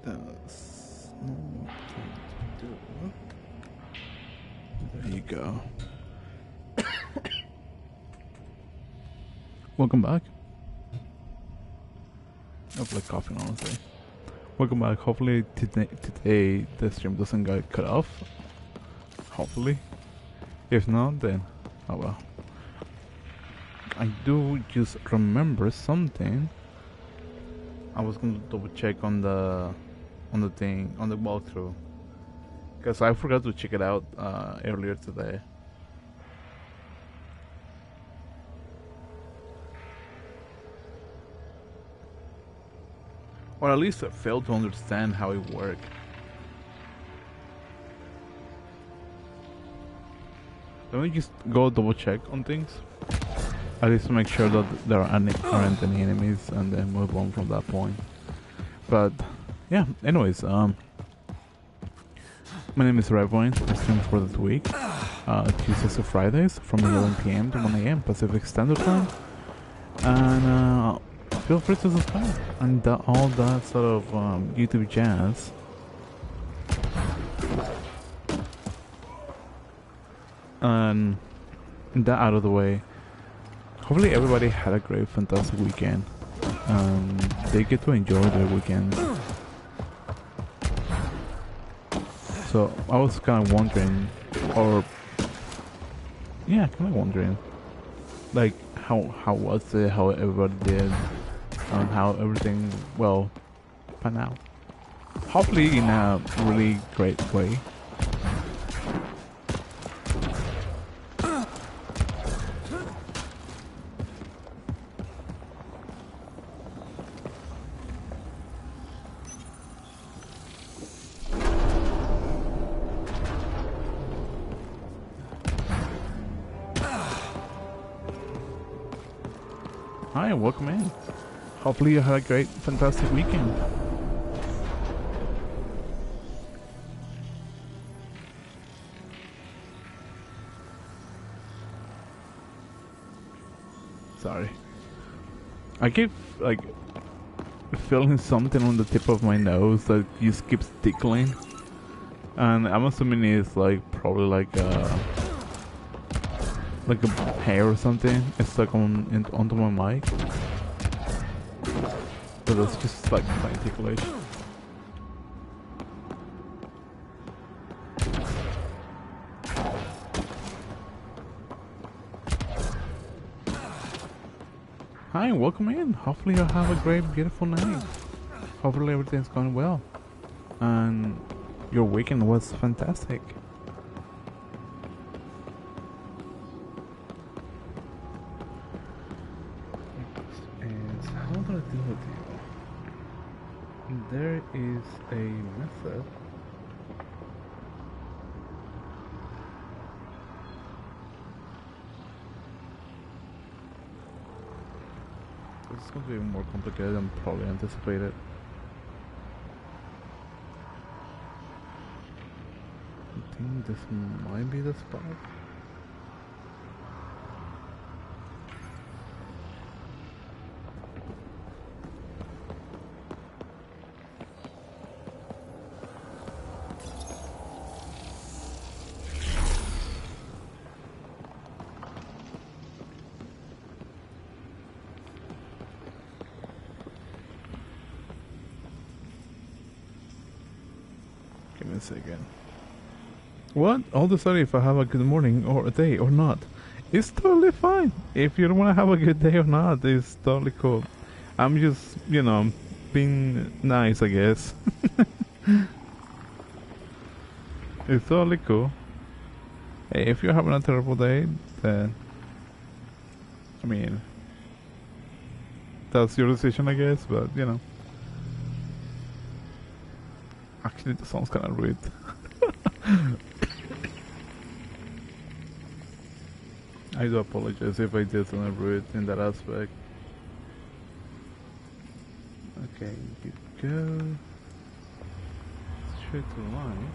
There's nothing to do. There you go. Welcome back. I feel like coughing, honestly. Welcome back. Hopefully today the stream doesn't get cut off. Hopefully. If not, then oh well. I do just remember something. I was going to double check on the thing, on the walkthrough, because I forgot to check it out earlier today. Or at least I failed to understand how it worked. Let me just go double check on things. At least to make sure that there aren't any enemies, and then move on from that point. But yeah, anyways, my name is Redwine. I stream for this week, Tuesdays to Fridays from 11 PM to 1 AM Pacific Standard Time. And feel free to subscribe and all that sort of YouTube jazz. And that out of the way, hopefully everybody had a great, fantastic weekend. They get to enjoy their weekend. So I was kind of wondering, or yeah, kind of wondering, like how was it, how everybody did, how everything pan out. Hopefully in a really great way. Hi, welcome in. Hopefully you had a great, fantastic weekend. Sorry. I keep, like, feeling something on the tip of my nose that just keeps tickling. And I'm assuming it's, like, probably like a hair or something. It's stuck onto my mic. But it's just like plain ticklish. Hi, welcome in. Hopefully you'll have a great, beautiful night. Hopefully everything's going well. And your weekend was fantastic. There is a method. This is going to be more complicated than probably anticipated. I think this might be the spot. Again. What? All of a sudden, if I have a good morning or a day or not, it's totally fine. If you don't want to have a good day or not, it's totally cool. I'm just, being nice, I guess. It's totally cool. Hey, if you're having a terrible day, then I mean, that's your decision, I guess. But actually, that sounds kind of rude. I do apologize if I did something rude in that aspect. Okay, you go straight to the line.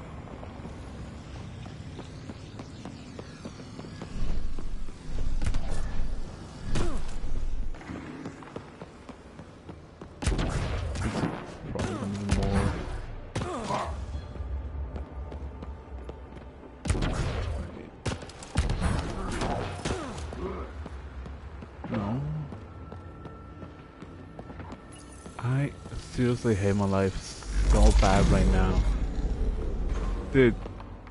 It's probably gonna be more I seriously hate my life so bad right now. Dude,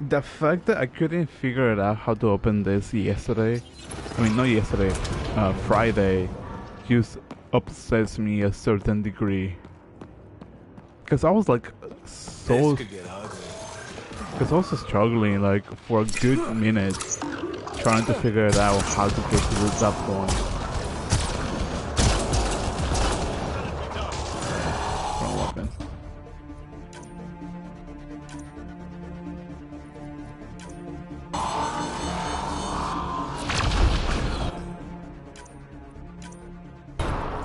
the fact that I couldn't figure it out how to open this yesterday, I mean not yesterday, Friday, just upsets me a certain degree. Cause I was like so, cause I was struggling like for a good minute, trying to figure it out how to get to that point. Wrong weapon.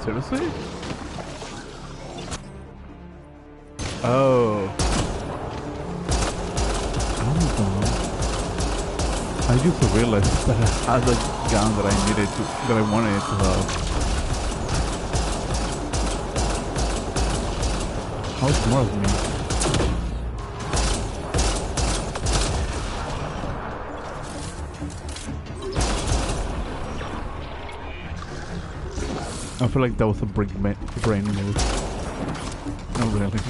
Seriously? Oh. I just realized that I had a gun that I needed to, that I wanted to have. How smart of me. I feel like that was a brain move. Not really.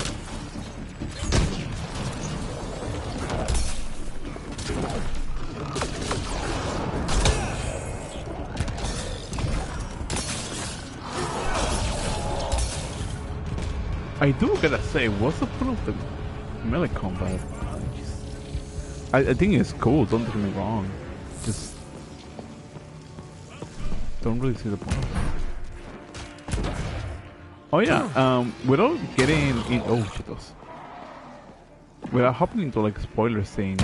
I do gotta say, what's the point of the melee combat? I think it's cool, don't get me wrong. Just don't really see the point. Oh yeah, without getting in, oh shitos. Without hopping into like spoiler scene,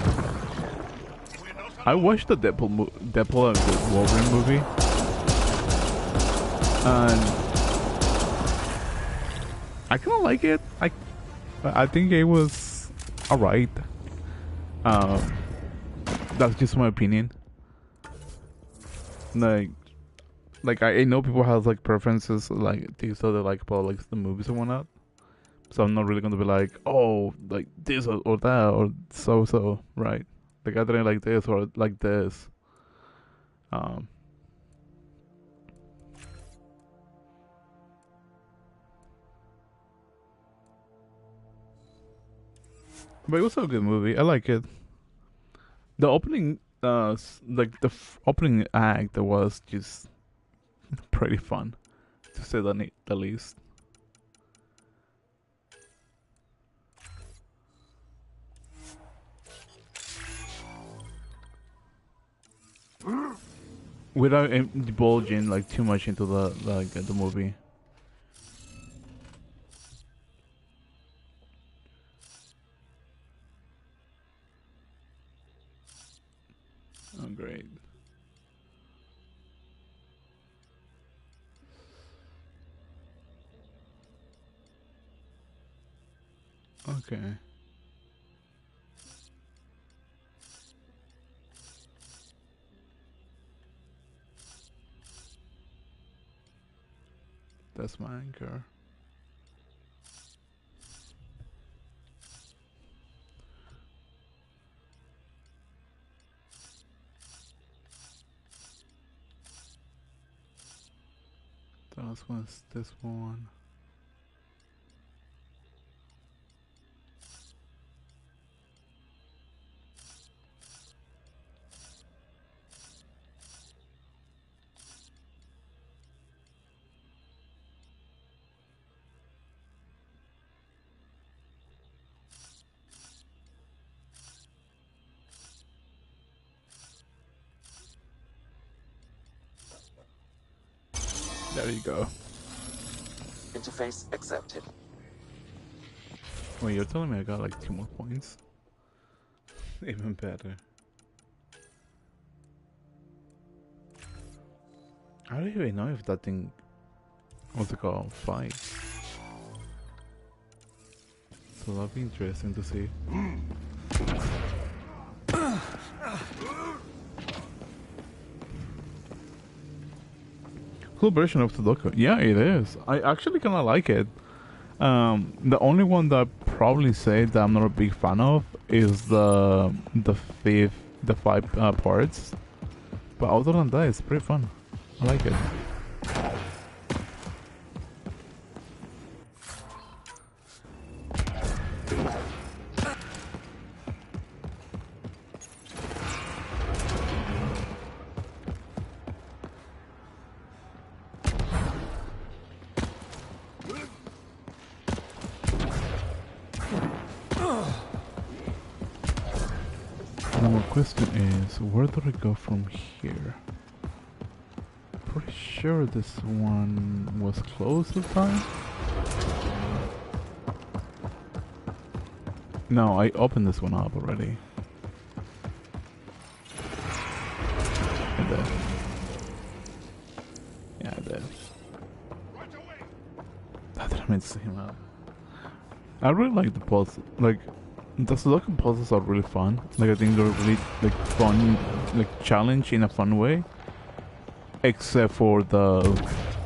I watched the Deadpool and Wolverine movie, and I kind of like it. I think it was alright. That's just my opinion. Like I know people have like preferences, like things that they like about like the movies and whatnot. So I'm not really gonna be like, oh, like this or that or so, right? Like I didn't like this or like this. But it was a good movie. I like it. The opening, like the opening act was just pretty fun, to say the least. Without divulging like too much into the movie. Oh great. Okay. That's my anchor. The last one's this one. There you go. Interface accepted. Wait, you're telling me I got like 2 more points? Even better. I don't even know if that thing, what's it called, fights. So that'll be interesting to see. Cool version of Sudoku. Yeah, it is. I actually kind of like it. The only one that I'd probably say that I'm not a big fan of is the 5 parts. But other than that, it's pretty fun. I like it. question is, where do I go from here? Pretty sure this one was closed this time. No, I opened this one up already. I did. Yeah, I did. That didn't mean to see him out. I really like the puzzles. Like, the Sudoku puzzles are really fun. Like, I think they're really like fun, like challenge in a fun way. Except for the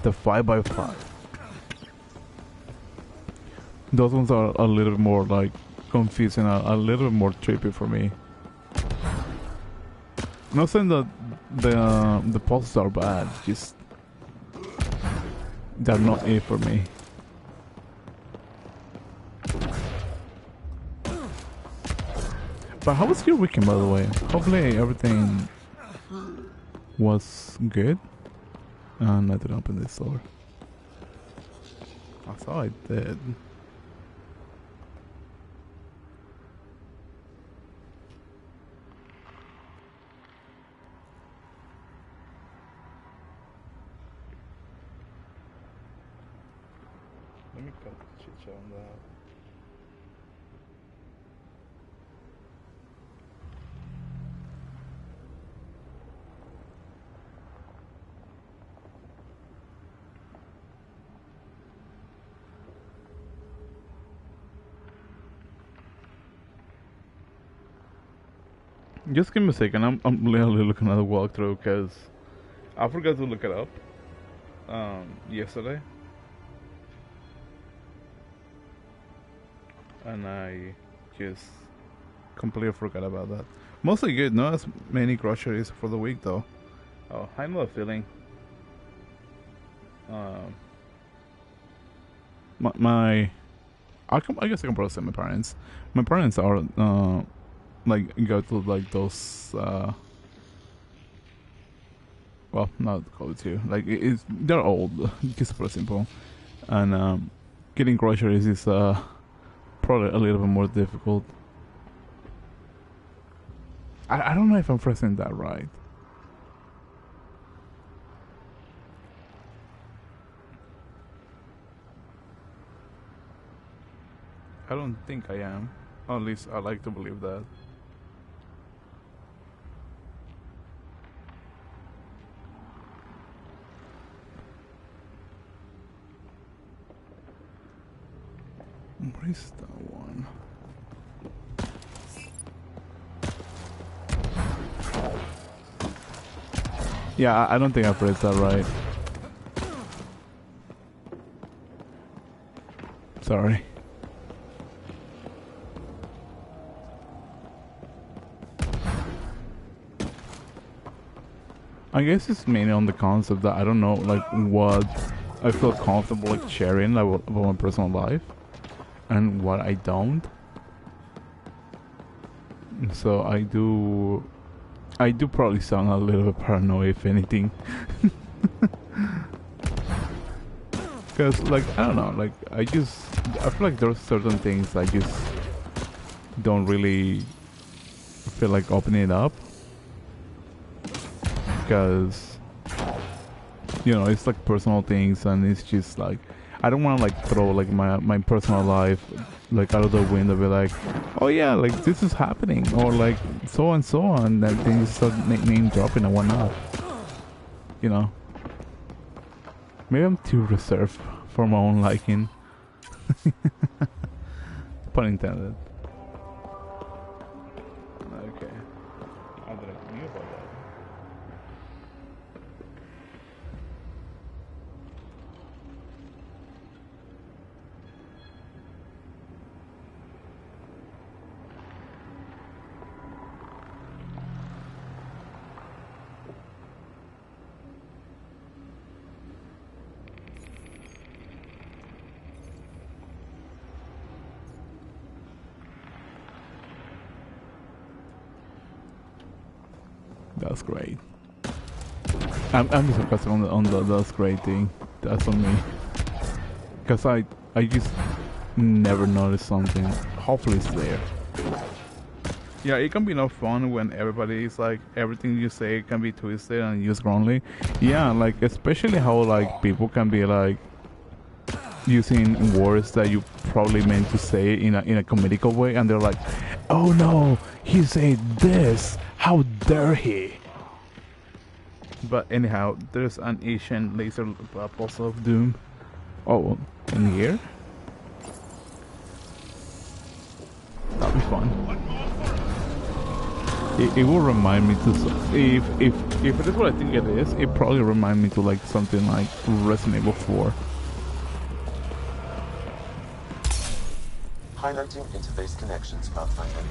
5x5. Those ones are a little bit more like confusing, a little bit more trippy for me. Not saying that the puzzles are bad, just they're not it for me. But how was your weekend, by the way? Hopefully everything was good. And I didn't open this door. I thought I did. Let me cut the chit chat on that. Just give me a second. I'm literally looking at the walkthrough because I forgot to look it up yesterday, and I just completely forgot about that. Mostly good. Not as many groceries for the week though. Oh, I know the feeling. I guess I can probably say my parents. My parents are like go to like those well, not go to like they're old. It's pretty simple, and getting groceries is probably a little bit more difficult. I don't know if I'm phrasing that right. I don't think I am. Or at least I like to believe that. What is that one? Yeah, I don't think I phrased that right. Sorry. I guess it's mainly on the concept that I don't know, like, what I feel comfortable, like, sharing about my personal life, and what I don't. So I do probably sound a little bit paranoid, if anything. Because, like, I don't know, like, I feel like there's certain things I just don't really feel like opening it up. Because, you know, it's like personal things, and it's just like, I don't want to like throw like my personal life like out of the window, be like, oh yeah, like this is happening, or like so and so on, that things start name dropping and whatnot. You know, maybe I'm too reserved for my own liking. Pun intended. Okay, I didn't knew about that. That's great. I'm just focused on the that's great thing. That's on me. Cause I just never noticed something. Hopefully it's there. Yeah, it can be no fun when everybody is like everything you say can be twisted and used wrongly. Yeah, like especially how like people can be like using words that you probably meant to say in a comedical way, and they're like, "Oh no, he said this! How dare he!" But anyhow, there's an Asian laser puzzle of doom. Oh, in here? That'll be fun. It will remind me to if it is what I think it is, it probably remind me to like something like Resident Evil 4. Highlighting interface connections, Pathfinder.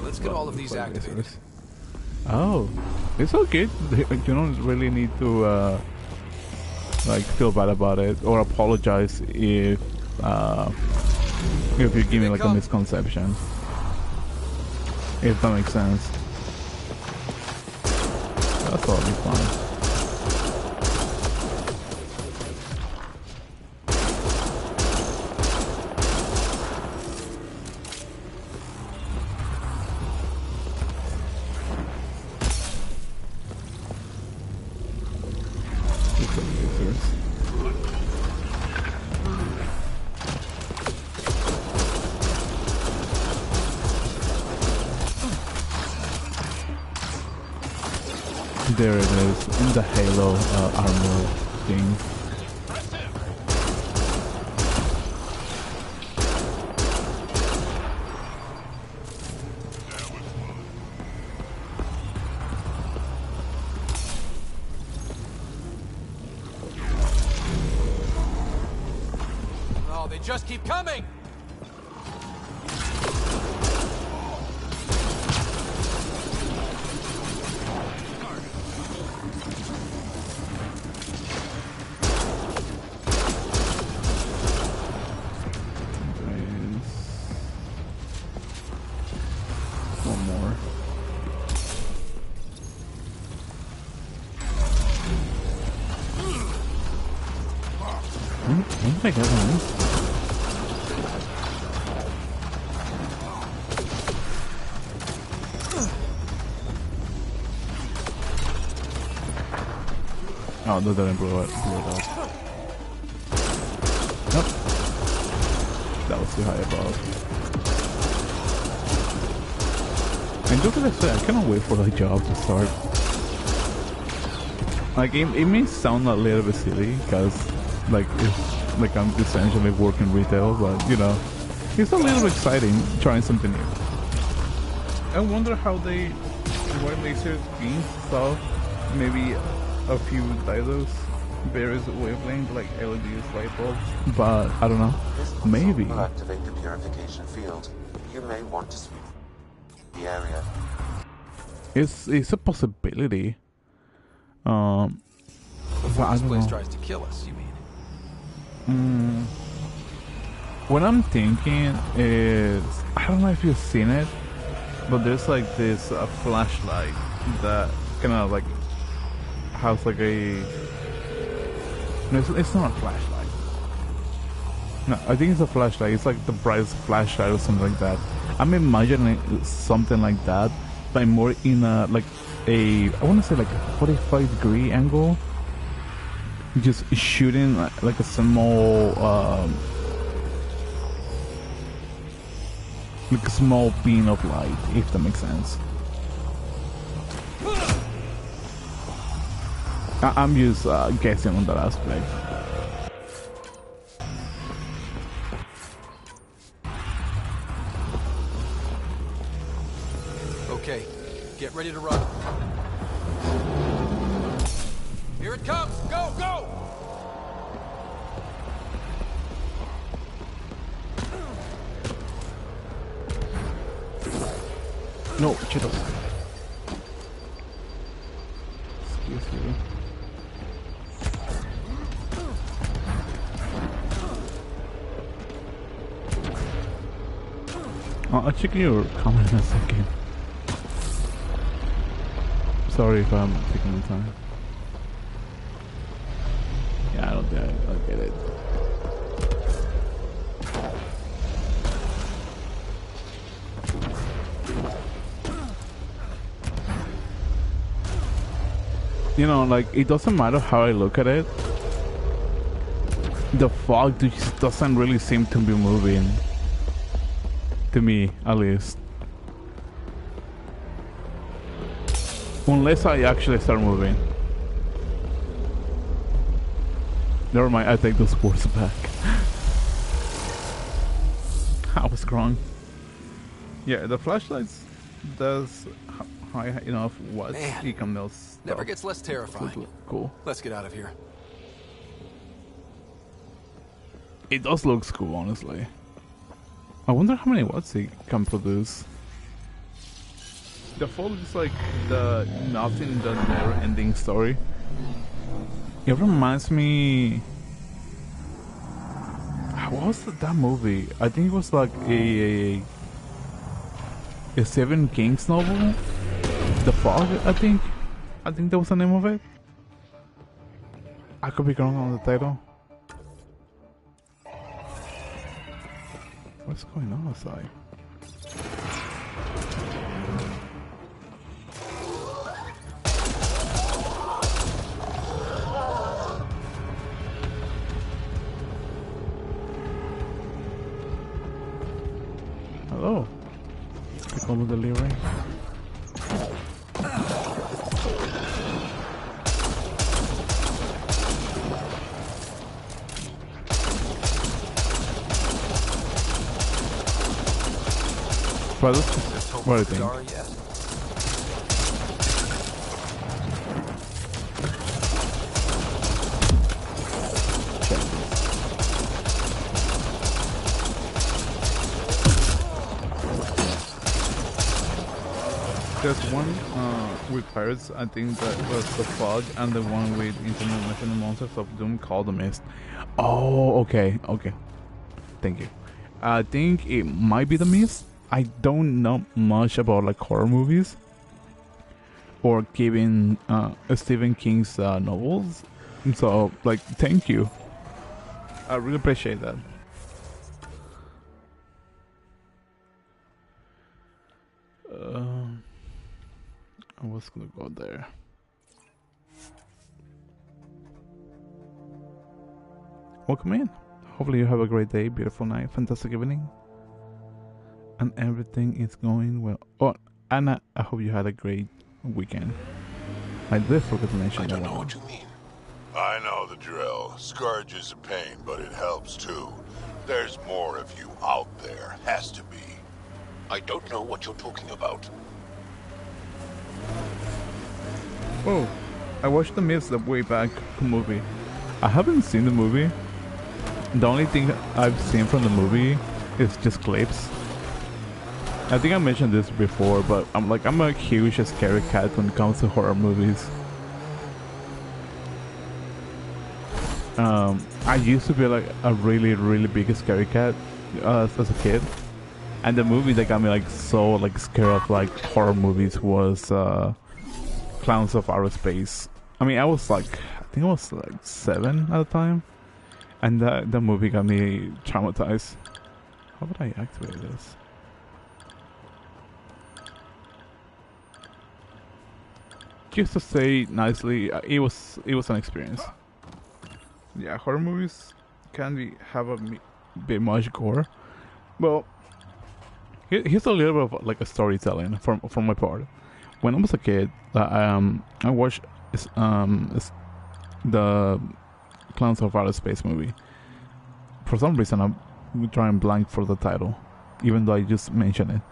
Let's get all of these activated. Oh, it's okay. You don't really need to like feel bad about it or apologize if you give me like a misconception. If that makes sense. That's totally fine. There it is, in the Halo armor thing. Oh, they just keep coming! I guess oh, that didn't blow it up. Nope. That was too high above. And just like I said, I cannot wait for the job to start. Like, it may sound a little bit silly, because, like, it's like I'm essentially working retail, but, you know, it's a little exciting trying something new. I wonder how they, what laser beams saw maybe a few diodes, various wavelengths like LEDs, light bulbs, but I don't know. Maybe. Will activate the purification field. You may want to sweep the area. It's a possibility. Before this place tries to kill us, you mean? What I'm thinking is, I don't know if you've seen it, but there's like this flashlight that kind of like has like a. No, it's not a flashlight. No, I think it's a flashlight. It's like the brightest flashlight or something like that. I'm imagining something like that, but more in a like a, I want to say like a 45-degree angle. Just shooting like a small, like a small beam of light, if that makes sense. I'm just guessing on that aspect. Okay, get ready to run. Here it comes! Go, go! No, Cheetos. Excuse me. I'll check your comment in a second. Sorry if I'm taking the time. Yeah, I don't think I'll get it. You know, like, it doesn't matter how I look at it. The fog just doesn't really seem to be moving. To me, at least. Unless I actually start moving. Never mind, I take those words back. I was wrong. Yeah, the flashlights does high enough what Man, you can melt. Never gets less terrifying. Cool. Let's get out of here. It does look cool, honestly. I wonder how many watts it can produce. The fall is like the nothing, the never-ending story. It reminds me. What was that movie? I think it was like a Stephen King's novel. The Fog, I think. I think that was the name of it. I could be wrong on the title. What's going on outside? Hello. Pick up the delivery. What do you think? There's one with pirates, I think that was the Fog, and the one with International Monsters of Doom called the Mist. Oh, okay, okay. Thank you. I think it might be the Mist. I don't know much about like horror movies or giving Stephen King's novels, so like thank you. I really appreciate that. I was gonna go there. Welcome in. Hopefully you have a great day, beautiful night, fantastic evening, and everything is going well. Oh, Anna, I hope you had a great weekend. I did forget to mention that. I don't know what you mean. I know the drill. Scourge is a pain, but it helps too. There's more of you out there. Has to be. I don't know what you're talking about. Oh, I watched the Mist the way back movie. I haven't seen the movie. The only thing I've seen from the movie is just clips. I think I mentioned this before, but I'm a huge scary cat when it comes to horror movies. I used to be like a really big scary cat as a kid, and the movie that got me like so like scared of like horror movies was Clowns of Outer Space. I mean, I think I was like 7 at the time, and the movie got me traumatized. How would I activate this? Just to say nicely, it was an experience. Yeah, horror movies can have a bit much gore. Well, here's a little bit of like a storytelling from my part. When I was a kid, I watched the Clowns of Outer Space movie. For some reason, I'm drawing blank for the title, even though I just mentioned it.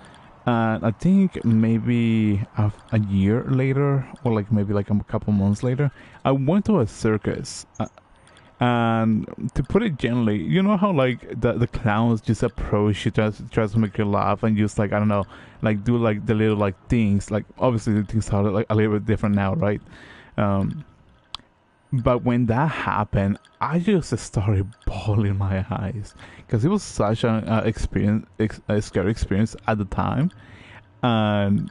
And I think maybe a year later, or like maybe like a couple months later, I went to a circus. And to put it gently, you know how like the clowns just approach you, tries to make you laugh, and just like, I don't know, like do like the little like things. Like obviously the things are like a little bit different now, right? But when that happened, I just started bawling my eyes because it was such an a scary experience at the time, and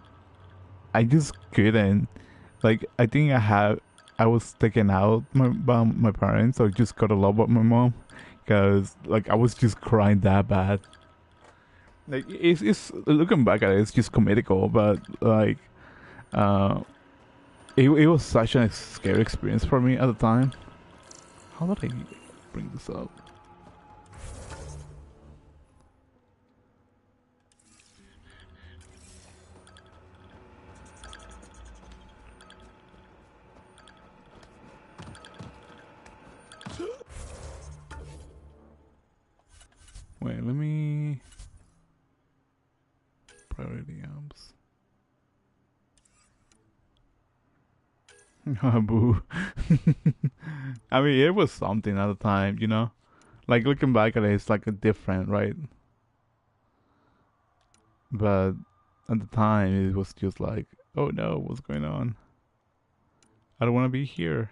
I just couldn't. Like, I think I was taken out by my parents, or just got along with my mom, because like I was just crying that bad. Like it's looking back at it, it's just comical, but like it was such a scary experience for me at the time. How did I bring this up? Wait, let me priority apps. Boo. I mean, it was something at the time, you know? Like, looking back at it, it's like a different, right? But at the time, it was just like, oh no, what's going on? I don't want to be here.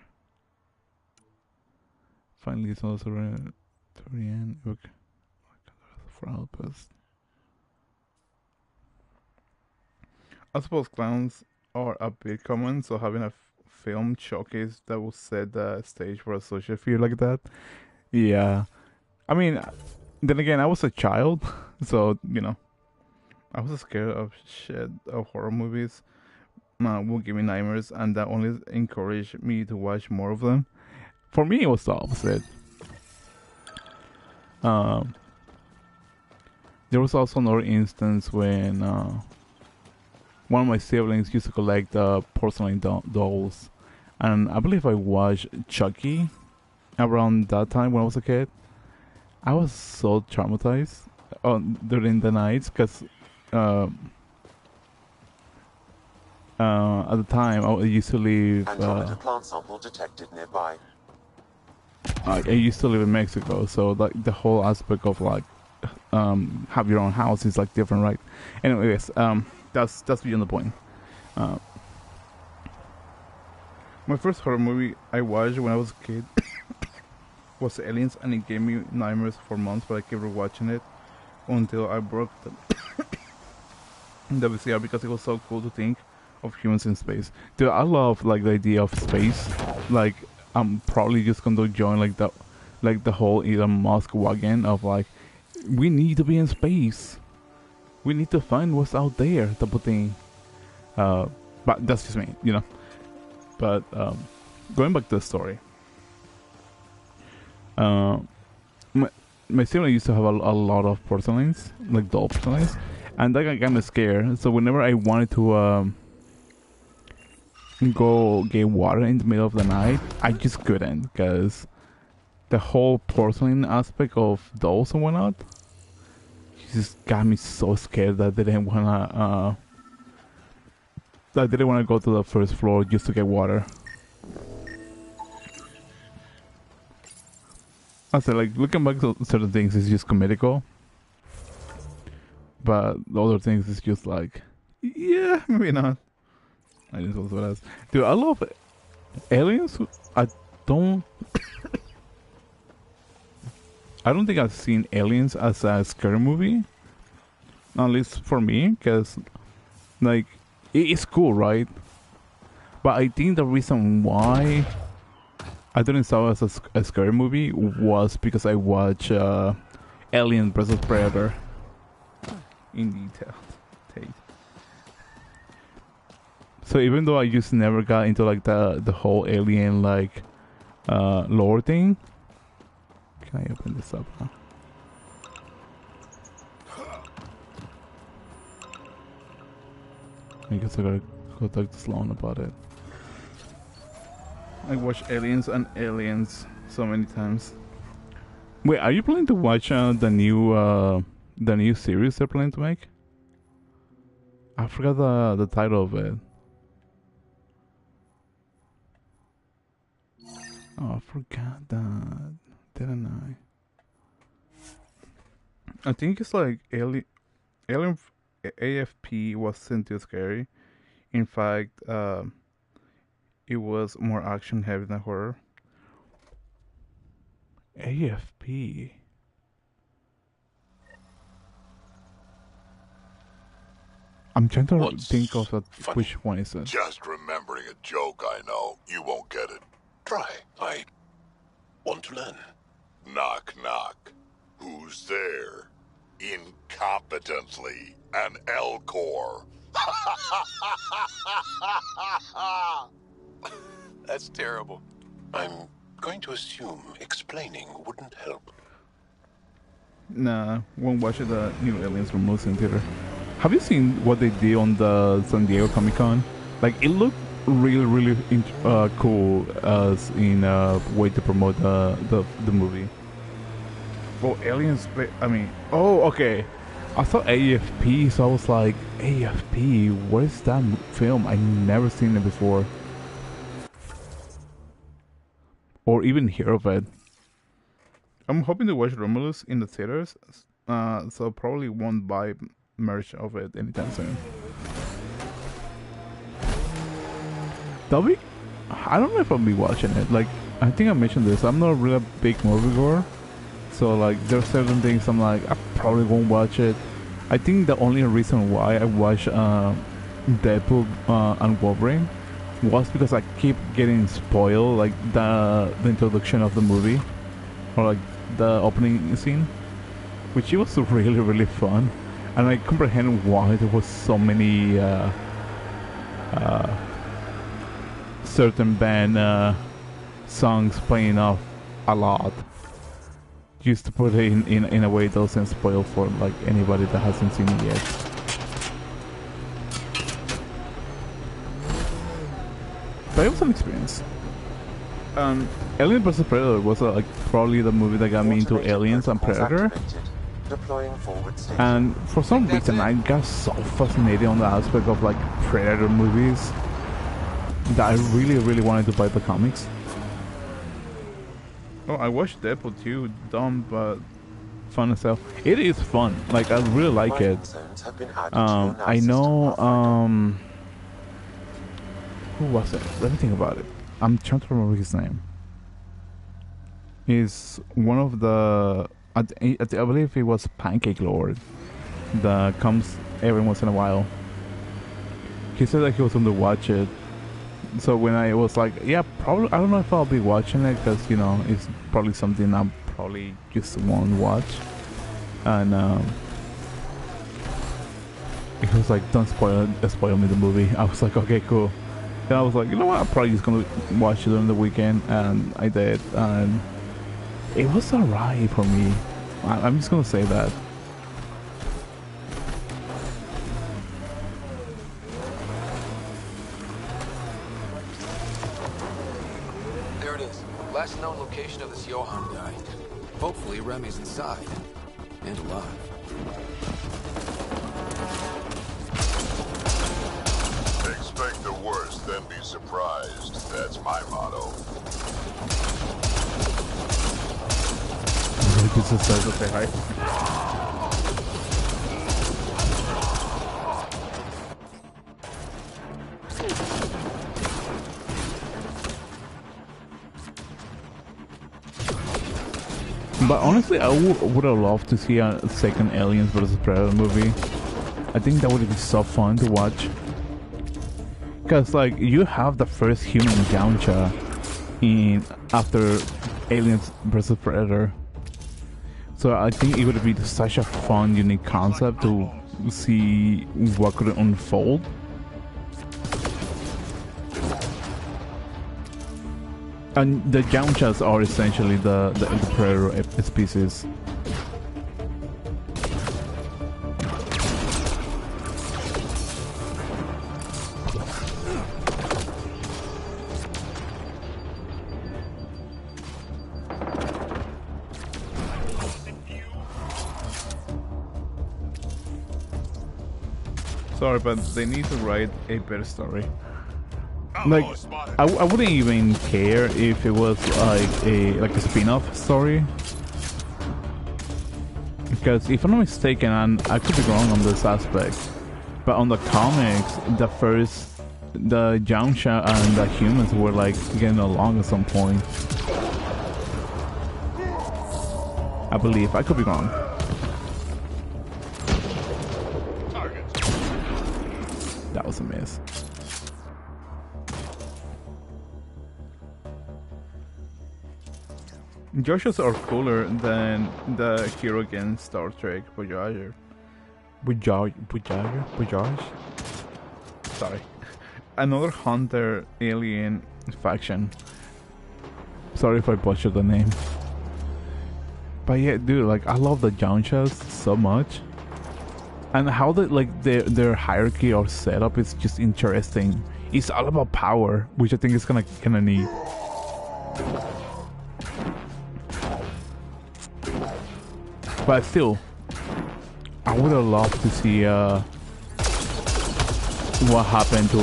Finally, it's also to the end. Okay. For outpost. I suppose clowns are a bit common, so having a film showcase that will set the stage for a social feel like that. Yeah. I mean, then again, I was a child, so, you know, I was scared of shit of horror movies. Will give me nightmares, and that only encouraged me to watch more of them. For me, it was the opposite. There was also another instance when one of my siblings used to collect porcelain dolls, and I believe I watched Chucky around that time when I was a kid. I was so traumatized during the nights because at the time I used to live. Andromeda plant sample detected nearby. I used to live in Mexico, so like the whole aspect of like have your own house is like different, right? Anyways, that's beyond the point. My first horror movie I watched when I was a kid was Aliens, and it gave me nightmares for months, but I kept rewatching it until I broke the VCR because it was so cool to think of humans in space. Dude, I love like the idea of space. Like, I'm probably just going to join like the whole Elon Musk wagon of like, we need to be in space. We need to find what's out there, type of thing. But that's just me, you know. But going back to the story, my sibling used to have a lot of porcelains, like doll porcelains, and that got me scared. So whenever I wanted to go get water in the middle of the night, I just couldn't, because the whole porcelain aspect of dolls and whatnot just got me so scared that I didn't wanna go to the first floor just to get water. I said, like, looking back to certain things is just comical, but the other things is just like, yeah, maybe not. I just was what else. Dude, I love Aliens. I don't think I've seen Aliens as a scary movie, at least for me, because like it's cool, right? But I think the reason why I didn't saw it as a scary movie was because I watched Alien vs Predator in detail. So even though I just never got into like the whole alien like lore thing, can I open this up? Huh? I guess I gotta go talk to Sloan about it. I watched Aliens and Aliens so many times. Wait, are you planning to watch the new series they're planning to make? I forgot the title of it. Oh, I forgot that, didn't I? I think it's like Alien AFP wasn't too scary. In fact, it was more action heavy than horror. AFP. I'm trying to think of which one is it. Just remembering a joke, I know. You won't get it. Try. I want to learn. Knock, knock. Who's there? Incompetently, an L-Core. That's terrible. I'm going to assume explaining wouldn't help. Nah, won't watch the new Aliens from Motion Theater. Have you seen what they did on the San Diego Comic Con? Like, it looked really cool as in a way to promote the movie. Well, Aliens, I mean, oh, okay. I saw AFP, so I was like, AFP, what is that film? I never seen it before. Or even hear of it. I'm hoping to watch Romulus in the theaters, so probably won't buy merch of it anytime soon. I don't know if I'll be watching it. Like, I think I mentioned this. I'm not really a big moviegoer, so like there's certain things I'm like I probably won't watch it. I think the only reason why I watched Deadpool and Wolverine was because I keep getting spoiled, like the introduction of the movie, or like the opening scene, which it was really fun, and I comprehend why there was so many certain band songs playing off a lot, just to put it in a way that doesn't spoil for like anybody that hasn't seen it yet. But it was an experience. Alien vs Predator was like probably the movie that got me into Aliens and Predator. And for some reason I got so fascinated on the aspect of like Predator movies that I really wanted to buy the comics. Oh, I watched Deadpool too, dumb but fun as hell. It is fun, like I really like it. I know, who was it? Let me think about it. I'm trying to remember his name. He's one of the, I believe it was Pancake Lord, that comes every once in a while. He said that he was going to watch it. So when I was like, yeah, probably, I don't know if I'll be watching it, because, you know, it's probably something I probably just won't watch. And he was like, don't spoil me the movie. I was like, okay, cool. And I was like, you know what, I'm probably just gonna watch it during the weekend, and I did, and it was alright for me. I'm just gonna say that. There it is. Last known location of this Johann guy. Hopefully Remy's inside. And alive. Expect the worst, then be surprised. That's my motto. This is so to say hi. But honestly, I would have loved to see a second Aliens vs Predator movie. I think that would be so fun to watch. Because like you have the first human Gauncha in after Aliens vs Predator, so I think it would be such a fun, unique concept to see what could unfold. And the Gaunchas are essentially the Predator species. Sorry, but they need to write a better story. Like, I wouldn't even care if it was like a spin-off story, because if I'm not mistaken, and I could be wrong on this aspect, but on the comics, the Jauncha and the humans were like getting along at some point. I believe. I could be wrong. That was a miss. Joshuas are cooler than the hero against Star Trek Voyager. Voyage? Sorry. Another hunter alien faction. Sorry if I butchered the name. But yeah, dude, like I love the Janshas so much, and how their hierarchy or setup is just interesting. It's all about power, which I think is kind of neat. But still, I would have loved to see what happened to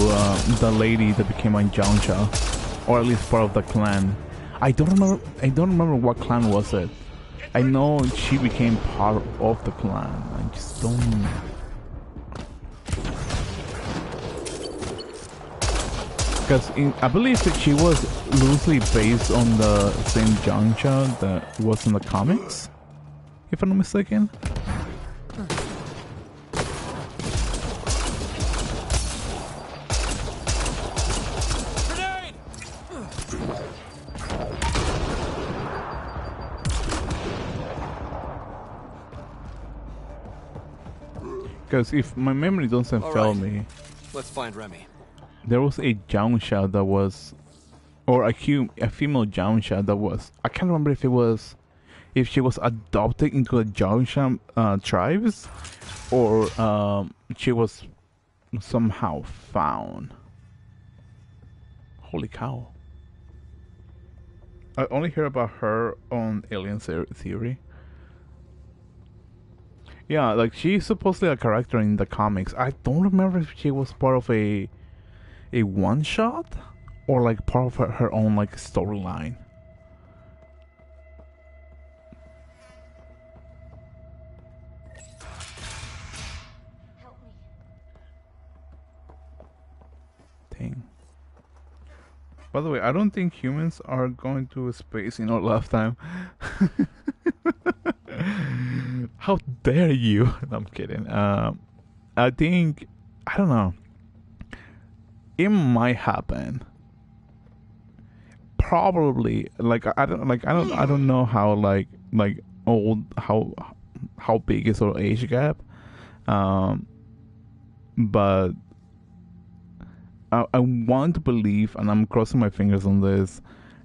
the lady that became a Jansha, or at least part of the clan. I don't remember what clan was it. I know she became part of the clan. I just don't. Because I believe that she was loosely based on the same Jansha that was in the comics, if I'm not mistaken. Because if my memory doesn't fail me, let's find Remy. There was a Jansha that was, or a female Jansha that was. I can't remember if she was adopted into the Jansha tribes, or she was somehow found. Holy cow! I only heard about her on Alien Theory. Yeah, like she's supposedly a character in the comics. I don't remember if she was part of a one shot or like part of her own like storyline. Help me. Dang. By the way, I don't think humans are going to space in our lifetime. How dare you? No, I'm kidding. I think, I don't know. It might happen. Probably. Like I don't know how like old how big is our age gap. But I want to believe, and I'm crossing my fingers on this,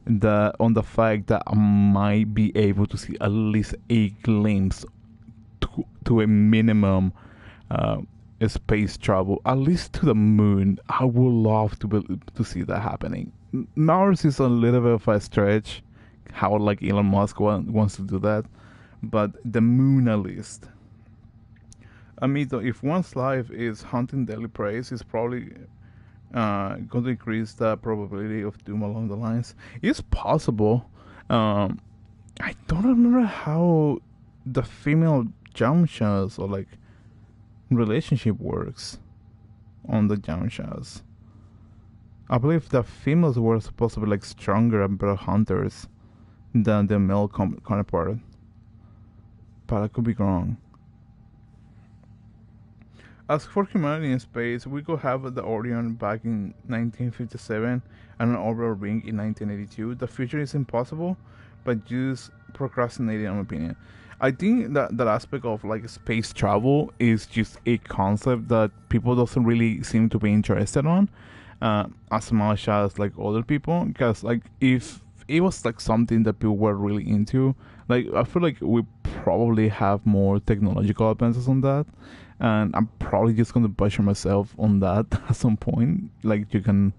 on the fact that I might be able to see at least a glimpse to a minimum space travel, at least to the moon. I would love to see that happening. Mars is a little bit of a stretch, how like Elon Musk wants to do that, but the moon at least. I mean, though, if one's life is hunting daily prey, it's probably going to increase the probability of doom along the lines. It's possible. I don't remember how the female Janshas or like relationship works on the Janshas. I believe the females were supposed to be like stronger and better hunters than the male counterpart, but I could be wrong. As for humanity in space, we could have the Orion back in 1957 and an orbital ring in 1982. The future is impossible, but just procrastinating, in my opinion. I think that aspect of like space travel is just a concept that people doesn't really seem to be interested on, as much as like other people. Because like if it was like something that people were really into, like I feel like we probably have more technological advances on that. And I'm probably just going to butcher myself on that at some point. Like you can,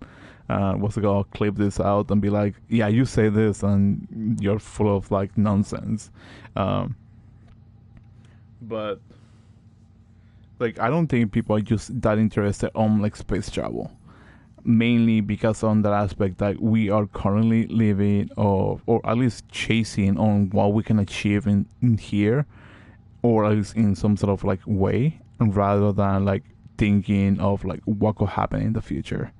what's it called, clip this out and be like, yeah, you say this and you're full of like nonsense. But like I don't think people are just that interested on like space travel. Mainly because on that aspect that we are currently living or at least chasing on what we can achieve in here, or at least in some sort of like way, rather than like thinking of like what could happen in the future.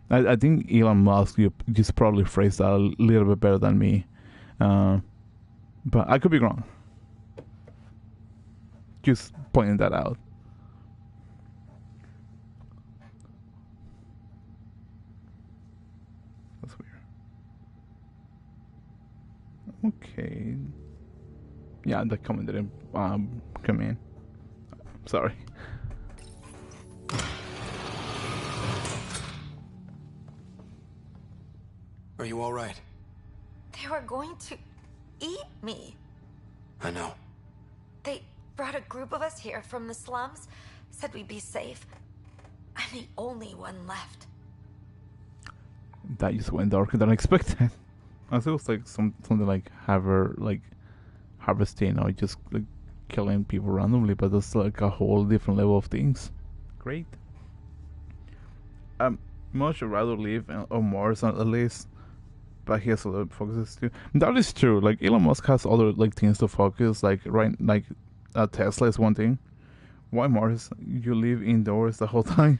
I think Elon Musk just probably phrased that a little bit better than me, but I could be wrong. Just pointing that out. That's weird. Okay. Yeah, the comment didn't come in. Sorry. Are you all right? They were going to eat me. I know. They brought a group of us here from the slums, said we'd be safe. I'm the only one left. That just went darker than expected. I thought it was like something like harvesting or just like killing people randomly, but that's like a whole different level of things. Great. Much rather live on Mars at least, but he has other focuses too. That is true. Like Elon Musk has other like things to focus. Like Tesla is one thing. Why Mars? You live indoors the whole time.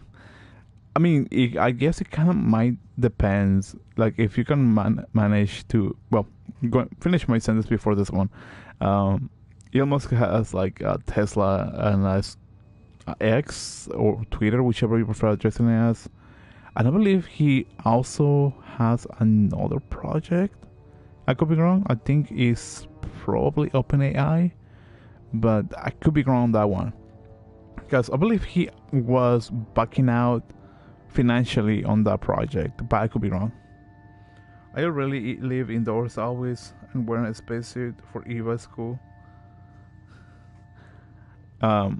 I mean, I guess it kind of might depends. Like if you can manage to finish my sentence before this one. Elon Musk has like Tesla and X or Twitter, whichever you prefer addressing it as. And I believe he also has another project. I could be wrong. I think it's probably OpenAI, but I could be wrong on that one. Because I believe he was backing out financially on that project, but I could be wrong. I really live indoors always and wearing a spacesuit for EVA school. But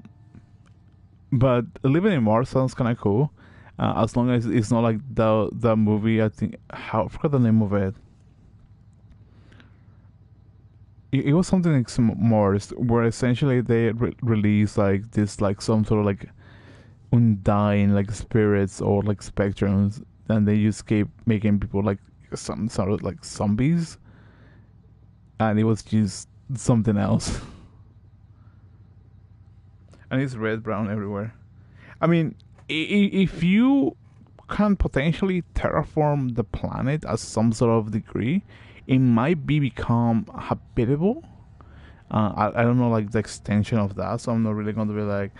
living in Mars sounds kind of cool. As long as it's not like the movie, I think, I forgot the name of it. It was something like some Mars, where essentially they release like this, like some sort of like undying like spirits or like spectrums, and they just keep making people like some sort of like zombies, and it was just something else. And it's red, brown everywhere. I mean, if you can potentially terraform the planet at some sort of degree, it might become habitable. I don't know like the extension of that, so I'm not really going to be like,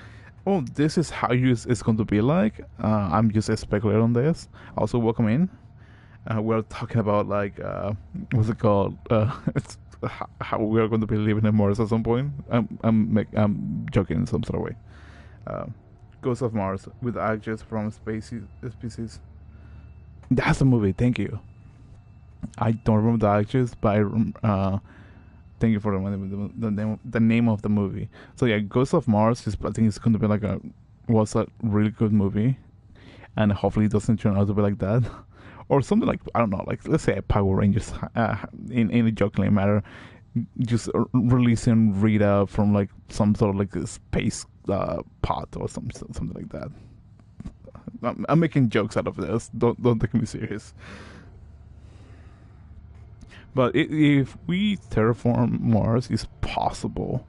oh, this is how it's going to be like. I'm just speculating on this. Also, welcome in. We're talking about like what's it called? It's how we are going to be living in Mars at some point. I'm joking in some sort of way. Ghost of Mars with actors from species. That's the movie. Thank you. I don't remember the actors, but thank you for the name of the movie. So yeah, Ghost of Mars I think it's going to be like was a really good movie, and hopefully it doesn't turn out to be like that, or something like, I don't know, like let's say Power Rangers in a jokingly matter, just releasing Rita from like some sort of like a space pod or something like that. I'm making jokes out of this. Don't take me serious. But if we terraform Mars, it's possible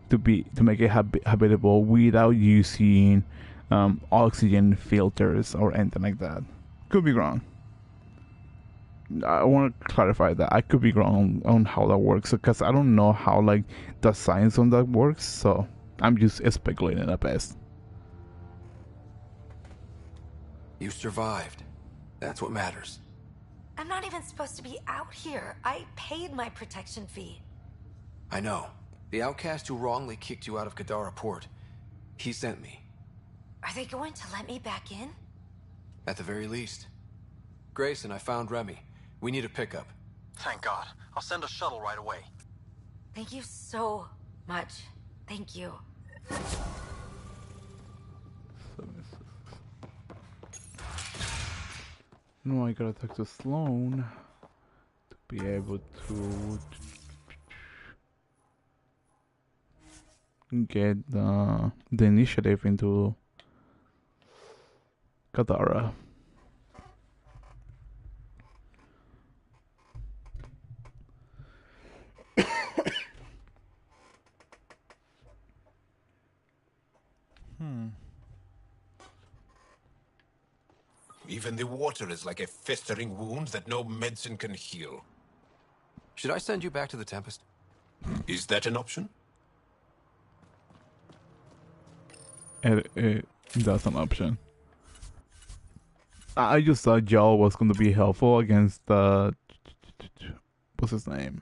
to make it habitable without using oxygen filters or anything like that. Could be wrong. I want to clarify that I could be wrong on how that works, because I don't know how like the science on that works. So I'm just speculating at best. You survived. That's what matters. I'm not even supposed to be out here. I paid my protection fee. I know. The outcast who wrongly kicked you out of Kadara Port. He sent me. Are they going to let me back in? At the very least. Grayson, I found Remy. We need a pickup. Thank God. I'll send a shuttle right away. Thank you so much. Thank you. No, I gotta talk to Sloan to be able to get the initiative into Kadara. Even the water is like a festering wound that no medicine can heal. Should I send you back to the Tempest? Is that an option? That's an option. I just thought Joel was going to be helpful against the... what's his name?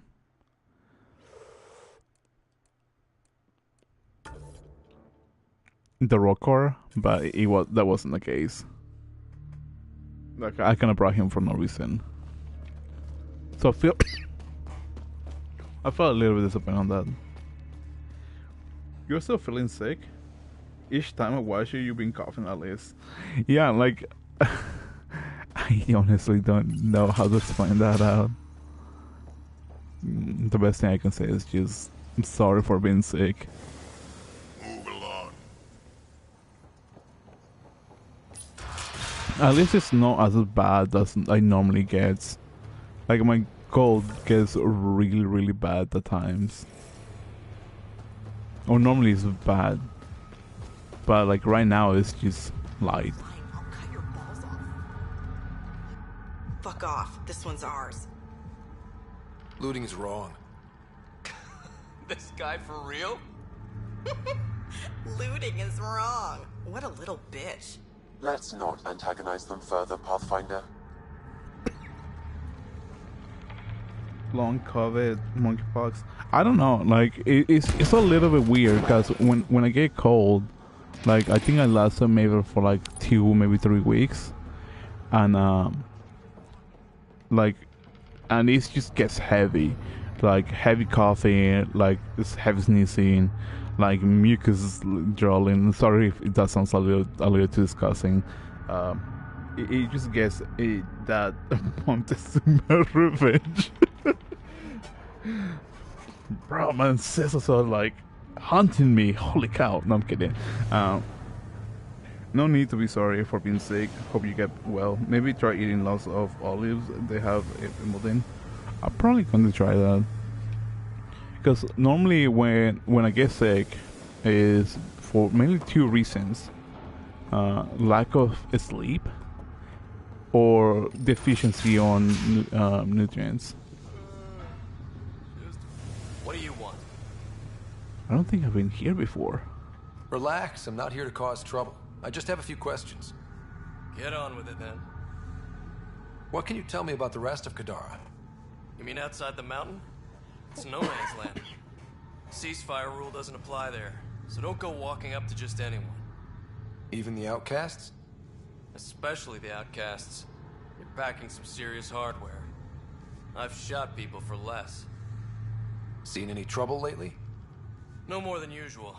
The Rockor, but that wasn't the case. Like, I kind of brought him for no reason. So I felt a little bit disappointed on that. You're still feeling sick? Each time I watch you, you've been coughing at least. Yeah, like I honestly don't know how to explain that out. The best thing I can say is just I'm sorry for being sick. Move along. At least it's not as bad as I normally get. Like my cold gets really, really bad at times. Or normally it's bad. But like right now it's just light. Fine, I'll cut your balls off. Fuck off. This one's ours. Looting's wrong. This guy for real? Looting is wrong. What a little bitch. Let's not antagonize them further, Pathfinder. Long COVID, monkeypox. I don't know. Like it's a little bit weird because when I get cold, like I think I lasted maybe for like 2, maybe 3 weeks, and and it just gets heavy, like heavy coughing, like this heavy sneezing, like mucus drawing. Sorry if that sounds a little too disgusting. It just gets that Montezuma revenge. Bro, man, Cesar's are like hunting me. Holy cow! No, I'm kidding. No need to be sorry for being sick. Hope you get well. Maybe try eating lots of olives. They have Imodin. I'm probably going to try that. Because normally when I get sick is for mainly 2 reasons. Lack of sleep or deficiency on nutrients. What do you want? I don't think I've been here before. Relax, I'm not here to cause trouble. I just have a few questions. Get on with it then. What can you tell me about the rest of Kadara? You mean outside the mountain? It's no man's land. Ceasefire rule doesn't apply there, so don't go walking up to just anyone. Even the outcasts? Especially the outcasts. You're packing some serious hardware. I've shot people for less. Seen any trouble lately? No more than usual.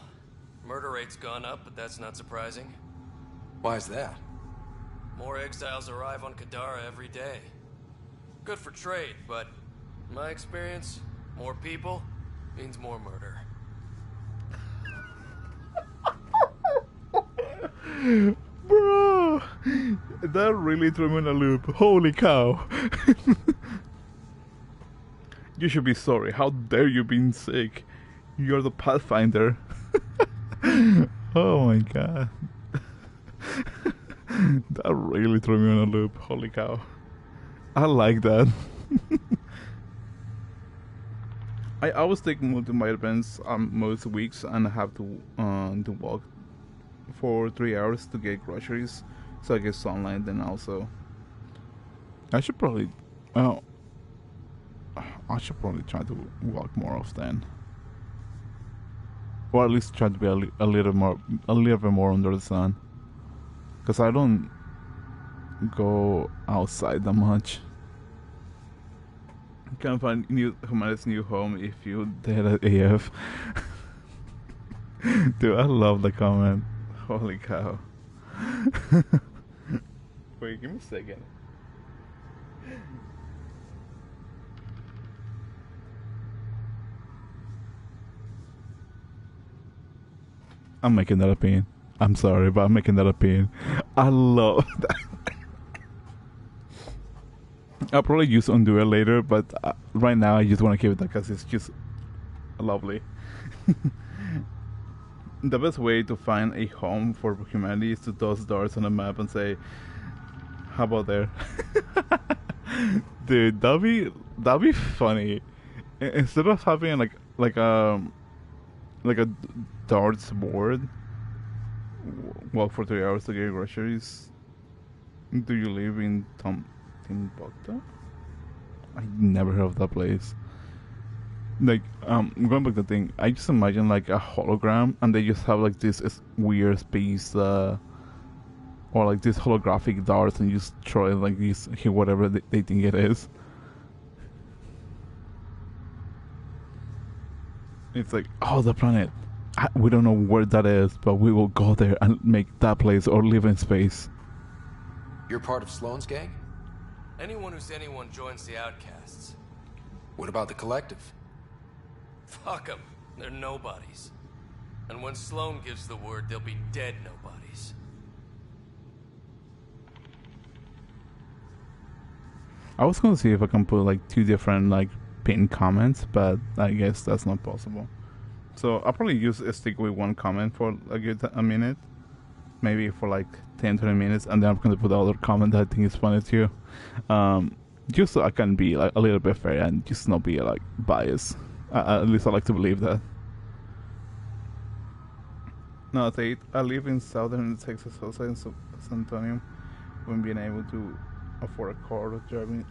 Murder rate's gone up, but that's not surprising. Why's that? More exiles arrive on Kadara every day. Good for trade, but in my experience, more people means more murder. Bro, that really threw me in a loop. Holy cow. You should be sorry. How dare you being sick? You're the Pathfinder. Oh my god. That really threw me in a loop. Holy cow. I like that. I always take multivitamins most weeks and I have to walk for 3 hours to get groceries so I get sunlight. Then also I should probably try to walk more often, or at least try to be a little bit more under the sun, because I don't go outside that much. Can't find humanity's new home if you dead at AF. Dude, I love the comment. Holy cow. Wait, give me a second. I'm making that opinion. I'm sorry, but I'm making that opinion. I love that. I'll probably use undo it later, but right now I just want to keep it because it's just lovely. The best way to find a home for humanity is to toss darts on a map and say, "How about there?" Dude, that'd be funny. Instead of having like a darts board, walk for 3 hours to get groceries. Do you live in Timbuktu? I never heard of that place. Like, going back to the thing, I just imagine like a hologram, and they just have like this weird space, or like this holographic darts, and you just throw it like this, hit whatever they think it is. It's like, oh, the planet. We don't know where that is, but we will go there and make that place or live in space. You're part of Sloane's gang? Anyone who's anyone joins the Outcasts. What about the Collective? Fuck them. They're nobodies. And when Sloane gives the word, they'll be dead nobodies. I was gonna see if I can put like 2 different like pinned comments, but I guess that's not possible. So I'll probably stick with 1 comment for a minute, maybe for like 10-20 minutes, and then I'm gonna put the other comment that I think is funny too, just so I can be like a little bit fair and just not be like biased. At least I like to believe that. No, I live in southern Texas, also in San Antonio, when being able to afford a car or driving.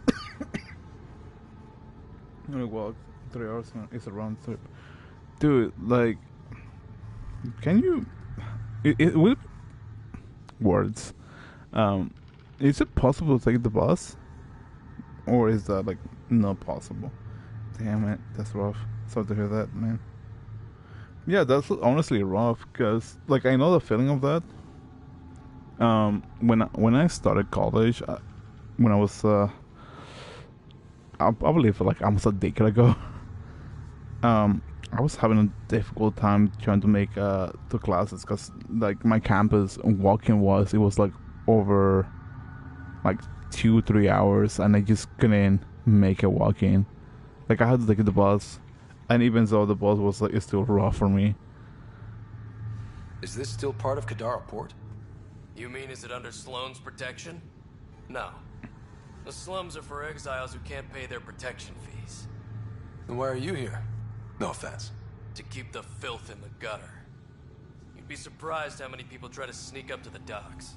Only walk 3 hours. It's a round trip, dude. Like, can you? It with words. Is it possible to take the bus, or is that like not possible? Damn it, that's rough. Sorry to hear that, man. Yeah, that's honestly rough, because like I know the feeling of that. When I started college, when I was I believe like almost a decade ago, I was having a difficult time trying to make to classes, because like my campus walking was like over like 2-3 hours, and I just couldn't make it walking. Like I had to take the bus, and even though the bus was like, it's still rough for me. Is this still part of Kadara Port? You mean, is it under Sloane's protection? No. The slums are for exiles who can't pay their protection fees. Then why are you here? No offense. To keep the filth in the gutter. You'd be surprised how many people try to sneak up to the docks.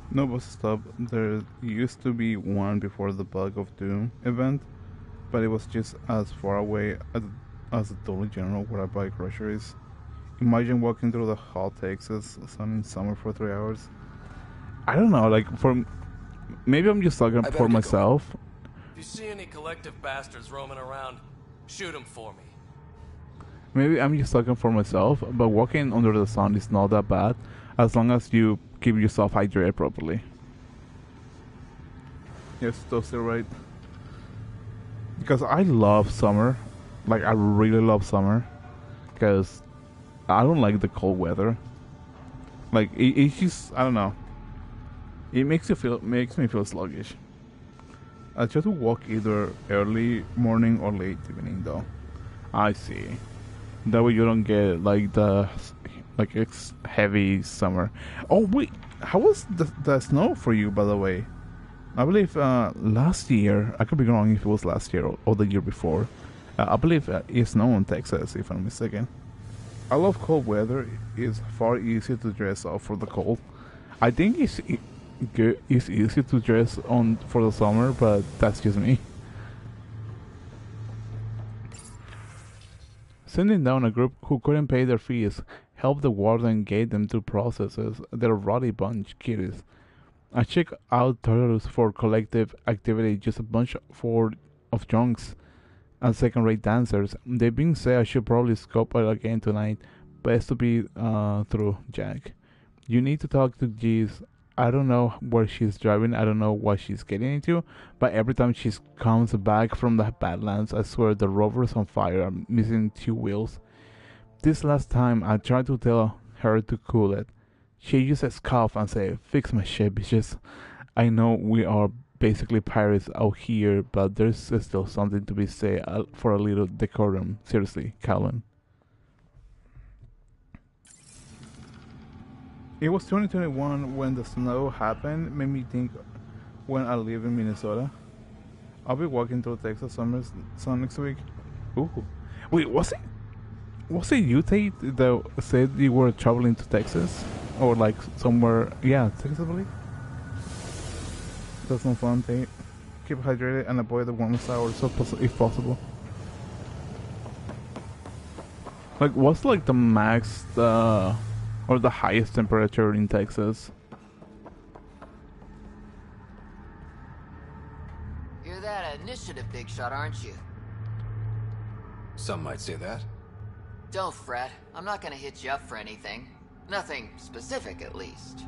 No bus stop. There used to be one before the Bug of Doom event, but it was just as far away as the Dollar General where I buy groceries. Imagine walking through the hot Texas sun in summer for 3 hours. I don't know, like maybe I'm just talking for myself. If you see any collective bastards roaming around, shoot them for me. Maybe I'm just talking for myself, but walking under the sun is not that bad, as long as you keep yourself hydrated properly. Yes, that's still right. Because I love summer. Like, I really love summer. Because I don't like the cold weather. Like, it's just, I don't know. It makes me feel sluggish. I try to walk either early morning or late evening, though. I see. That way you don't get like it's heavy summer. Oh wait, how was the snow for you, by the way? I believe last year, I could be wrong if it was last year or the year before. I believe it snowed in Texas, if I'm not mistaken. I love cold weather. It's far easier to dress up for the cold. I think it's easy to dress on for the summer, but that's just me. Sending down a group who couldn't pay their fees helped the warden guide them through processes. They're a rowdy bunch, kiddies. I check out Turtles for collective activity, just a bunch of drunks and second-rate dancers. They've been said I should probably scope it again tonight. Best to be through, Jack. You need to talk to Jeeves. I don't know where she's driving. I don't know what she's getting into. But every time she comes back from the Badlands, I swear the rover's on fire. I'm missing 2 wheels. This last time, I tried to tell her to cool it. She just scoffed and said, "Fix my shit, bitches." I know we are basically pirates out here, but there's still something to be said for a little decorum. Seriously, Callan. It was 2021 when the snow happened. Made me think when I live in Minnesota. I'll be walking through Texas sun next week. Ooh. Wait, was it you, Tate, that said you were traveling to Texas? Or like somewhere, yeah, Texas, I believe? That's no fun, Tate. Keep hydrated and avoid the warmest hours if possible. Like, what's like the max, or the highest temperature in Texas? You're that initiative big shot, aren't you? Some might say that. Don't fret. I'm not gonna hit you up for anything. Nothing specific, at least.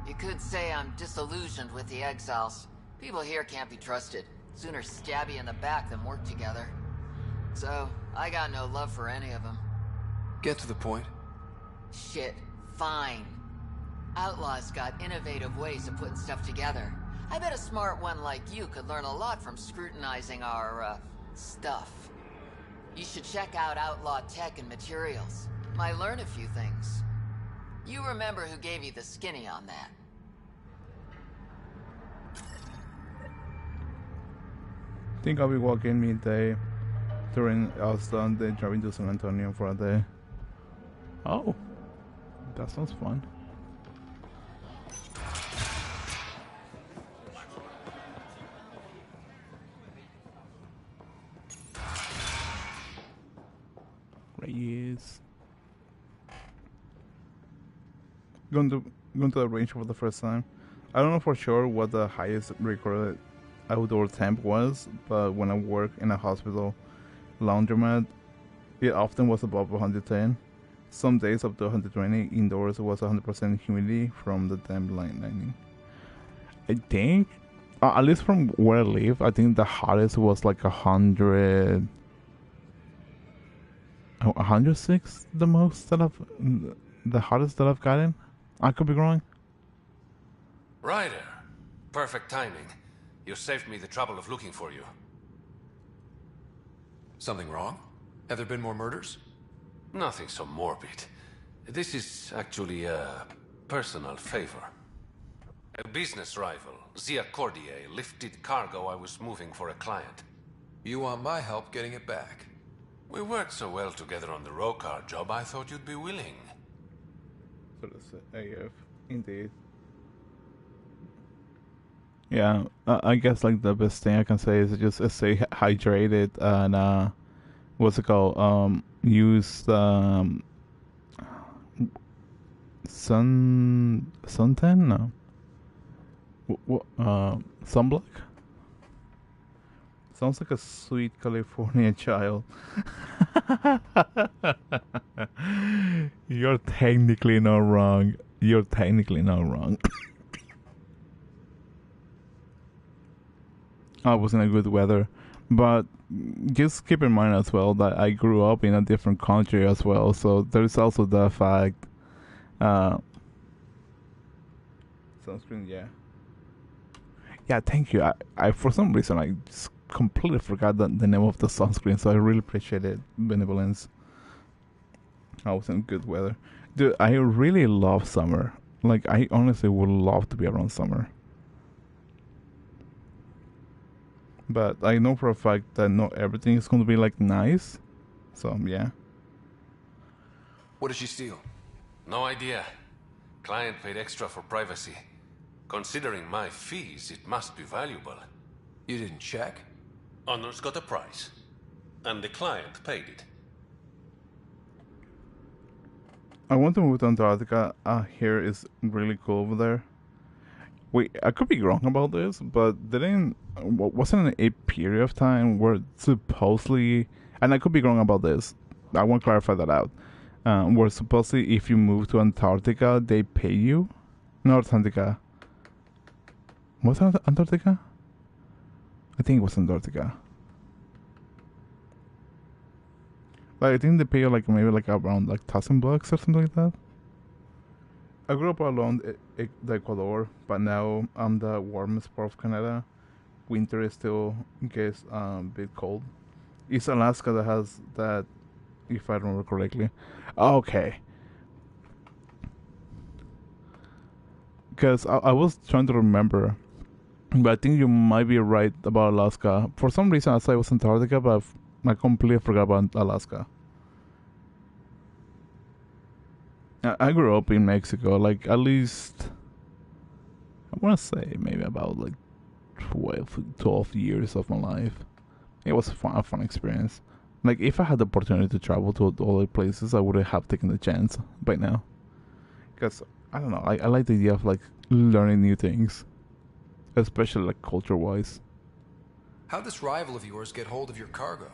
You could say I'm disillusioned with the exiles. People here can't be trusted. Sooner stab you in the back than work together. So, I got no love for any of them. Get to the point. Shit, fine. Outlaws got innovative ways of putting stuff together. I bet a smart one like you could learn a lot from scrutinizing our, stuff. You should check out Outlaw Tech and Materials. Might learn a few things. You remember who gave you the skinny on that. I think I'll be walking midday during Austin, then driving to San Antonio for a day. Oh, that sounds fun. Reyes. Going to the range for the first time. I don't know for sure what the highest recorded outdoor temp was, but when I worked in a hospital laundromat, it often was above 110. Some days up to 120. Indoors was 100% humidity from the damp lining. I think, at least from where I live, I think the hottest was like 100. 106, the most that the hottest that I've gotten. I could be wrong. Ryder, perfect timing. You saved me the trouble of looking for you. Something wrong? Have there been more murders? Nothing so morbid. This is actually a personal favor. A business rival, Zia Cordier, lifted cargo I was moving for a client. You want my help getting it back? We worked so well together on the row car job, I thought you'd be willing. So that's AF, indeed. Yeah, I guess like the best thing I can say is just stay hydrated and what's it called? Use suntan? No. Sunblock? Sounds like a sweet California child. You're technically not wrong. You're technically not wrong. I was in a good weather, but just keep in mind as well that I grew up in a different country as well, so there's also the fact sunscreen. Yeah, thank you. I for some reason I just completely forgot the name of the sunscreen, so I really appreciate it. Benevolence. I was in good weather. Dude, I really love summer. Like, I honestly would love to be around summer. But I know for a fact that not everything is going to be, like, nice. So, yeah. What did she steal? No idea. Client paid extra for privacy. Considering my fees, it must be valuable. You didn't check? Honor's got a price. And the client paid it. I want to move to Antarctica. Here is really cool over there. Wait, I could be wrong about this, but wasn't a period of time where supposedly, and I could be wrong about this, I want to clarify that out, where supposedly if you move to Antarctica, they pay you? Not Antarctica. Was it Antarctica? I think it was Antarctica. Like, I think they pay you like maybe like around like $1,000 or something like that. I grew up around the Ecuador, but now I'm the warmest part of Canada. Winter is still gets a bit cold. It's Alaska that has that, if I remember correctly. Okay. Because I was trying to remember, but I think you might be right about Alaska. For some reason I thought it was Antarctica, but I completely forgot about Alaska. I grew up in Mexico, like at least, I want to say maybe about like 12 years of my life. It was a fun experience. Like if I had the opportunity to travel to other places, I would have taken the chance by now. Because, I don't know, I like the idea of like learning new things. Especially like culture-wise. How'd this rival of yours get hold of your cargo?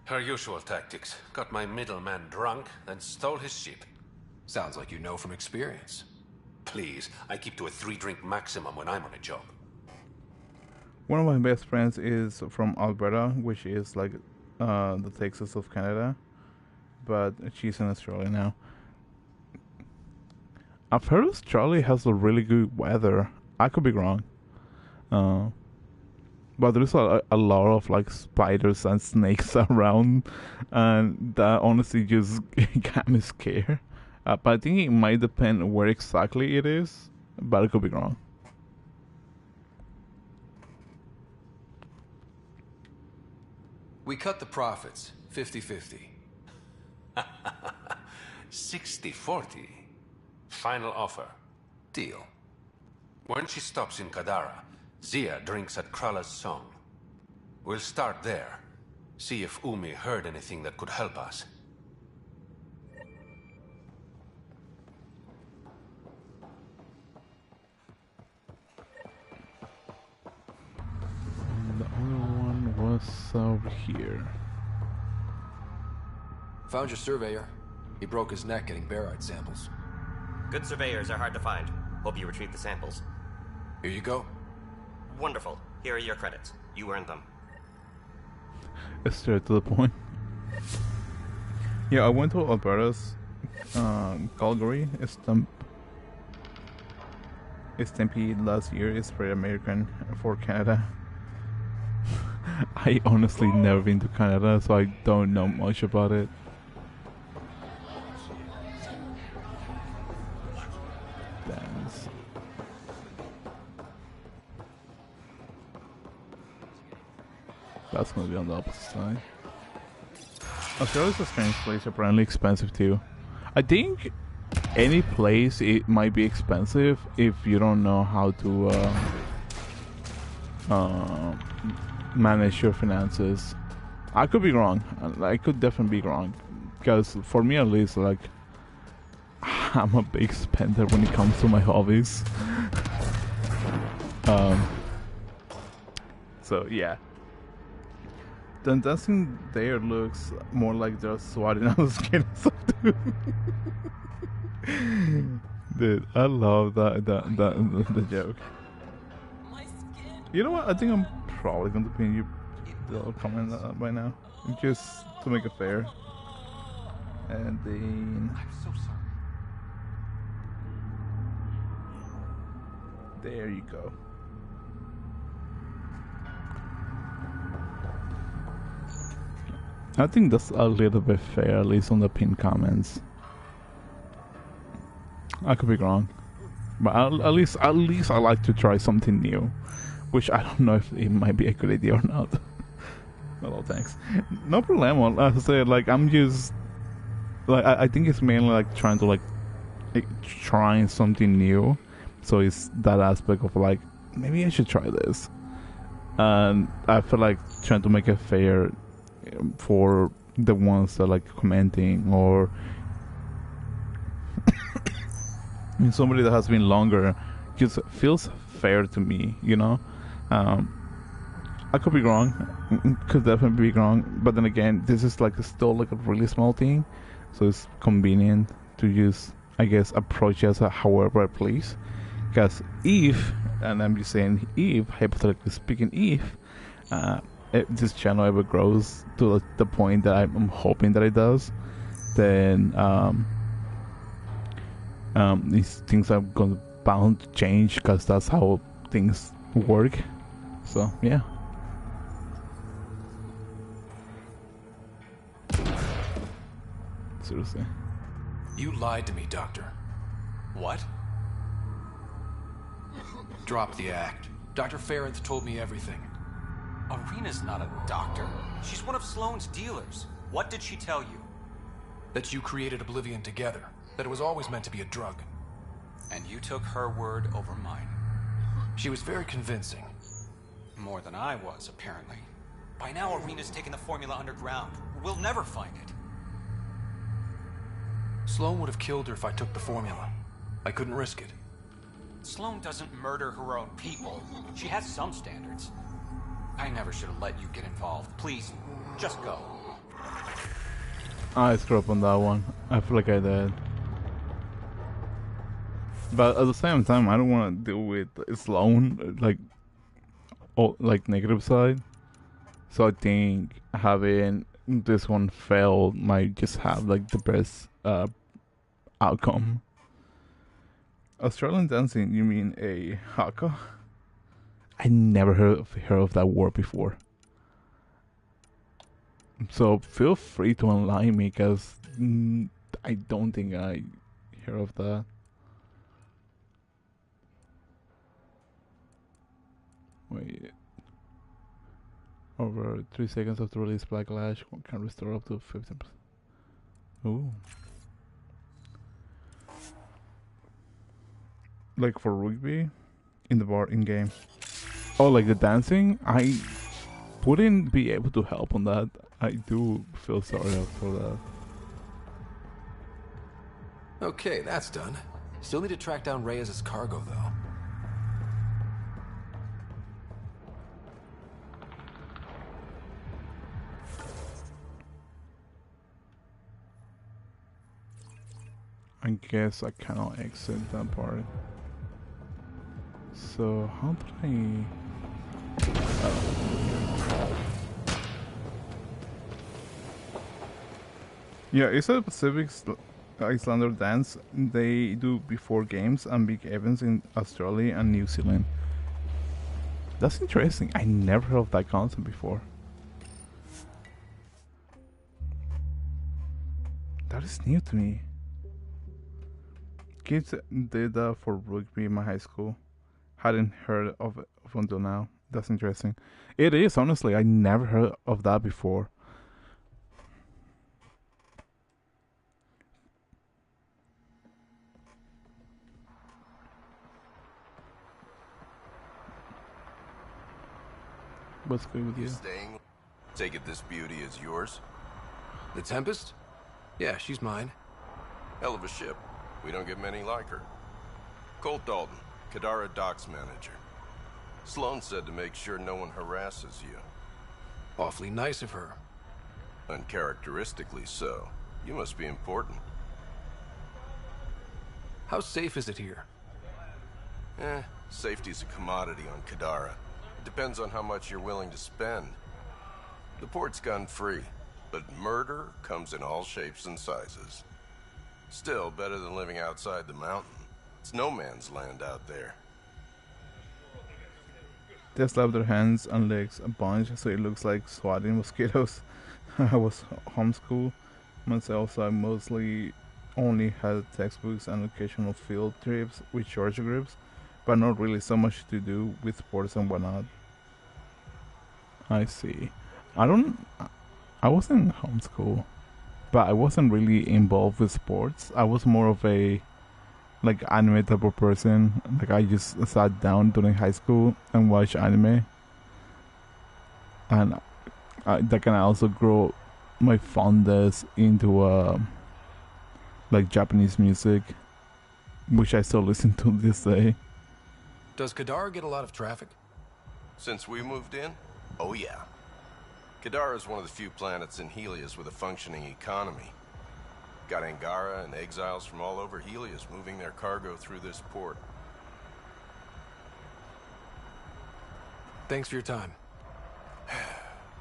Her usual tactics. Got my middleman drunk, then stole his ship. Sounds like you know from experience. Please, I keep to a 3-drink maximum when I'm on a job. One of my best friends is from Alberta, which is like the Texas of Canada, but she's in Australia now. I've heard Australia has a really good weather. I could be wrong. But there's a lot of like spiders and snakes around, and that honestly just got me scared. But I think it might depend where exactly it is, but I could be wrong. We cut the profits, 50-50. 60-40. Final offer. Deal. When she stops in Kadara, Zia drinks at Krala's song. We'll start there. See if Umi heard anything that could help us. And the other one was over here. Found your surveyor. He broke his neck getting barite samples. Good surveyors are hard to find. Hope you retrieved the samples. Here you go. Wonderful. Here are your credits. You earned them. It's straight to the point. Yeah, I went to Alberta's Calgary Stampede last year. It's very American for Canada. I honestly never been to Canada, so I don't know much about it. Dance. That's gonna be on the opposite side. Australia's a strange place, apparently expensive too. I think any place it might be expensive if you don't know how to manage your finances. I could be wrong. I could definitely be wrong, because for me at least, like, I'm a big spender when it comes to my hobbies. So yeah. The dancing there looks more like they're swatting on the skin or something. Dude, I love the joke. You know what? I think I'm probably going to pin you the comment by now, just to make it fair. And then I'm so sorry. There you go. I think that's a little bit fair, at least on the pinned comments. I could be wrong, but at least I like to try something new, which I don't know if it might be a good idea or not. Well, thanks. No problem. As I said, like, I'm just like, I think it's mainly like trying to like trying something new. So it's that aspect of like, maybe I should try this, and I feel like trying to make it fair for the ones that like commenting, or somebody that has been longer, just feels fair to me, you know. I could be wrong, could definitely be wrong, but then again, this is like still like a really small thing, so it's convenient to just, I guess, approach it however I please. Because if, and I'm just saying if, hypothetically speaking, if this channel ever grows to the point that I'm hoping that it does, then these things are bound to change, because that's how things work. So yeah. Seriously. You lied to me, Doctor. What? Drop the act. Dr. Ferenth told me everything. Arena's not a doctor. She's one of Sloane's dealers. What did she tell you? That you created Oblivion together. That it was always meant to be a drug. And you took her word over mine. She was very convincing. More than I was, apparently. By now, Arena's taken the formula underground. We'll never find it. Sloane would have killed her if I took the formula. I couldn't risk it. Sloane doesn't murder her own people. She has some standards. I never should have let you get involved. Please, just go. I screwed up on that one. I feel like I did. But at the same time, I don't want to deal with Sloan, like negative side. So I think having this one fail might just have like the best outcome. Australian dancing? You mean a haka? I never heard of that word before. So feel free to enlighten me, because I don't think I heard of that. Wait. Over 3 seconds after release, Backlash can restore up to 15%. Ooh. Like for rugby? In the bar, in game. Oh, like the dancing? I wouldn't be able to help on that. I do feel sorry for that. Okay, that's done. Still need to track down Reyes' cargo, though. I guess I cannot exit that part. So how do I... Oh. Yeah, it's a Pacific Islander dance they do before games and big events in Australia and New Zealand. That's interesting. I never heard of that concept before. That is new to me. Kids did that for rugby in my high school. Hadn't heard of it until now. That's interesting. It is, honestly. I never heard of that before. What's good with you? Staying? Take it this beauty is yours? The Tempest? Yeah, she's mine. Hell of a ship. We don't get many like her. Colt Dalton, Kadara Docks manager. Sloan said to make sure no one harasses you. Awfully nice of her. Uncharacteristically so. You must be important. How safe is it here? Safety's a commodity on Kadara. It depends on how much you're willing to spend. The port's gun-free, but murder comes in all shapes and sizes. Still better than living outside the mountain. It's no man's land out there. They slap their hands and legs a bunch so it looks like swatting mosquitoes. I was homeschooled myself, so I mostly only had textbooks and occasional field trips with church groups, but not really so much to do with sports and whatnot. I see. I wasn't homeschooled, but I wasn't really involved with sports. I was more of a anime type of person. Like I just sat down during high school and watched anime, and that can also grow my fondness into Japanese music, which I still listen to this day. Does Kadara get a lot of traffic? Since we moved in? Oh yeah. Kadara is one of the few planets in Helios with a functioning economy. Got Angara and exiles from all over Helios moving their cargo through this port. Thanks for your time.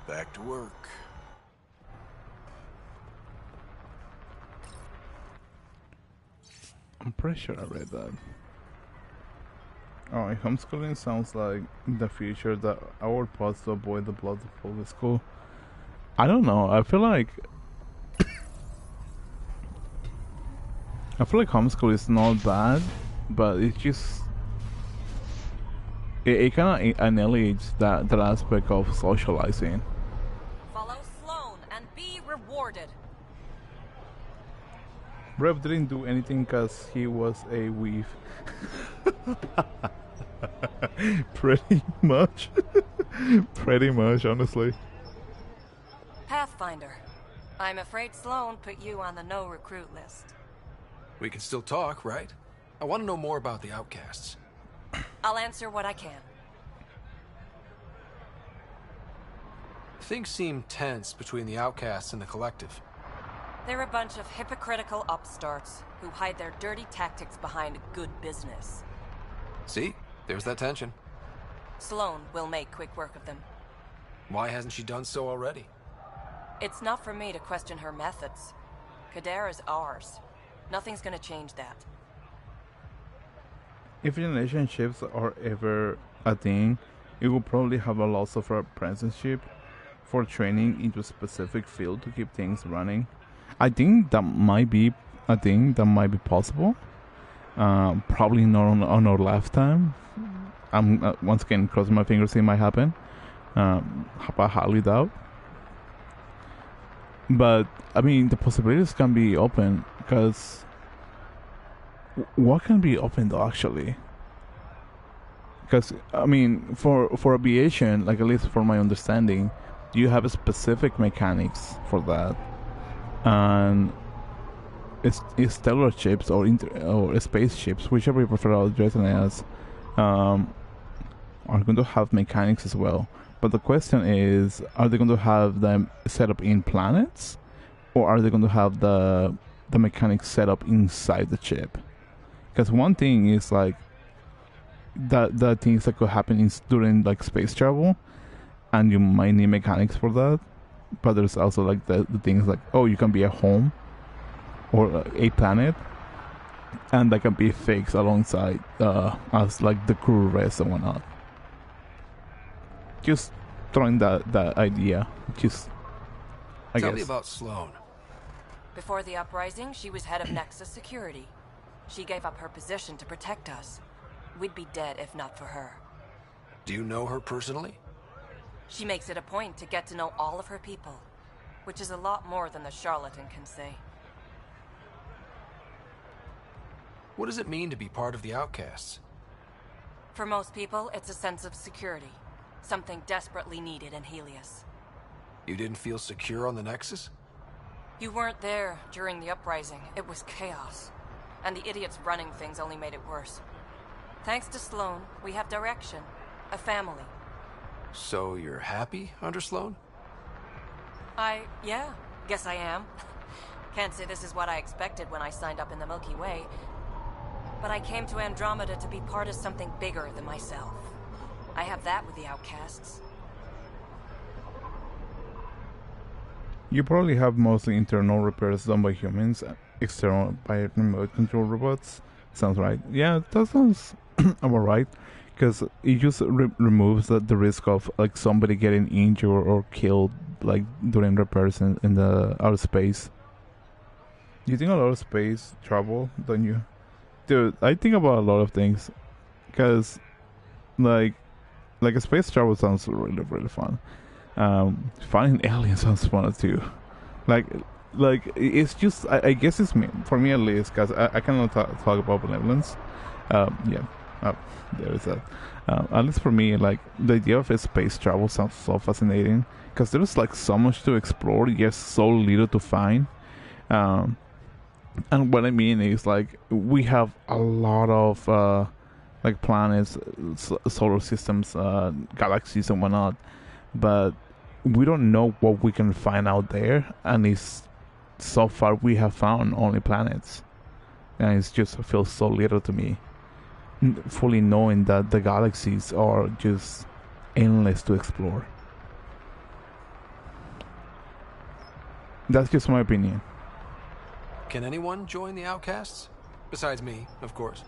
Back to work. I'm pretty sure I read that. Oh, homeschooling sounds like the future that our paths to avoid the blood of public school. I don't know. I feel like homeschool is not bad, but it's just it kind of annihilates that aspect of socializing. Follow Sloan and be rewarded. Rev didn't do anything because he was a weave. Pretty much. Pretty much, honestly. Pathfinder. I'm afraid Sloan put you on the no recruit list. We can still talk, right? I want to know more about the outcasts. I'll answer what I can. Things seem tense between the outcasts and the collective. They're a bunch of hypocritical upstarts who hide their dirty tactics behind good business. See? There's that tension. Sloane will make quick work of them. Why hasn't she done so already? It's not for me to question her methods. Kadara's ours. Nothing's gonna change that. If generation ships are ever a thing, it will probably have a loss of our apprenticeship for training into a specific field to keep things running. I think that might be a thing that might be possible. Probably not on our lifetime. I'm once again crossing my fingers it might happen. I highly doubt. But I mean, the possibilities can be open because what can be open though actually? Because I mean, for aviation, like at least for my understanding, you have a specific mechanics for that, and it's stellar ships or spaceships, whichever you prefer to address it as, are going to have mechanics as well. But the question is, are they going to have them set up in planets, or are they going to have the mechanics set up inside the ship? Because one thing is like the things that could happen during like space travel, and you might need mechanics for that. But there's also like the things like, oh, you can be a home or a planet, and that can be fixed alongside as like the crew rest and whatnot. Just throwing that idea. Just Tell me about Sloane. Before the uprising, she was head of Nexus Security. She gave up her position to protect us. We'd be dead if not for her. Do you know her personally? She makes it a point to get to know all of her people, which is a lot more than the charlatan can say. What does it mean to be part of the Outcasts? For most people, it's a sense of security. Something desperately needed in Helios. You didn't feel secure on the Nexus? You weren't there during the uprising. It was chaos. And the idiots running things only made it worse. Thanks to Sloane, we have direction. A family. So you're happy under Sloane? Yeah, guess I am. Can't say this is what I expected when I signed up in the Milky Way. But I came to Andromeda to be part of something bigger than myself. I have that with the Outcasts. You probably have mostly internal repairs done by humans, external by remote control robots. Sounds right. Yeah, that sounds about right. Because it just removes the risk of like somebody getting injured or killed like during repairs in the outer space. You think a lot of space travel, don't you? Dude, I think about a lot of things. Because like a space travel sounds really, really fun. Finding aliens sounds fun too. Like it's just I guess it's me, for me at least, because I cannot talk about benevolence. There is that. At least for me, like the idea of a space travel sounds so fascinating because there's like so much to explore, yet so little to find. And what I mean is like we have a lot of like planets, solar systems, galaxies, and whatnot, but we don't know what we can find out there. And it's so far we have found only planets, and it just feels so little to me. Fully knowing that the galaxies are just endless to explore. That's just my opinion. Can anyone join the Outcasts? Besides me, of course.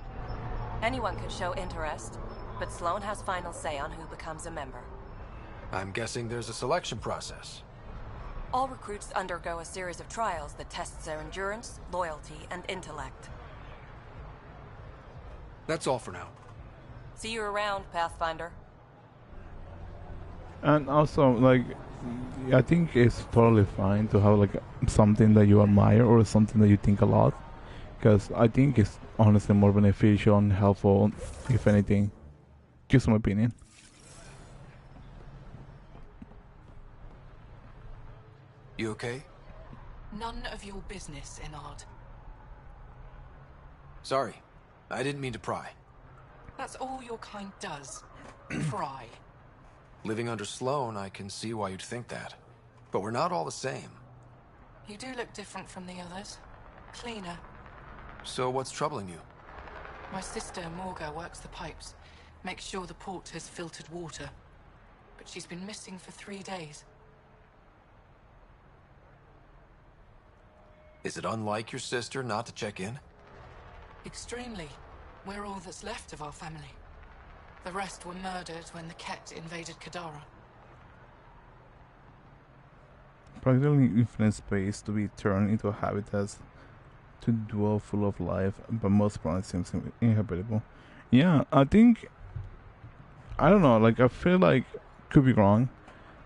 Anyone can show interest, but Sloane has final say on who becomes a member. I'm guessing there's a selection process. All recruits undergo a series of trials that tests their endurance, loyalty, and intellect. That's all for now. See you around, Pathfinder. And also, like, I think it's totally fine to have like something that you admire or something that you think a lot, because I think it's honestly more beneficial and helpful, if anything. Just my opinion. You okay? None of your business, Enard. Sorry. I didn't mean to pry. That's all your kind does. Pry. Living under Sloane, I can see why you'd think that. But we're not all the same. You do look different from the others. Cleaner. So what's troubling you? My sister, Morga, works the pipes. Makes sure the port has filtered water. But she's been missing for 3 days. Is it unlike your sister not to check in? Extremely. We're all that's left of our family. The rest were murdered when the Ket invaded Kadara. Practically infinite space to be turned into habitats to dwell full of life, but most planets seems inhabitable. Yeah, I think, I don't know, like I feel like, could be wrong,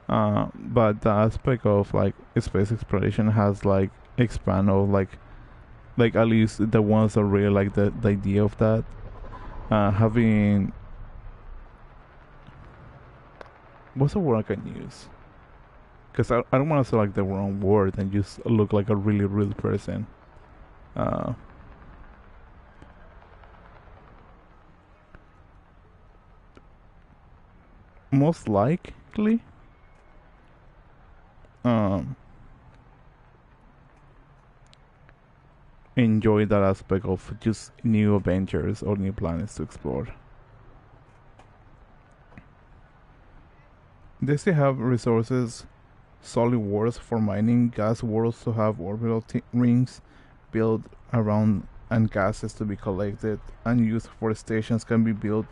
but the aspect of like space exploration has like expanded, like at least the ones that really like the idea of that, having, what's the word I can use? Because I don't want to say like the wrong word and just look like a really real person. Most likely, enjoy that aspect of just new adventures or new planets to explore. They still have resources, solid worlds for mining, gas worlds to have orbital rings built around and gases to be collected and used for stations can be built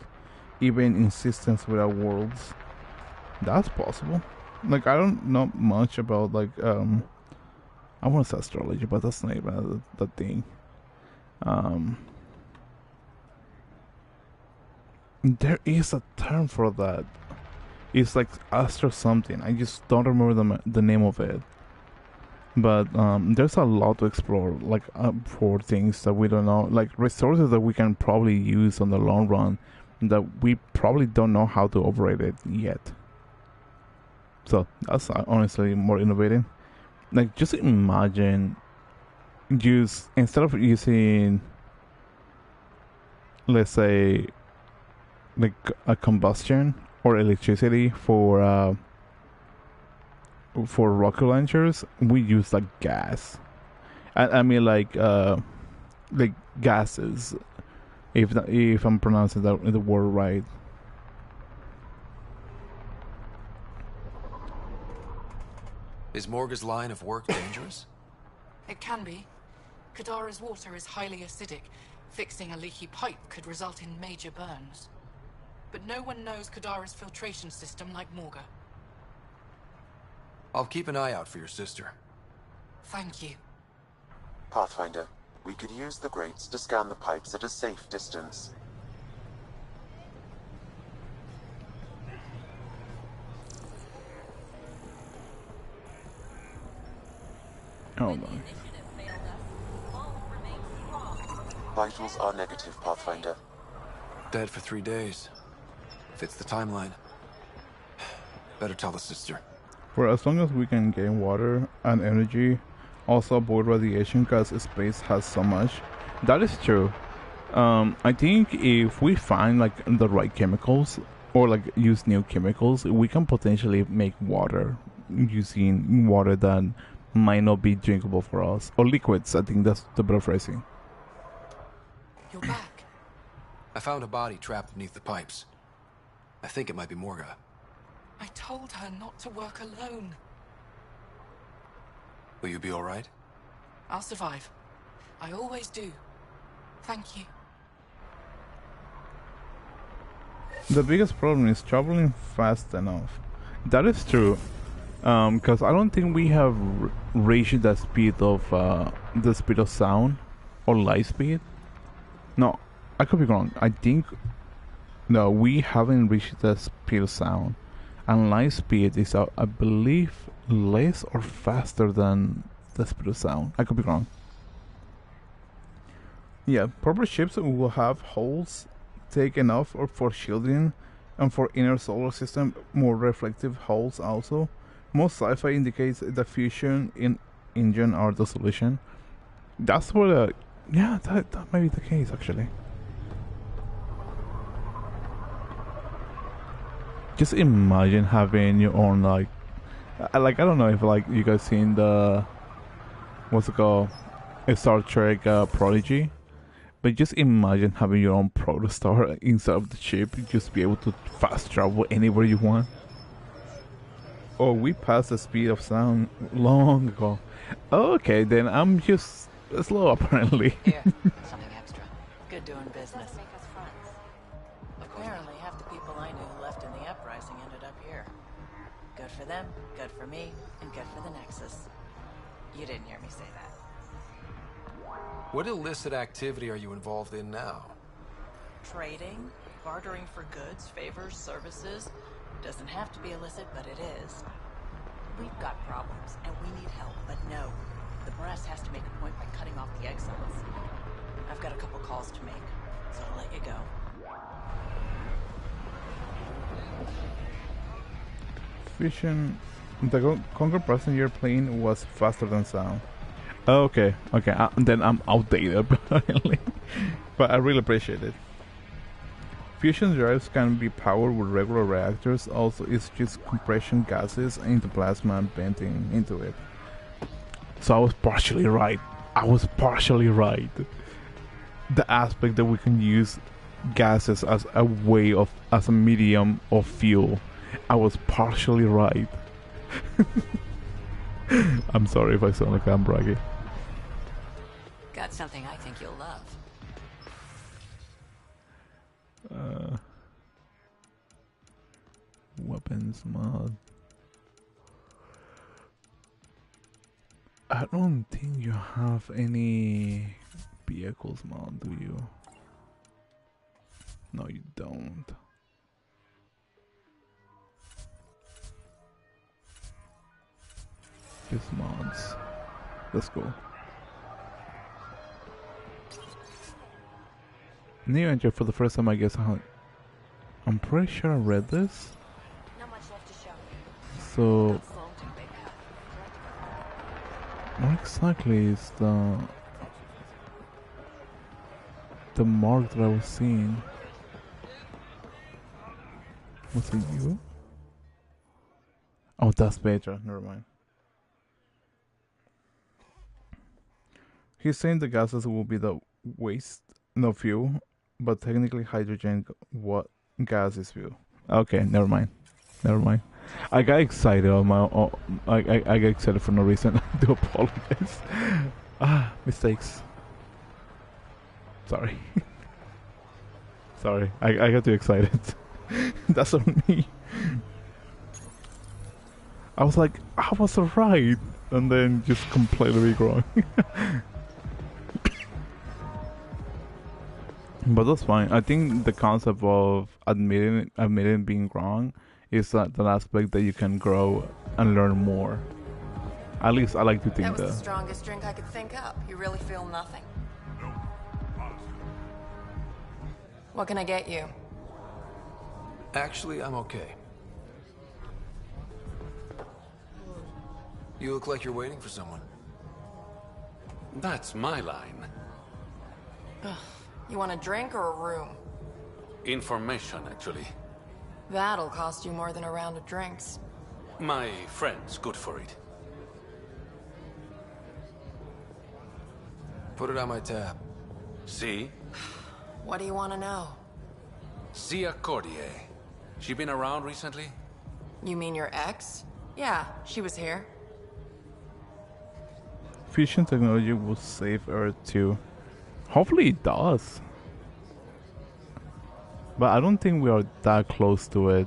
even in systems without worlds. That's possible. Like I don't know much about like I want to say astrology, but that's not even the thing. There is a term for that. It's like astro something. I just don't remember the name of it. But there's a lot to explore, like for things that we don't know, like resources that we can probably use on the long run, that we probably don't know how to operate it yet. So that's honestly more innovative. Like just imagine, use instead of using, let's say, like a combustion or electricity for rocket launchers, we use like gas. I mean like gases, if I'm pronouncing the word right. Is Morga's line of work dangerous? It can be. Kadara's water is highly acidic. Fixing a leaky pipe could result in major burns. But no one knows Kadara's filtration system like Morga. I'll keep an eye out for your sister. Thank you. Pathfinder, we could use the grates to scan the pipes at a safe distance. Hold on. Vitals are negative, Pathfinder. Dead for 3 days. Fits the timeline. Better tell the sister. For as long as we can gain water and energy, also avoid radiation because space has so much. That is true. I think if we find like the right chemicals or like use new chemicals, we can potentially make water using water that might not be drinkable for us, or liquids. I think that's the better phrasing. You're back. I found a body trapped beneath the pipes. I think it might be Morga. I told her not to work alone. Will you be all right? I'll survive. I always do. Thank you. The biggest problem is traveling fast enough. That is true. Because I don't think we have reached the speed of sound or light speed. No, I could be wrong. I think no, we haven't reached the speed of sound, and light speed is, I believe, less or faster than the speed of sound. I could be wrong. Yeah, proper ships will have holes taken off or for shielding, and for inner solar system more reflective holes also. Most sci-fi indicates the fusion engine are the solution. That's what yeah, that might be the case actually. Just imagine having your own like I don't know if like you guys seen the what's it called, a Star Trek prodigy. But just imagine having your own protostar inside of the ship, just be able to fast travel anywhere you want. Oh, we passed the speed of sound long ago. Okay, then I'm just slow apparently. Here, something extra. Good doing business. Make us friends. Apparently, half the people I knew left in the uprising ended up here. Good for them, good for me, and good for the Nexus. You didn't hear me say that. What illicit activity are you involved in now? Trading, bartering for goods, favors, services. Doesn't have to be illicit, but it is. We've got problems, and we need help, but no. The brass has to make a point by cutting off the exiles. I've got a couple calls to make, so I'll let you go. Vision. The Conquer passenger plane was faster than sound. Okay, then I'm outdated apparently. But I really appreciate it. Fusion drives can be powered with regular reactors, also it's just compression gases into plasma and venting into it. So I was partially right. The aspect that we can use gases as a way of, as a medium of fuel. I was partially right. I'm sorry if I sound like I'm bragging. Got something I think you'll love. Weapons mod. I don't think you have any vehicles mod, do you? No, you don't. Just mods. Let's go. New entry for the first time, I guess. I'm pretty sure I read this. Not much left to show. So, what exactly is the mark that I was seeing? Was it you? Oh, that's Petra. Never mind. He's saying the gases will be the waste, no fuel, but technically hydrogen. What gas is fuel? Okay, never mind. I got excited on my. I got excited for no reason. I do apologize. Mistakes. Sorry. Sorry. I got too excited. That's on me. I was like, I was right, and then just completely wrong. But that's fine. I think the concept of admitting being wrong is that aspect that you can grow and learn more. At least I like to think that. that. Was the strongest drink I could think up. You really feel nothing? What can I get you? Actually, I'm okay. You look like you're waiting for someone. That's my line. Ugh. You want a drink or a room? Information, actually. That'll cost you more than a round of drinks. My friend's good for it. Put it on my tab. See? What do you want to know? Zia Cordier. She been around recently? You mean your ex? Yeah, she was here. Fusion technology will save Earth too. Hopefully it does. But I don't think we are that close to it.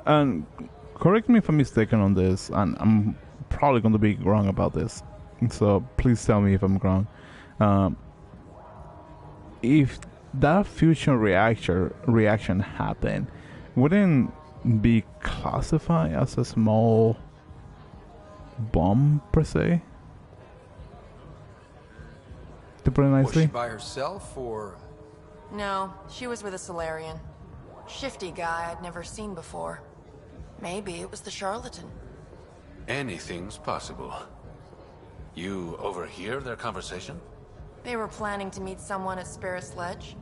And correct me if I'm mistaken on this, and I'm probably going to be wrong about this. So please tell me if I'm wrong. If that fusion reaction happened, wouldn't be classified as a small bomb per se? To put it nicely. Was she by herself or? No, she was with a Solarian. Shifty guy I'd never seen before. Maybe it was the charlatan. Anything's possible. You overhear their conversation? They were planning to meet someone at Spirit's Ledge.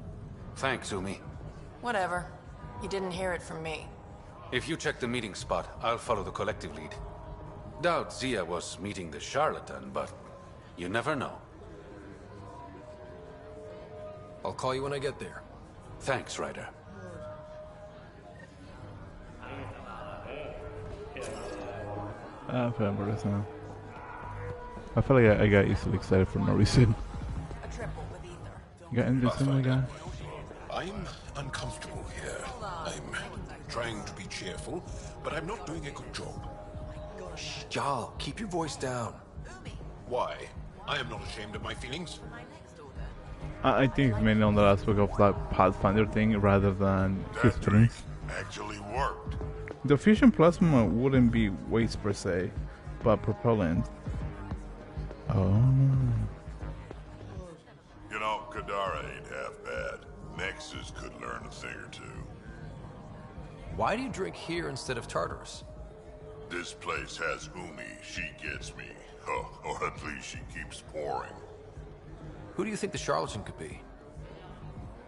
Thanks, Umi. Whatever. You didn't hear it from me. If you check the meeting spot, I'll follow the collective lead. Doubt Zia was meeting the charlatan, but you never know. I'll call you when I get there. Thanks, Ryder. I remember this now. I feel like I got easily excited for no reason. You got anything like that? I'm uncomfortable here. I'm trying to be cheerful, but I'm not doing a good job. Shh, Jal, keep your voice down. Why? I am not ashamed of my feelings. I think it's mainly on the aspect of that Pathfinder thing rather than his feelings. Actually worked. The fusion plasma wouldn't be waste per se, but propellant. Oh. You know, Kadara ain't half bad. Nexus could learn a thing or two. Why do you drink here instead of Tartarus? This place has Umi. She gets me. Huh, or at least she keeps pouring. Who do you think the charlatan could be?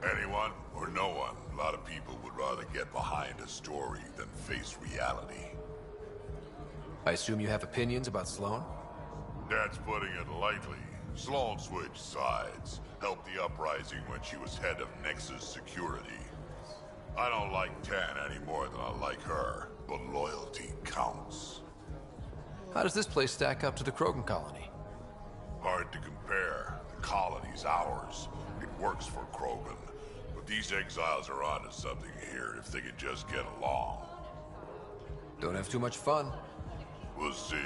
Anyone or no one. A lot of people would rather get behind a story than face reality. I assume you have opinions about Sloan? That's putting it lightly. Sloan switched sides. Helped the uprising when she was head of Nexus security. I don't like Tan any more than I like her, but loyalty counts. How does this place stack up to the Krogan colony? Hard to compare. The colony's ours. It works for Krogan. But these exiles are onto something here if they could just get along. Don't have too much fun. We'll see.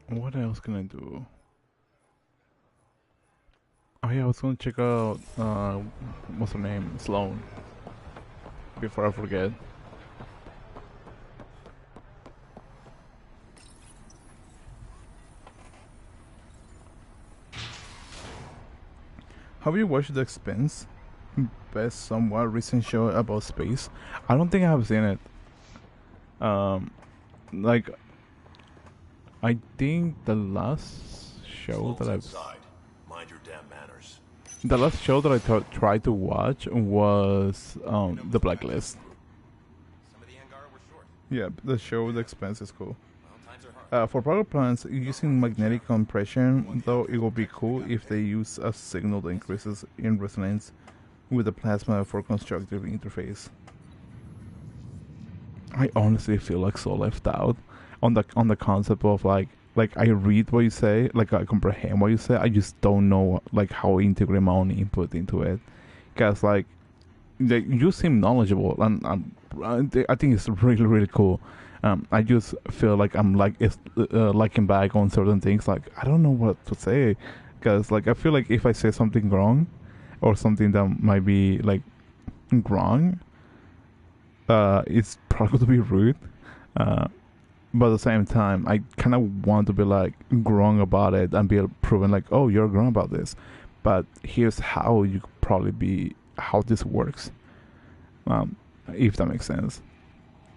What else can I do? Oh yeah, I was gonna check out what's her name? Sloan. Before I forget. Have you watched The Expanse? Best somewhat recent show about space. I don't think I have seen it. Like I think the last show that I've Mind your damn manners. the last show that I tried to watch was The Blacklist. Yeah, the show The Expanse is cool. For power plants, using magnetic compression, though it would be cool if they use a signal that increases in resonance with the plasma for constructive interface. I honestly feel like so left out on the concept of like I read what you say, like I comprehend what you say. I just don't know like how to integrate my own input into it, because like you seem knowledgeable, and I think it's really cool. I just feel like I'm like looking back on certain things, like I don't know what to say, because like I feel like if I say something wrong, or something that might be like wrong, it's probably going to be rude. But at the same time, I kind of want to be like wrong about it and be proven like, oh, you're wrong about this. But here's how you could probably be, how this works. If that makes sense.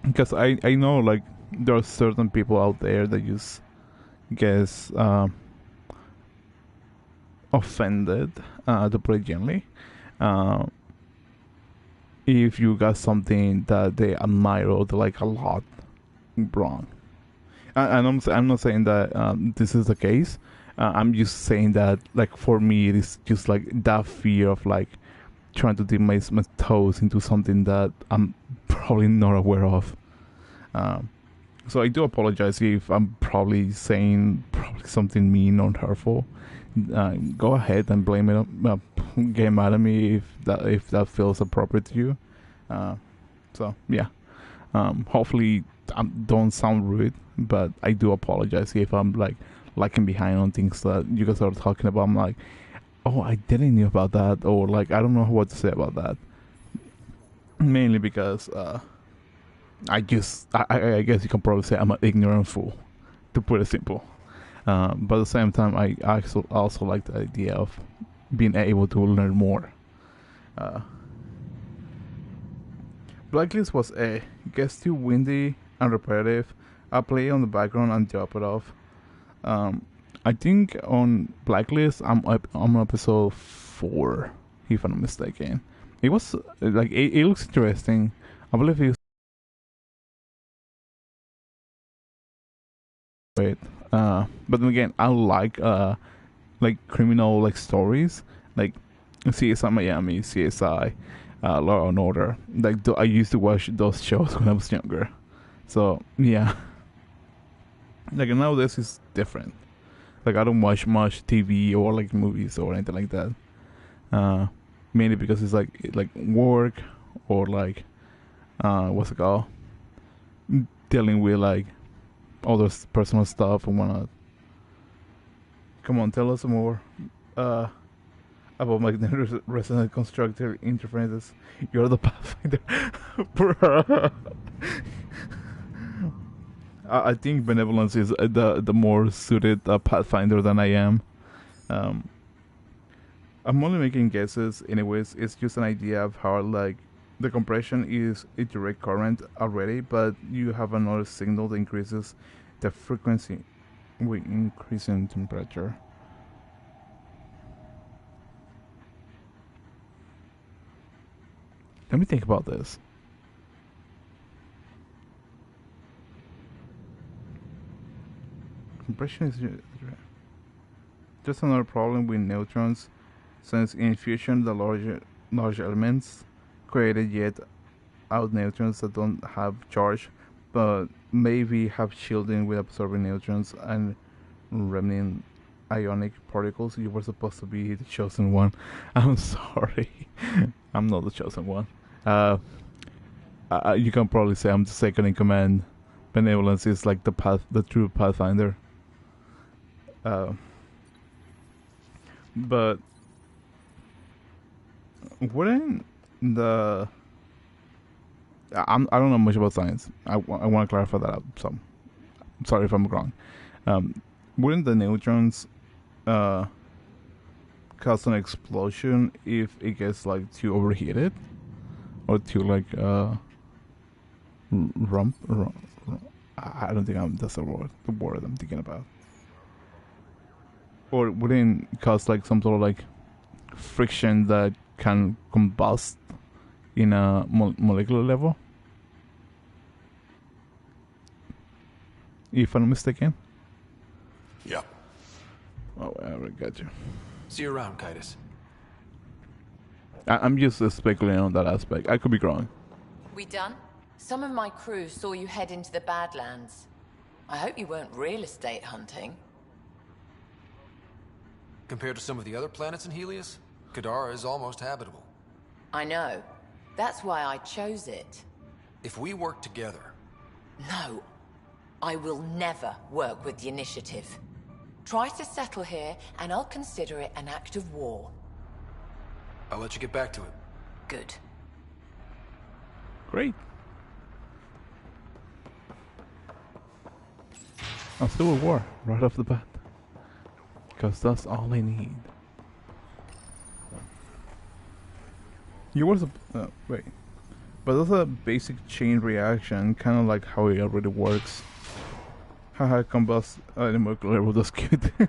Because I know like there are certain people out there that just gets offended, to put it gently, if you got something that they admire or they like a lot wrong. And I'm not saying that this is the case. I'm just saying that like for me it is just like that fear of like trying to dip my toes into something that I'm probably not aware of. So I do apologize if I'm probably saying something mean or hurtful. Go ahead and blame it. Get mad at me if that feels appropriate to you. So yeah. Hopefully I don't sound rude, but I do apologize if I'm like lagging behind on things that you guys are talking about. I'm like, oh, I didn't know about that, or like I don't know what to say about that. Mainly because I guess you can probably say I'm an ignorant fool, to put it simple. But at the same time, I also like the idea of being able to learn more. Blacklist was gets too windy and repetitive I play on the background and drop it off. I think on Blacklist I'm on episode 4, if I'm not mistaken. It was like it looks interesting. I believe it's great. But then again, I like criminal like stories, like CSI Miami, CSI, Law and Order. Like I used to watch those shows when I was younger. So yeah, like nowadays it's different. Like I don't watch much TV or like movies or anything like that. Mainly because it's like work or like what's it called? Dealing with like all this personal stuff and whatnot. Come on, tell us more about magnetic resonant constructor interferences. You're the pathfinder. Bruh. I think benevolence is the more suited pathfinder than I am. I'm only making guesses. Anyways, it's just an idea of how like the compression is a direct current already, but you have another signal that increases the frequency with increasing temperature. Let me think about this. Compression is just another problem with neutrons, since in fusion the large elements created yet out neutrons that don't have charge, but maybe have shielding with absorbing neutrons and remnant ionic particles. You were supposed to be the chosen one. I'm sorry. I'm not the chosen one. You can probably say I'm the second in command. Benevolence is like the true pathfinder. But wouldn't the I don't know much about science. I want to clarify that out. So I'm sorry if I'm wrong. Wouldn't the neutrons cause an explosion if it gets like too overheated or too like rump? I don't think that's the word I'm thinking about. Or wouldn't it cause like some sort of like friction that can combust in a molecular level? If I'm not mistaken. Yeah. Oh, I already got you. See you around, Kaitis. I'm just speculating on that aspect. I could be wrong. We done? Some of my crew saw you head into the Badlands. I hope you weren't real estate hunting. Compared to some of the other planets in Helios, Kadara is almost habitable. I know. That's why I chose it. If we work together... No. I will never work with the Initiative. Try to settle here, and I'll consider it an act of war. I'll let you get back to it. Good. Great. A civil war right off the bat. Because that's all I need. You was wait. But that's a basic chain reaction, kind of like how it already works. Haha, combust the molecular level, that's cute. I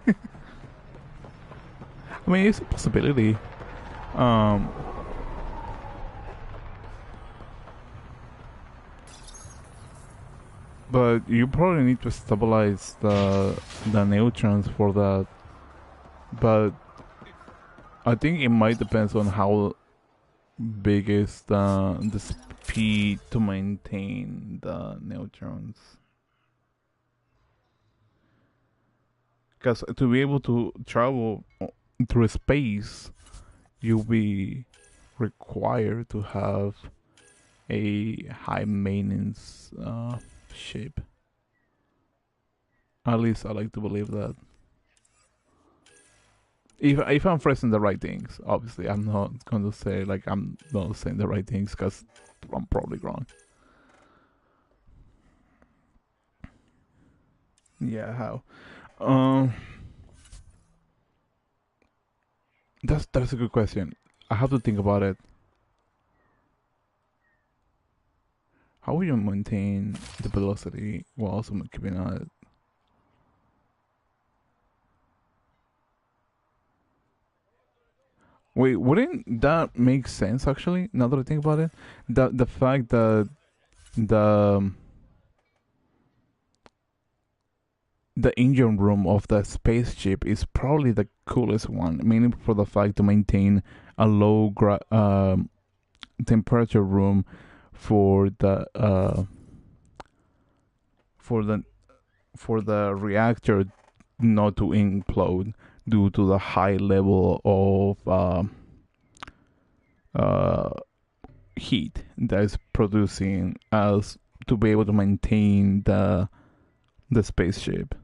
mean, it's a possibility. But you probably need to stabilize the neutrons for that. But I think it might depend on how big is the speed to maintain the neutrons. Because to be able to travel through space, you'll be required to have a high maintenance ship. At least I like to believe that. If I'm phrasing the right things, obviously I'm not going to say like I'm not saying the right things because I'm probably wrong. Yeah, how? That's a good question. I have to think about it. How will you maintain the velocity while also keeping it? Wait, wouldn't that make sense actually? Now that I think about it, the fact that the engine room of the spaceship is probably the coolest one, mainly for the fact to maintain a low temperature room for the for the reactor not to implode due to the high level of heat that is producing as to be able to maintain the spaceship.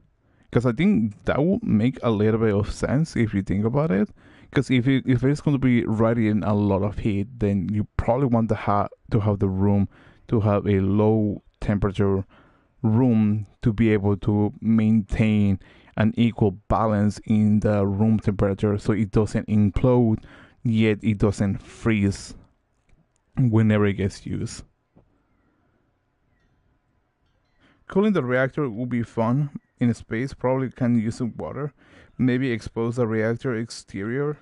Because I think that would make a little bit of sense if you think about it. Because if it's going to be radiating a lot of heat, then you probably want to have the room to have a low temperature room to be able to maintain an equal balance in the room temperature, so it doesn't implode, yet it doesn't freeze whenever it gets used. Cooling the reactor will be fun in space. Probably can use some water. Maybe expose the reactor exterior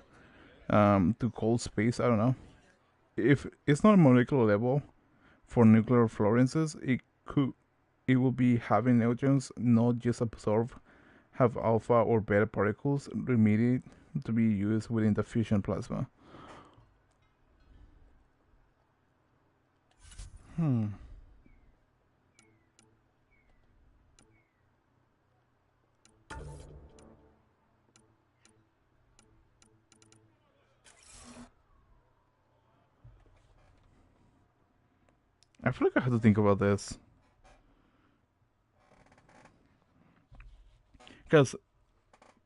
to cold space. I don't know. If it's not molecular level for nuclear fluorescence, it will be having neutrons not just absorb, have alpha or beta particles emitted to be used within the fusion plasma. I feel like I have to think about this. Because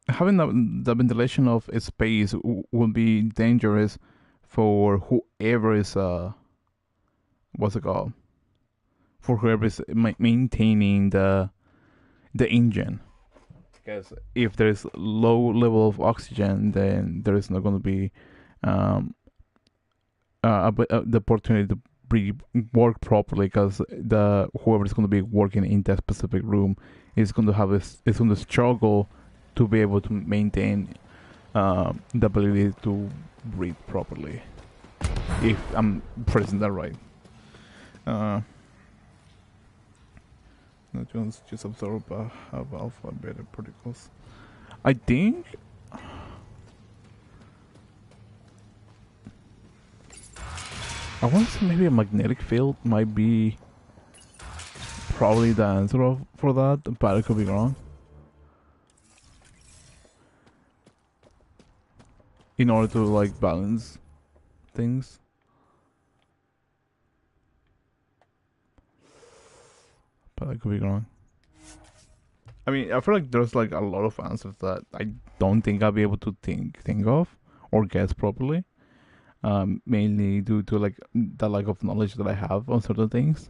having the ventilation of a space will be dangerous for whoever is what's it called? For whoever is maintaining the engine. Because if there's low level of oxygen, then there is not going to be the opportunity to work properly, because the whoever is going to be working in that specific room is going to have is going to struggle to be able to maintain the ability to breathe properly. If I'm phrasing that right. Neutrons just absorb have alpha beta particles. I think I want to say maybe a magnetic field might be probably the answer for that, but I could be wrong. In order to like balance things. But I could be wrong. I mean, I feel like there's like a lot of answers that I don't think I'll be able to think of or guess properly. Mainly due to like the lack of knowledge that I have on certain things.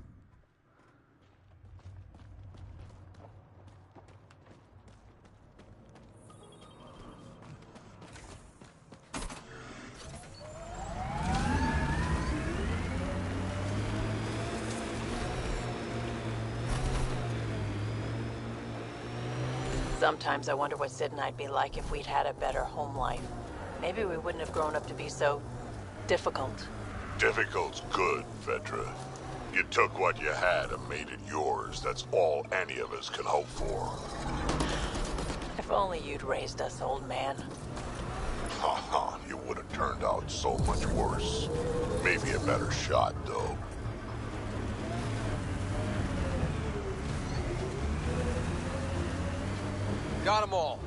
Sometimes I wonder what Sid and I'd be like if we'd had a better home life. Maybe we wouldn't have grown up to be so difficult. Difficult's good, Vetra. You took what you had and made it yours. That's all any of us can hope for. If only you'd raised us, old man. Haha, you would have turned out so much worse. Maybe a better shot, though. Got them all.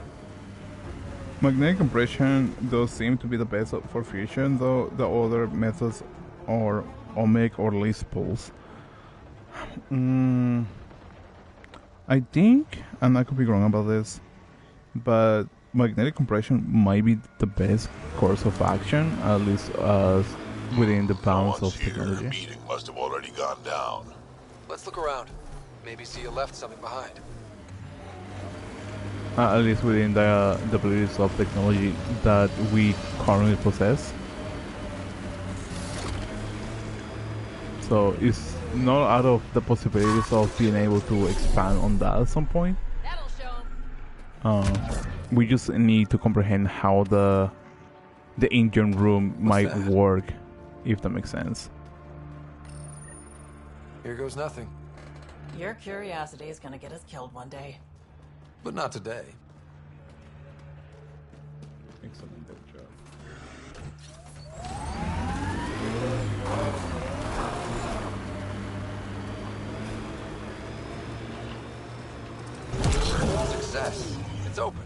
Magnetic compression does seem to be the best for fusion, though the other methods are ohmic or least pulse. I think, and I could be wrong about this, but magnetic compression might be the best course of action, at least within the bounds of technology. The meeting must have already gone down. Let's look around. Maybe see you left something behind. At least within the abilities of technology that we currently possess. So it's not out of the possibilities of being able to expand on that at some point. We just need to comprehend how the engine room might work, if that makes sense. Here goes nothing. Your curiosity is gonna get us killed one day. But not today. Excellent job. Success. It's open.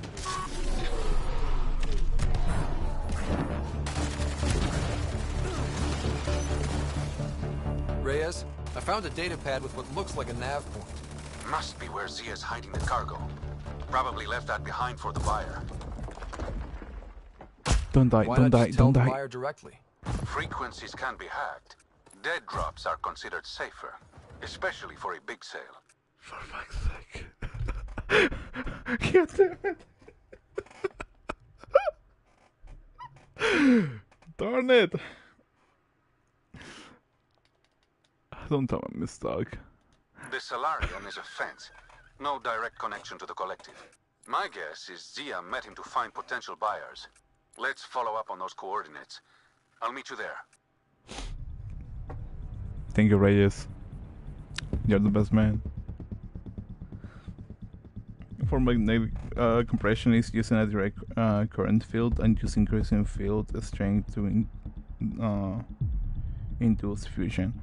Reyes, I found a data pad with what looks like a nav point. Must be where Zia's hiding the cargo. Probably left that behind for the buyer. Don't die, Why don't not die, just tell don't the die. buyer directly? Frequencies can be hacked. Dead drops are considered safer, especially for a big sale. For fuck's sake. God damn it. Darn it. Don't tell me I'm stuck. The Solarian is a fence. No direct connection to the collective. My guess is Zia met him to find potential buyers. Let's follow up on those coordinates. I'll meet you there. Thank you, Reyes. You're the best man. For magnetic compression is using a direct current field and just increasing field strength to induce fusion.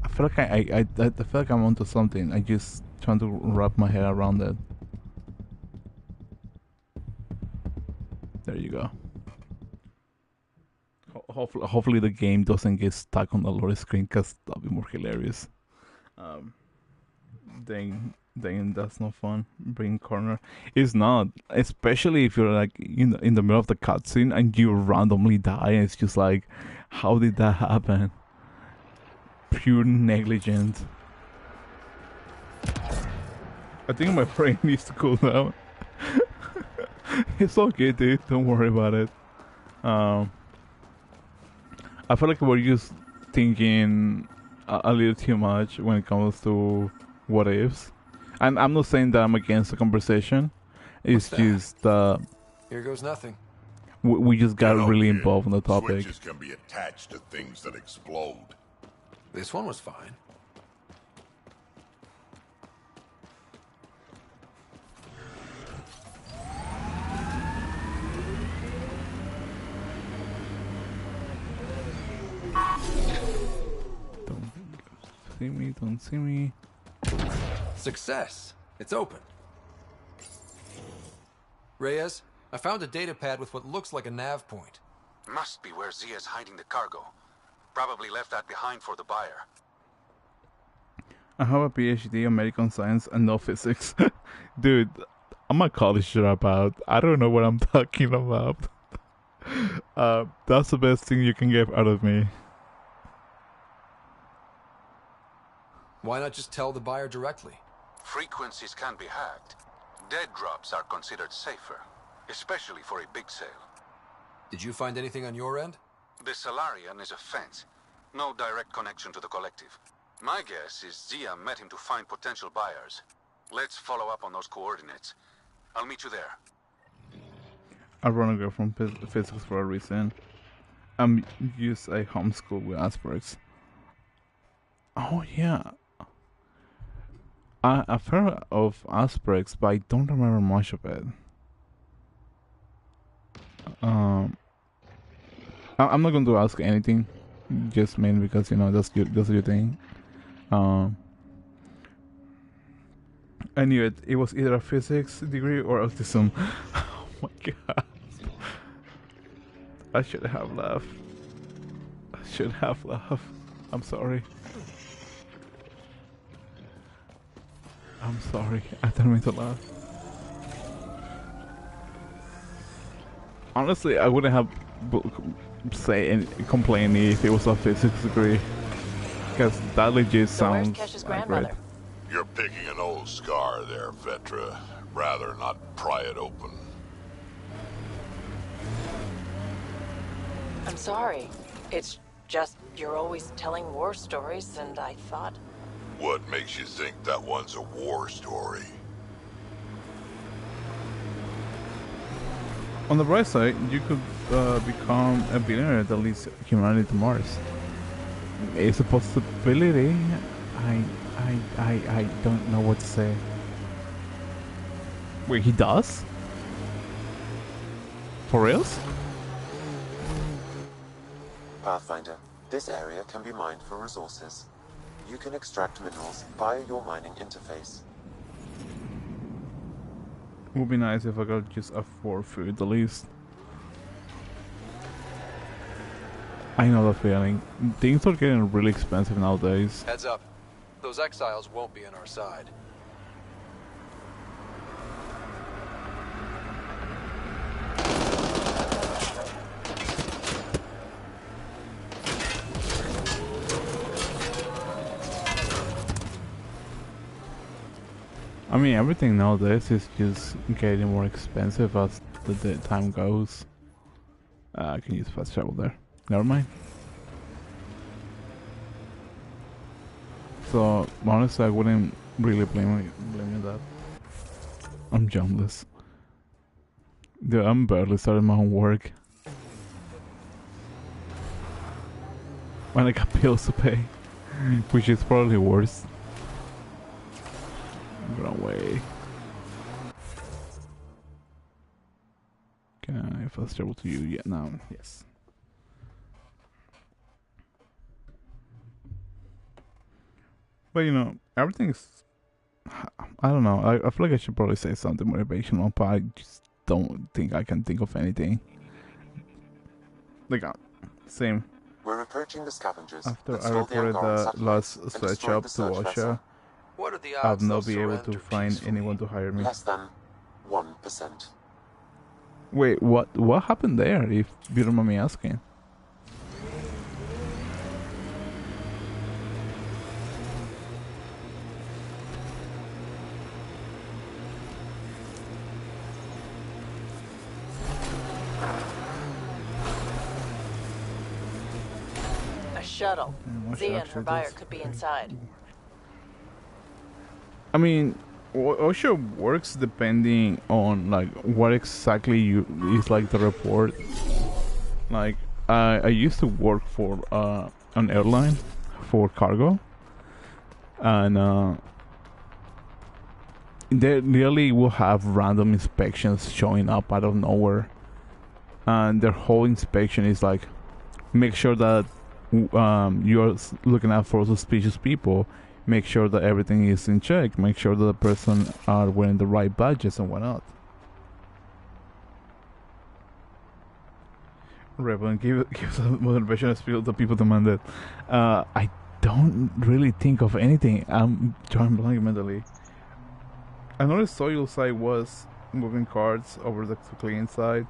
I feel like I feel like I'm onto something. I just trying to wrap my head around it. There you go. Hopefully the game doesn't get stuck on the loading screen, because that'll be more hilarious. Then that's not fun. Being corner, it's not, especially if you're like in the middle of the cutscene and you randomly die. And it's just like, how did that happen? Pure negligence. I think my brain needs to cool down. It's okay, dude. Don't worry about it. I feel like we're just thinking a little too much when it comes to what ifs. And I'm not saying that I'm against the conversation. It's just Here goes nothing. we just got really involved in the topic. Switches can be attached to things that explode. This one was fine. Don't see me. Success. It's open. Reyes, I found a data pad with what looks like a nav point. Must be where Zia's hiding the cargo. Probably left that behind for the buyer. I have a PhD in medical science and no physics. Dude, I'm a college dropout. I don't know what I'm talking about. That's the best thing you can get out of me. Why not just tell the buyer directly? Frequencies can be hacked. Dead drops are considered safer, especially for a big sale. Did you find anything on your end? The Solarian is a fence. No direct connection to the collective. My guess is Zia met him to find potential buyers. Let's follow up on those coordinates. I'll meet you there. I run a girl from physics for a reason. I'm just a homeschool with Asperger's. Oh yeah. I've heard of Asperger's, but I don't remember much of it. I'm not going to ask anything, just mainly because that's your thing. I knew it. It was either a physics degree or autism. Oh my god! I should have laughed. I'm sorry. I'm sorry. I didn't mean to laugh. Honestly, I wouldn't have complained if it was a physics degree, because that legit sounds Kesh's like grandmother? it. You're picking an old scar there, Vetra. Rather not pry it open. I'm sorry. It's just you're always telling war stories, and I thought... What makes you think that one's a war story? On the bright side, you could become a billionaire that leads humanity to Mars. It's a possibility. I don't know what to say. Wait, he does? For reals? Pathfinder, this area can be mined for resources. You can extract minerals via your mining interface. It would be nice if I could just afford food at least. I know the feeling. Things are getting really expensive nowadays. Heads up. Those exiles won't be on our side. I mean, everything nowadays is just getting more expensive as the time goes. I can use fast travel there. Never mind. So, honestly, I wouldn't really blame that. I'm jobless. Dude, I'm barely starting my own work. When I got bills to pay. Which is probably worse. Run away. Can I fast travel to you yet now? Yes. But you know, everything's... I don't know. I feel like I should probably say something motivational, but I just don't think I can think of anything. Like, same. We're approaching the scavengers. After I reported the last sweatshop to OSHA, What are the I'll odds not they'll be able to surrender find peacefully? anyone to hire me. Less than 1%. Wait, what happened there, if you don't mind me asking? A shuttle. what Zia and her actually buyer does- could be inside. I mean, OSHA works depending on like what exactly you is like the report. Like I used to work for an airline for cargo, and they really will have random inspections showing up out of nowhere, and their whole inspection is like make sure that you're looking out for suspicious people. Make sure that everything is in check. Make sure that the person are wearing the right badges and whatnot. Revan, give some motivational spiel the people demanded. I don't really think of anything. I'm drawing blank mentally. I noticed Soil's side was moving cards over the clean side,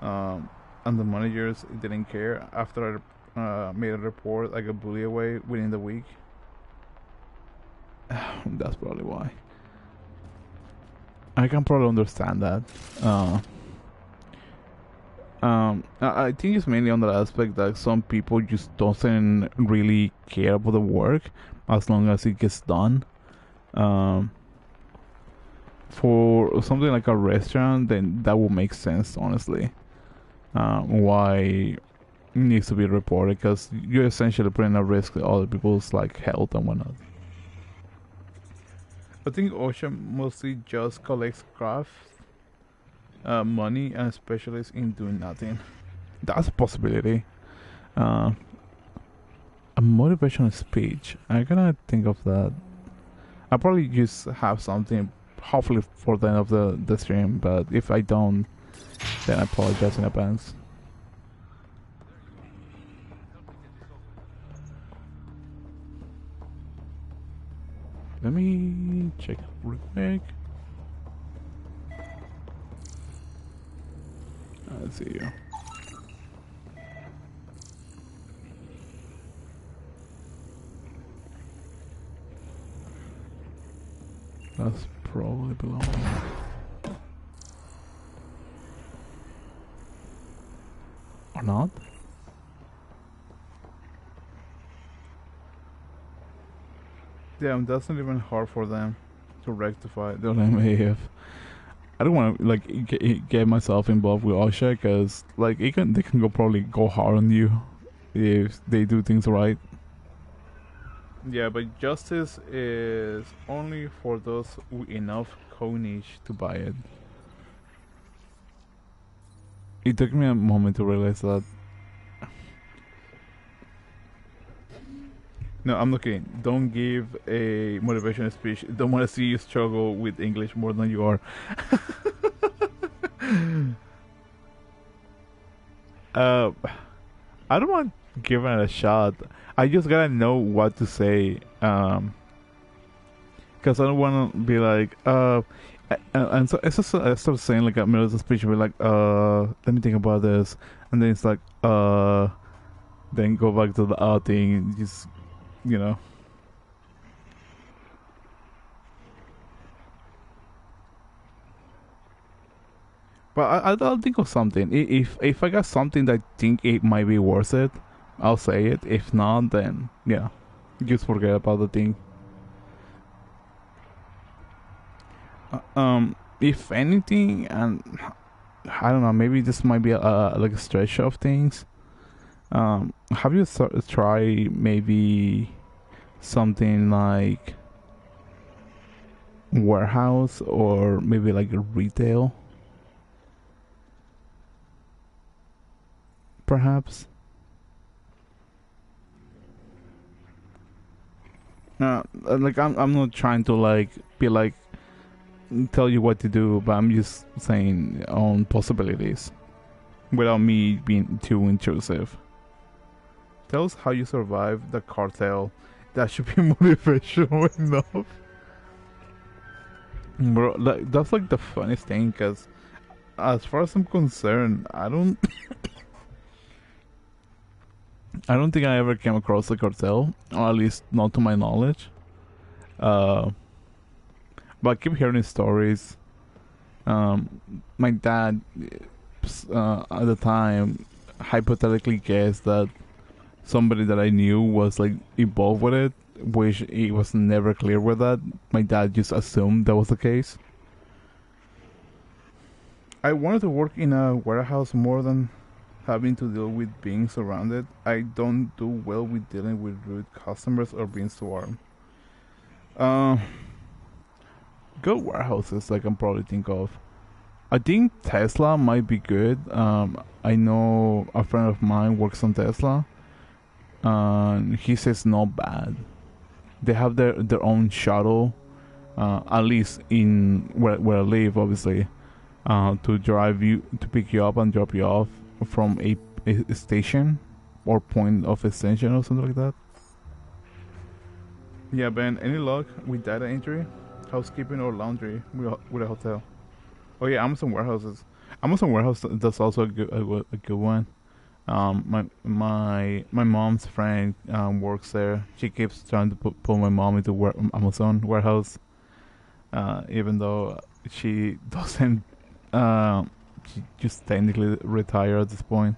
and the managers didn't care. After I made a report, I got bullied away within the week. That's probably why. I can probably understand that. I think it's mainly on the aspect that some people just doesn't really care about the work as long as it gets done. For something like a restaurant, then that would make sense, honestly. Why it needs to be reported, because you're essentially putting at risk other people's like health and whatnot. I think OSHA mostly just collects craft money and specialists in doing nothing. That's a possibility. A motivational speech. I gotta think of that. I'll probably just have something, hopefully for the end of the stream. But if I don't, then I apologize in advance. Let me check real quick. Let's see here. That's probably below. Or not? Damn, that's not even hard for them to rectify the MAF. I don't want to like get myself involved with OSHA because like they can probably go hard on you if they do things right. Yeah, but justice is only for those with enough coinage to buy it. It took me a moment to realize that. No, I'm looking. Don't give a motivational speech. Don't want to see you struggle with English more than you are. I don't want to give it a shot. I just gotta know what to say. Because I don't want to be like, and so it's just I start saying like a middle of the speech, be like, let me think about this, and then it's like, then go back to the thing, and just, you know. But I'll think of something. If I got something that I think it might be worth it, I'll say it. If not, then yeah, just forget about the thing. If anything, and I don't know, maybe this might be like a stretch of things. Have you tried maybe something like warehouse or maybe like a retail? Perhaps. Like I'm not trying to like be like tell you what to do, but I'm just saying on possibilities without me being too intrusive. Tell us how you survived the cartel. That should be motivational enough. Bro, that's like the funniest thing, because as far as I'm concerned, I don't I don't think I ever came across the cartel, or at least not to my knowledge. But I keep hearing stories. My dad, at the time, hypothetically guessed that somebody that I knew was like involved with it, which he was never clear with that. My dad just assumed that was the case. I wanted to work in a warehouse more than having to deal with being surrounded. I don't do well with dealing with rude customers or being swarmed. Good warehouses I can probably think of. I think Tesla might be good. I know a friend of mine works on Tesla. He says not bad. They have their own shuttle, at least in where I live, obviously, to drive you, to pick you up and drop you off from a station or point of extension or something like that. Yeah, Ben, any luck with data entry, housekeeping, or laundry with a hotel? Oh yeah, Amazon warehouses. Amazon warehouse, that's also a good one. My mom's friend works there. She keeps trying to pull my mom into Amazon warehouse, even though she doesn't. She just technically retired at this point.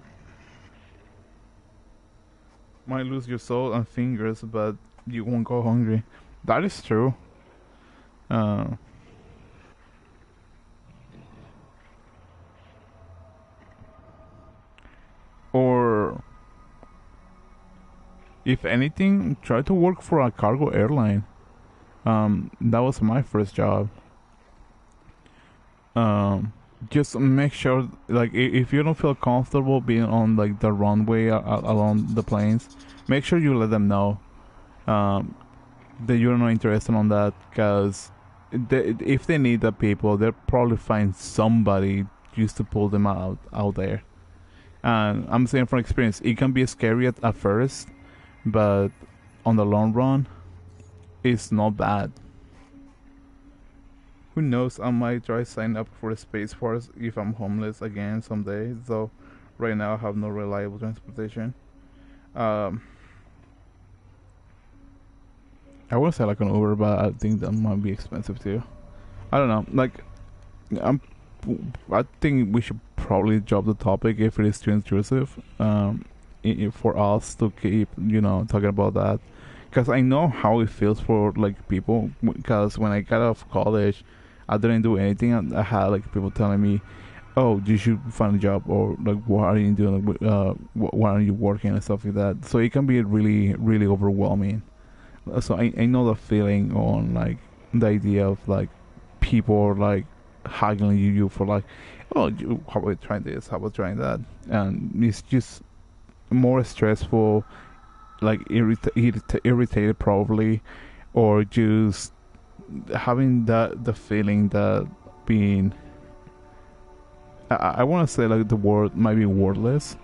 Might lose your soul and fingers, but you won't go hungry. That is true. Or if anything, try to work for a cargo airline. That was my first job. Just make sure, like, if you don't feel comfortable being on like the runway along the planes, make sure you let them know that you're not interested on that, because if they need the people, they'll probably find somebody just to pull them out there. And I'm saying from experience, it can be scary at first, but on the long run, it's not bad. Who knows, I might try sign up for the Space Force if I'm homeless again someday, though right now I have no reliable transportation. I would say like an Uber, but I think that might be expensive too. I don't know. Like, I think we should probably drop the topic if it is too intrusive. For us to keep, talking about that, because I know how it feels for like people. Because when I got out of college, I didn't do anything. And I had like people telling me, "Oh, you should find a job," or like, "What are you doing? Why are you working?" and stuff like that. So it can be really, really overwhelming. So I know the feeling on like the idea of like people like haggling you for like, "Oh, how about trying this? How about trying that?" And it's just more stressful, like irritated probably, or just having the feeling that being, I want to say like the word might be wordless,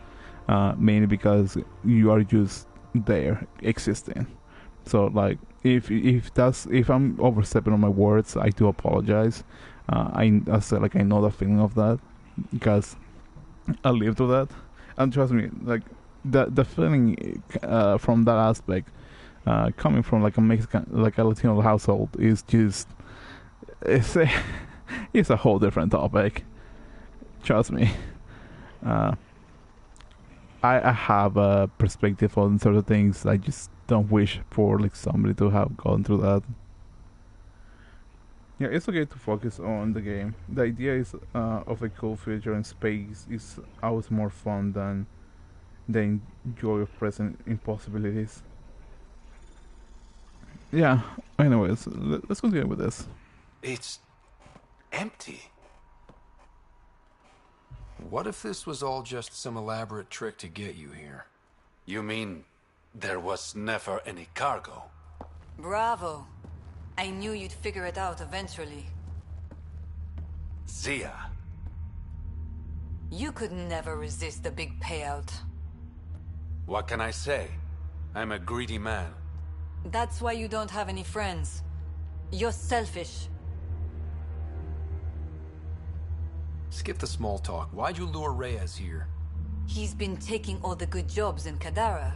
mainly because you are just there existing. So like if I'm overstepping on my words, I do apologize. I said like I know the feeling of that because I lived through that, and trust me, like the feeling from that aspect, coming from like a Mexican, like a Latino household, is just it's a whole different topic. Trust me. I have a perspective on certain things. I just don't wish for like somebody to have gone through that. Yeah, it's okay to focus on the game. The idea is of a cool future in space is always more fun than the joy of present impossibilities. Yeah. Anyways, let's continue with this. It's empty. What if this was all just some elaborate trick to get you here? You mean there was never any cargo? Bravo. I knew you'd figure it out eventually. Zia. You could never resist the big payout. What can I say? I'm a greedy man. That's why you don't have any friends. You're selfish. Skip the small talk. Why'd you lure Reyes here? He's been taking all the good jobs in Kadara.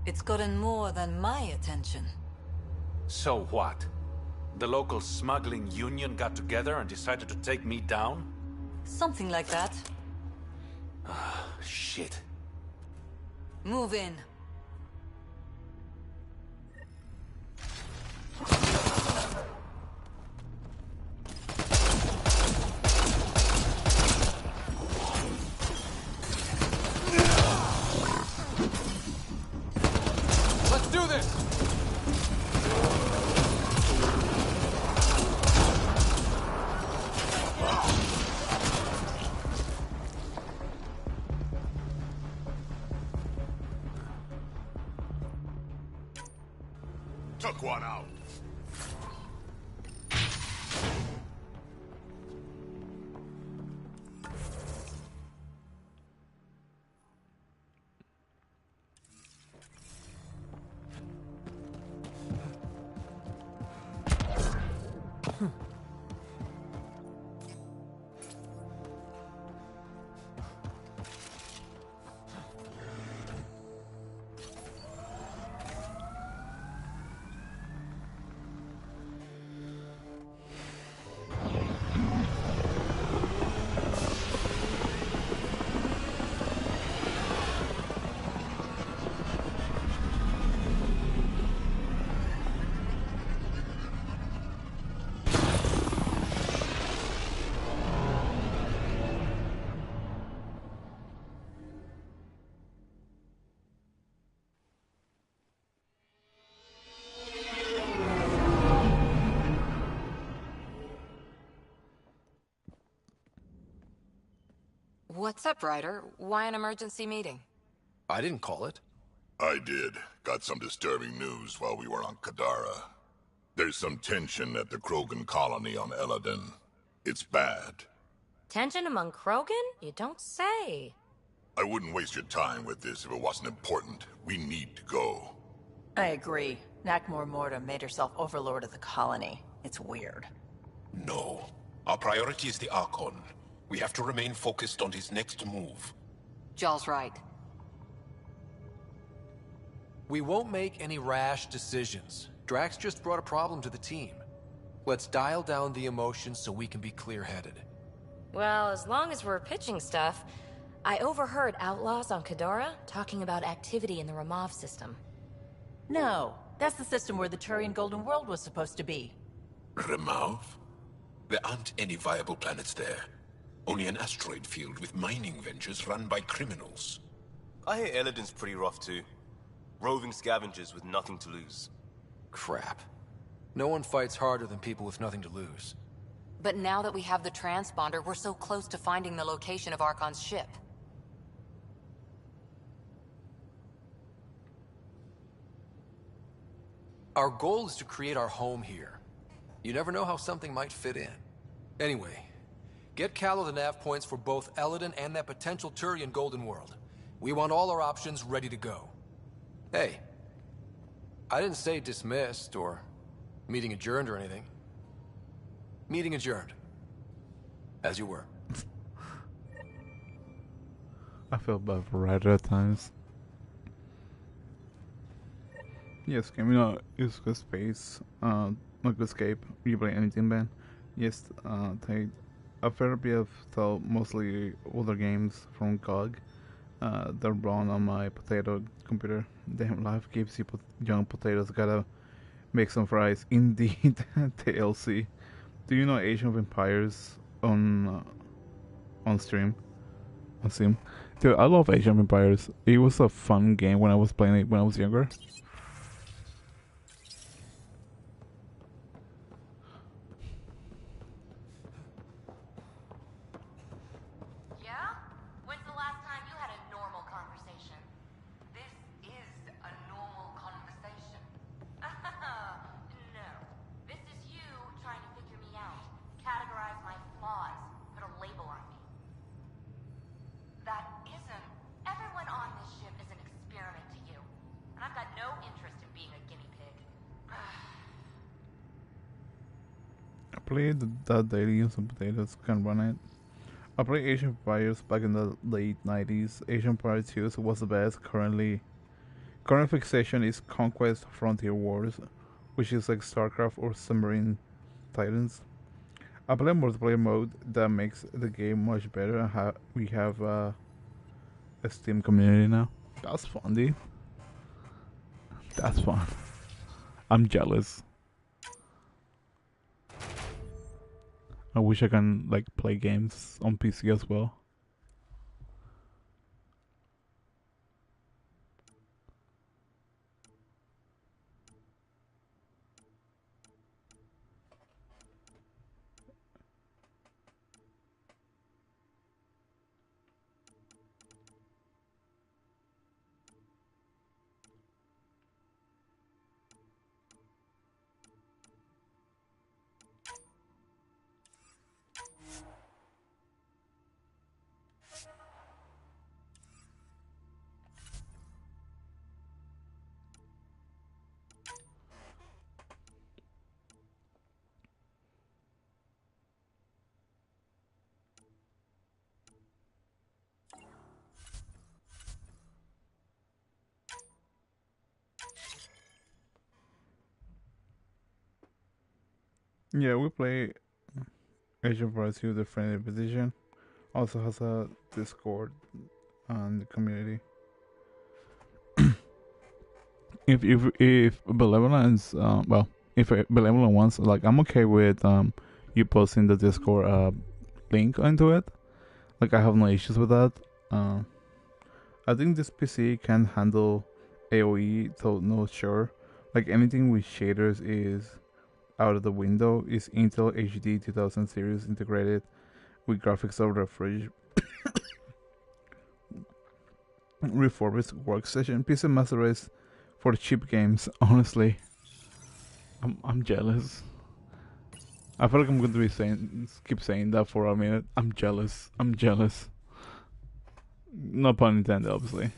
It's gotten more than my attention. So what? The local smuggling union got together and decided to take me down? Something like that. Shit. Move in. Let's do this! Took one out. What's up, Ryder? Why an emergency meeting? I didn't call it. I did. Got some disturbing news while we were on Kadara. There's some tension at the Krogan colony on Eladin. It's bad. Tension among Krogan? You don't say. I wouldn't waste your time with this if it wasn't important. We need to go. I agree. Nakmor Morta made herself overlord of the colony. It's weird. No. Our priority is the Archon. We have to remain focused on his next move. Jall's right. We won't make any rash decisions. Drax just brought a problem to the team. Let's dial down the emotions so we can be clear-headed. Well, as long as we're pitching stuff, I overheard outlaws on Kadara talking about activity in the Ramov system. No, that's the system where the Turian Golden World was supposed to be. Remov? There aren't any viable planets there. Only an asteroid field with mining ventures run by criminals. I hear Elodin's pretty rough too. Roving scavengers with nothing to lose. Crap. No one fights harder than people with nothing to lose. But now that we have the transponder, we're so close to finding the location of Archon's ship. Our goal is to create our home here. You never know how something might fit in. Anyway, get Callow the nav points for both Elodin and that potential Turian Golden World. We want all our options ready to go. Hey, I didn't say dismissed or meeting adjourned or anything. Meeting adjourned. As you were. I feel bad for Ryder at times. Yes, can we not use good space? Not good escape. You play anything, Ben? Yes, take a fair bit of thought, mostly older games from GOG. They're run on my potato computer. Damn, life gives you young potatoes. Gotta make some fries. Indeed, TLC. Do you know Age of Empires on stream? On Steam? Dude, I love Age of Empires. It was a fun game when I was playing it when I was younger. Yeah? When's the last time you had a normal conversation? This is a normal conversation. No. This is you trying to figure me out, categorize my flaws, put a label on me. That isn't. Everyone on this ship is an experiment to you. And I've got no interest in being a guinea pig. I played that daily and some potatoes can run it. I played Age of Empires back in the late 90s. Age of Empires 2 was the best. Current fixation is Conquest Frontier Wars, which is like StarCraft or Submarine Titans. I play multiplayer mode that makes the game much better, and we have a Steam community now. That's fun, dude. That's fun. I'm jealous. I wish I can like play games on PC as well. Yeah, we play Age of Empires 2 the friendly position. Also has a Discord and community. if Benevolence if Benevolent wants, like, I'm okay with you posting the Discord link into it. Like, I have no issues with that. I think this PC can handle AOE, so no sure. Like, anything with shaders is out of the window. Is Intel HD 2000 series integrated with graphics over the fridge. Refurbished workstation. PC Master Race for cheap games. Honestly, I'm jealous. I feel like I'm going to be keep saying that for a minute. I'm jealous. I'm jealous. No pun intended, obviously.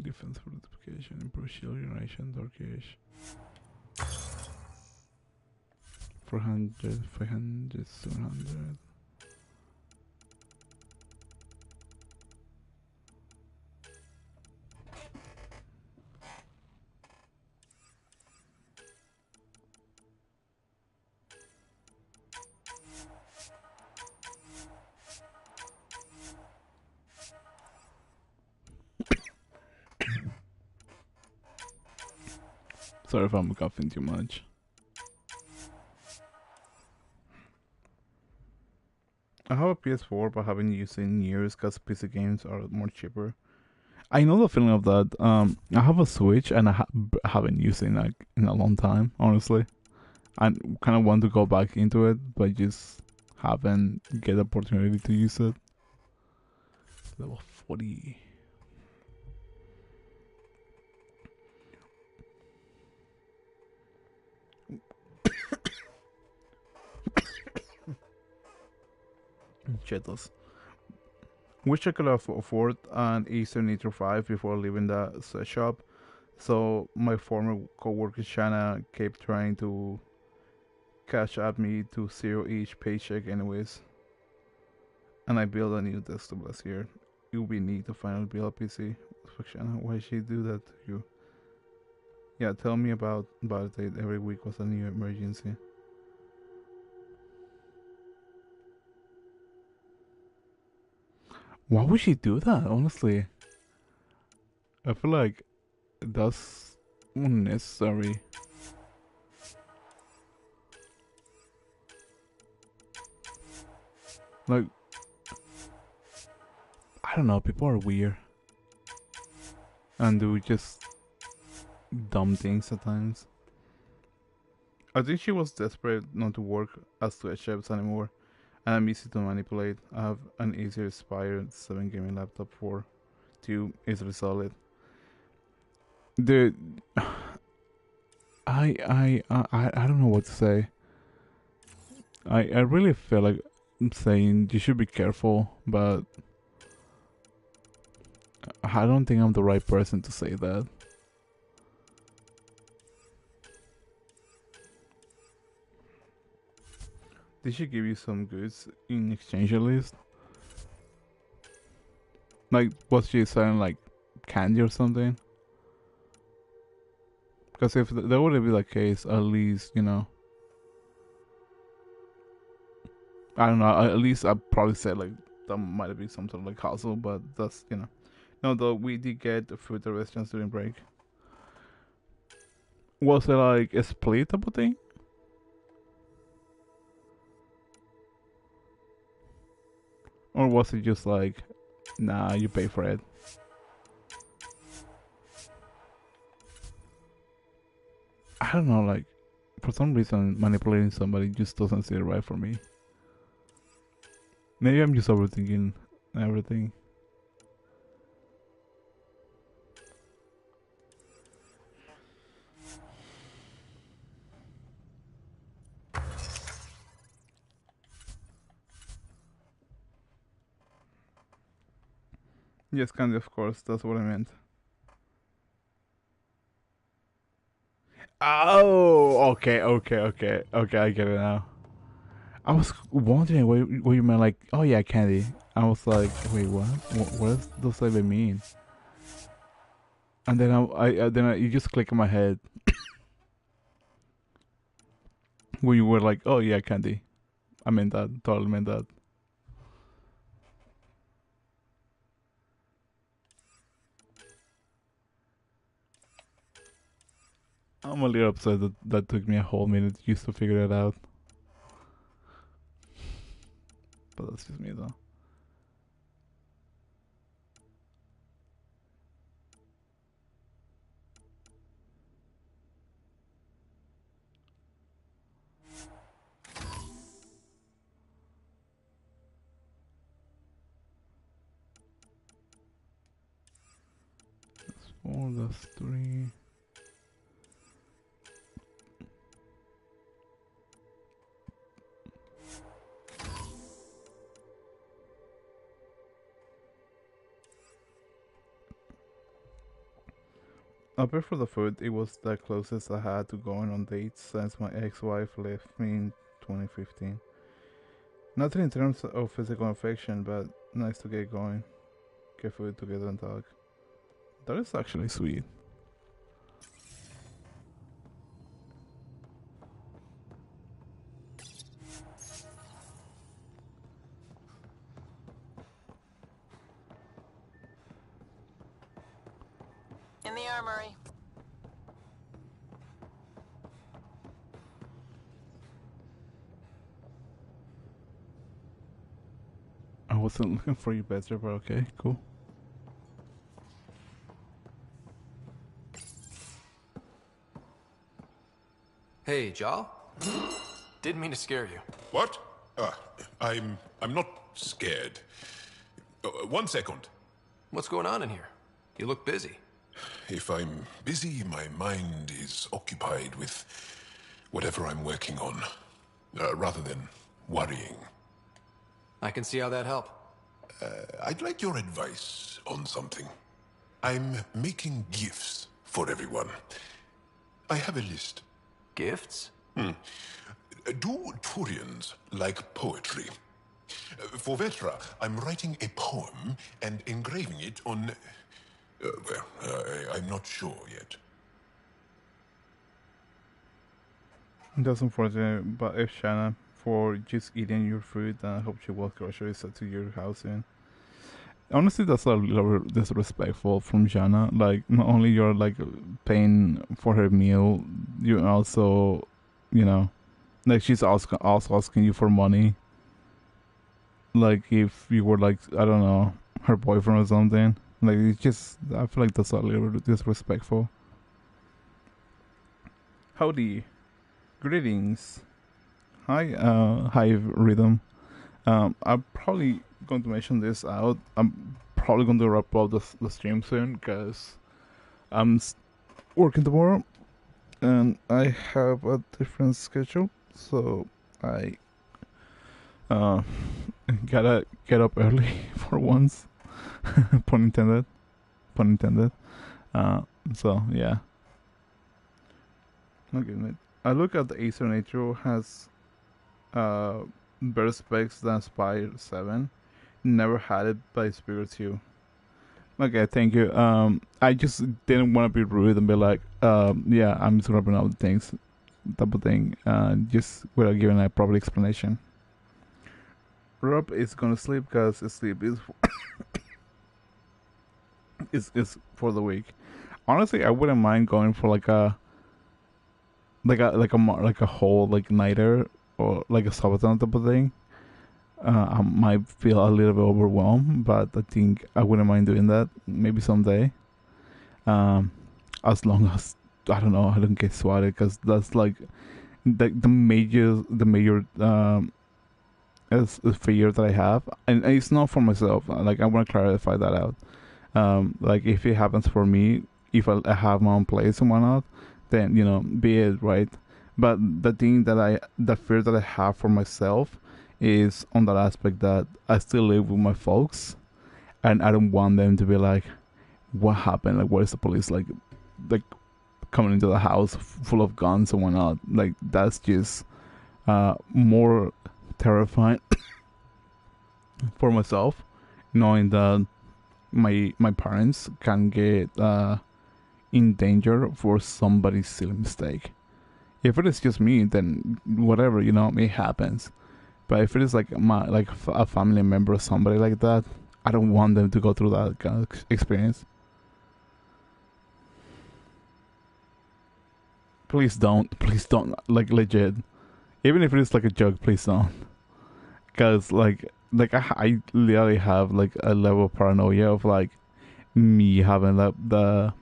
Defense fortification, improve shield generation, Darkish. 400, 500, 700. Sorry if I'm coughing too much. I have a PS4, but haven't used it in years because PC games are more cheaper. I know the feeling of that. I have a Switch and I haven't used it in a long time, honestly. I kind of want to go back into it, but just haven't get the opportunity to use it. Level 40. Chetos. Wish I could afford an E73 before leaving the shop. So my former coworker Shanna kept trying to cash at me to zero each paycheck anyways. And I built a new desktop last year. It would be neat to finally build a PC. Fuck Shanna, why she do that to you? Yeah, tell me about it. Every week was a new emergency. Why would she do that, honestly? I feel like that's unnecessary. Like, I don't know, people are weird. And do just dumb things at times. I think she was desperate not to work as sweatshops anymore. And I'm easy to manipulate. I have an Acer Aspire 7 gaming laptop for 2 easily solid. Dude, I don't know what to say. I really feel like I'm saying you should be careful, but I don't think I'm the right person to say that. Did she give you some goods in exchange at least? Like, was she selling like candy or something? Because if that would be the case, at least, you know. I don't know, at least I'd probably say like that might be some sort of like hustle, but that's, you know. No, though we did get food at the restaurants during break. Was it like a split type of thing? Or was it just like, nah, you pay for it? I don't know, like, for some reason, manipulating somebody just doesn't seem right for me. Maybe I'm just overthinking everything. Yes, Candy, of course, that's what I meant. Oh, okay, I get it now. I was wondering what you meant, like, oh yeah, candy. I was like, wait, what? What does that even mean? And then you just click in my head when you were like, oh yeah, candy. I meant that, totally meant that. I'm a little upset that took me a whole minute just to figure it out. But that's just me though. That's 4, that's 3. I pay for the food. It was the closest I had to going on dates since my ex-wife left me in 2015. Nothing in terms of physical affection, but nice to get going, get food together and talk. That is actually sweet. In the armory. wasn't looking for you better, but okay, cool. Hey, Jal. Didn't mean to scare you. What? I'm not scared. One second. What's going on in here? You look busy. If I'm busy, my mind is occupied with whatever I'm working on, rather than worrying. I can see how that helped. I'd like your advice on something. I'm making gifts for everyone. I have a list. Gifts? Do Turians like poetry? For Vetra, I'm writing a poem and engraving it on... I'm not sure yet. That's unfortunate, but if Shanna, for just eating your food, I hope she will groceries to your house soon. Honestly, that's a little disrespectful from Jana. Like, not only you're like paying for her meal, you also, you know, like she's also asking you for money. Like if you were like, I don't know, her boyfriend or something. Like it's just, I feel like that's a little disrespectful. Howdy, greetings. Hi, Hive Rhythm. I'm probably going to mention this out. I'm probably going to wrap up the stream soon because I'm working tomorrow and I have a different schedule, so I gotta get up early for once. Pun intended. Pun intended. So yeah. Okay, mate. I look at the Acer Nitro has better specs than Spire 7. Never had it, but it's bigger too. Okay, thank you. I just didn't want to be rude and be like, yeah, I'm just rubbing out things, type of thing. Just without giving a proper explanation. Rob is gonna sleep because sleep is is for the week. Honestly, I wouldn't mind going for like a whole like nighter or like a Sabaton type of thing. I might feel a little bit overwhelmed, but I think I wouldn't mind doing that maybe someday. As long as I don't know, I don't get swatted, because that's like the major fear that I have, and it's not for myself. Like I want to clarify that out. Like if it happens for me, if I have my own place and whatnot, then be it, right? But the fear that I have for myself is on that aspect that I still live with my folks, and I don't want them to be like, what happened? Like, where's the police? Like coming into the house full of guns and whatnot. Like that's just more terrifying for myself, knowing that my parents can get in danger for somebody's silly mistake. If it is just me, then whatever, it happens. But if it is like a family member or somebody like that, I don't want them to go through that kind of experience. Please don't, like legit. Even if it is like a joke, please don't. Because like I literally have like a level of paranoia of like me having the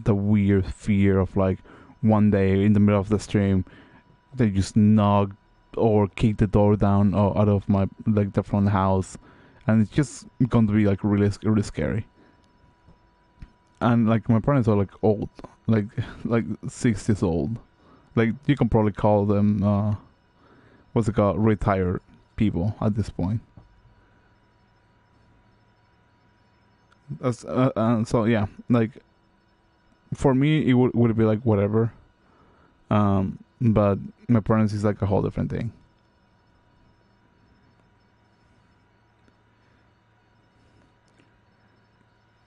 weird fear of like one day in the middle of the stream they just knock or kick the door down or out of my like the front house, and it's just going to be like really scary. And like my parents are like old, like 60s old. Like you can probably call them what's it called, retired people at this point. So yeah, like for me it would be like whatever, but my parents is like a whole different thing.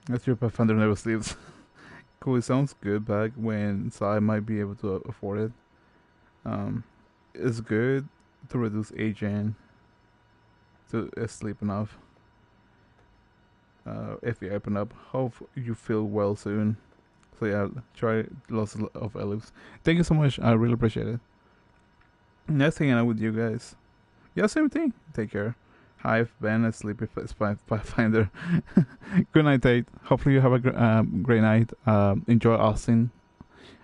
That's your Pathfinder never sleeps. Cool, it sounds good back when so I might be able to afford it. It's good to reduce aging, to sleep enough. If you open up, hope you feel well soon. So yeah, try lots of ellipse. Thank you so much. I really appreciate it. Nice hanging out with you guys. Yeah, same thing. Take care. Hive, Ben, a sleepy Pathfinder. Good night, Tate. Hopefully you have a great night. Enjoy Austin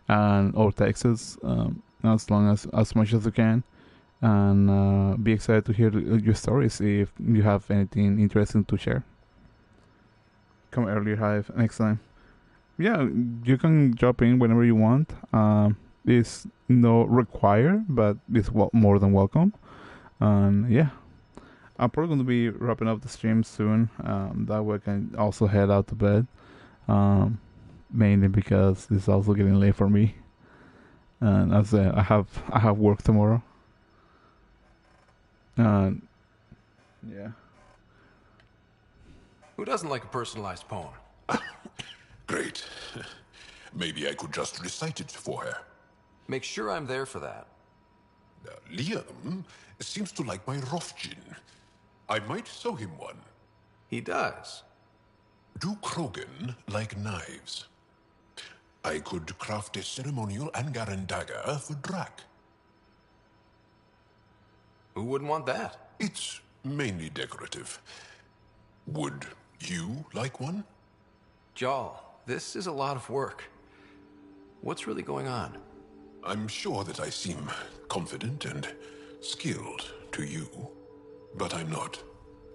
and or Texas as long as much as you can, and be excited to hear your stories if you have anything interesting to share. Come earlier, Hive, next time. Yeah, you can drop in whenever you want. It's no require, but it's more than welcome. And yeah, I'm probably going to be wrapping up the stream soon. That way I can also head out to bed. Mainly because it's also getting late for me. And as I have work tomorrow. And yeah. Who doesn't like a personalized poem? Great. Maybe I could just recite it for her. Make sure I'm there for that. Liam seems to like my Rofgin. I might sew him one. He does. Do Krogan like knives? I could craft a ceremonial Angaran dagger for Drac. Who wouldn't want that? It's mainly decorative. Would you like one? Jarl, this is a lot of work. What's really going on? I'm sure that I seem confident and skilled to you, but I'm not.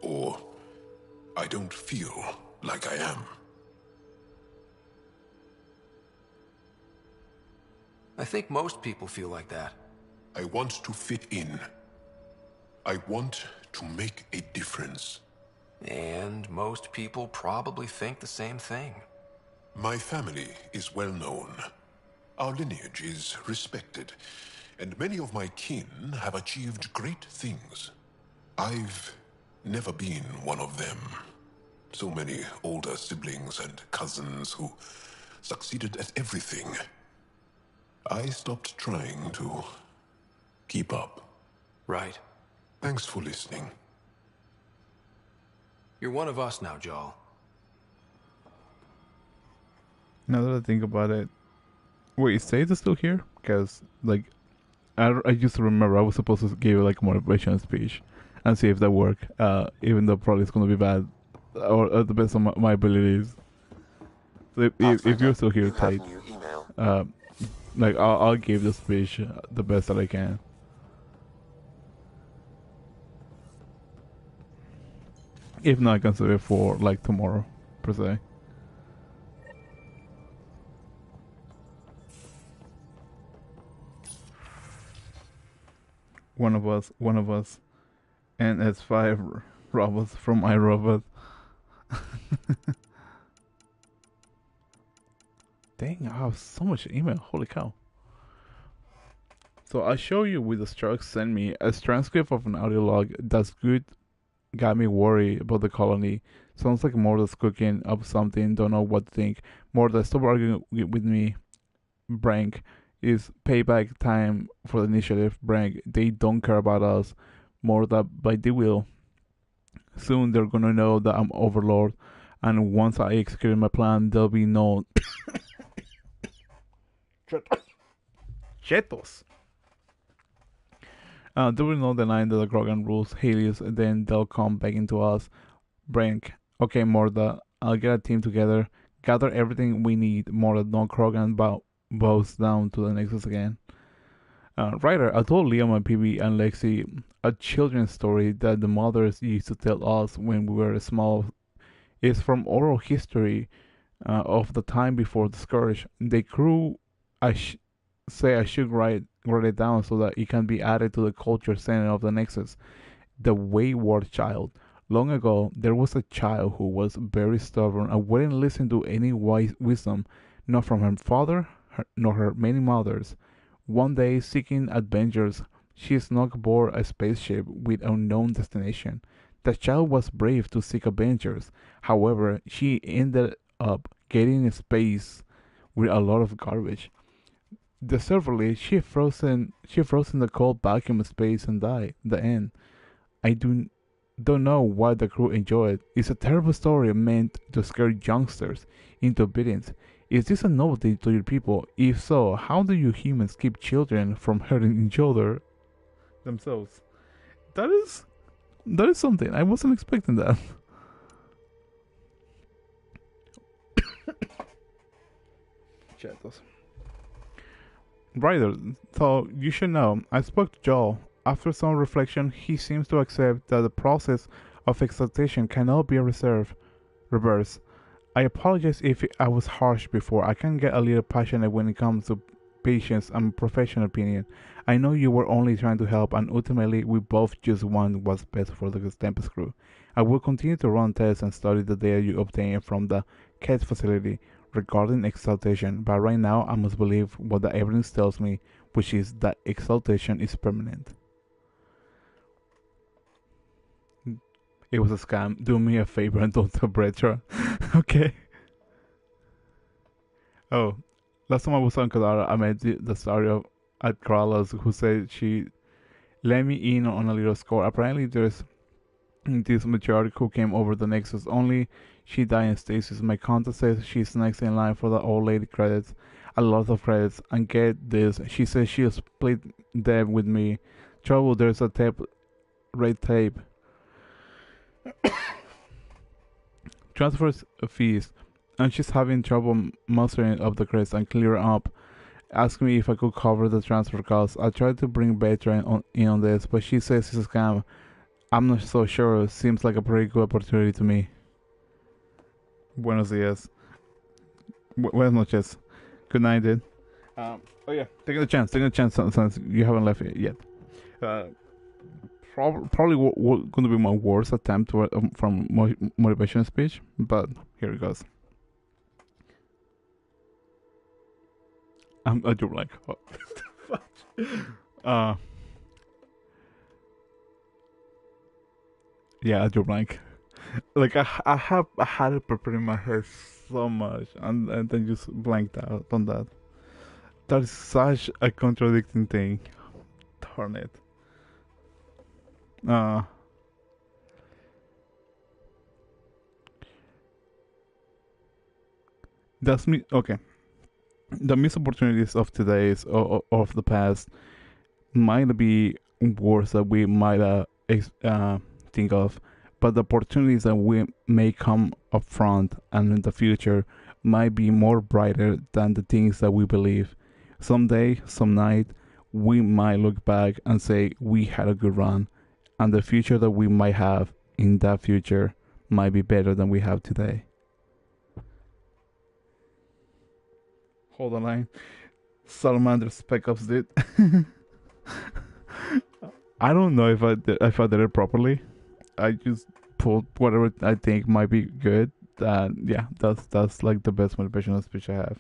Or I don't feel like I am. I think most people feel like that. I want to fit in. I want to make a difference. And most people probably think the same thing. My family is well known. Our lineage is respected, and many of my kin have achieved great things. I've never been one of them. So many older siblings and cousins who succeeded at everything. I stopped trying to keep up. Right. Thanks for listening. You're one of us now, Jarl. Now that I think about it, wait, Sage is still here? Because, like, I used to remember I was supposed to give like a motivational speech and see if that worked, even though probably it's going to be bad, or at the best of my abilities. So if you're still here, Tate, like, I'll give the speech the best that I can. If not, I can save it for, like, tomorrow, per se. One of us, and S5 robots from iRobot. Dang, I have so much email, holy cow. So I show you with the Struck sent me a transcript of an audio log that's good. Got me worried about the colony. Sounds like Morda's cooking up something, don't know what to think. Morda, stop arguing with me. Brank, is payback time for the initiative. Brank, they don't care about us. Morda, but they will. Soon they're gonna know that I'm Overlord, and once I execute my plan, they'll be known. Chetos. They will know the line that the Grogan rules Helios, then they'll come back into us. Brank, okay, Morda, I'll get a team together, gather everything we need. Morda, don't Grogan bows down to the Nexus again. Ryder, I told Liam and PB and Lexi a children's story that the mothers used to tell us when we were small. It's from oral history of the time before the Scourge. The crew say I should write it down so that it can be added to the culture center of the Nexus. The wayward child. Long ago, there was a child who was very stubborn and wouldn't listen to any wise wisdom, not from her father, nor her many mothers. One day, seeking adventures, she snuck aboard a spaceship with unknown destination. The child was brave to seek adventures. However, she ended up getting in space with a lot of garbage. Deservedly, she froze in the cold vacuum of space and died. The end. I don't know why the crew enjoyed it. It's a terrible story meant to scare youngsters into obedience. Is this a novelty to your people? If so, how do you humans keep children from hurting each other themselves? That is That is something. I wasn't expecting that. Chetos. Ryder, so you should know, I spoke to Joel. After some reflection, he seems to accept that the process of exaltation cannot be reversed. I apologize if I was harsh before. I can get a little passionate when it comes to patience and professional opinion. I know you were only trying to help, and ultimately we both just want what's best for the Tempest crew. I will continue to run tests and study the data you obtain from the CAT facility regarding exaltation, but right now I must believe what the evidence tells me, which is that exaltation is permanent. It was a scam. Do me a favor and don't tell Bretra. Okay. Oh, last time I was on Kadara, I met the story of at Krala's who said she let me in on a little score. Apparently, there's this matriarch who came over the Nexus. Only she died in stasis. My contact says she's next in line for the old lady credits. A lot of credits. And get this, she says she'll split them with me. Trouble, there's a red tape. Transfers fees, and she's having trouble mustering up the credits and clear up. Asked me if I could cover the transfer costs. I tried to bring Betra in on this, but she says it's a scam. I'm not so sure. Seems like a pretty good opportunity to me. Buenos dias. Buenas noches. Good night, dude. Oh yeah, taking a chance since you haven't left yet. Probably going to be my worst attempt from motivation speech, but here it goes. I do like. Yeah, I drew blank. Like I had it prepared in my head so much, and then just blanked out on that. That is such a contradicting thing. Darn it. That's me. Okay. The missed opportunities of today's or of the past might be words that we might think of, but the opportunities that we may come up front and in the future might be more brighter than the things that we believe. Someday, some night, we might look back and say we had a good run, and the future that we might have in that future might be better than we have today. Hold on line. Salamander Spec Ops did. I don't know if I did it properly. I just pulled whatever I think might be good. Yeah, that's like the best motivational speech I have.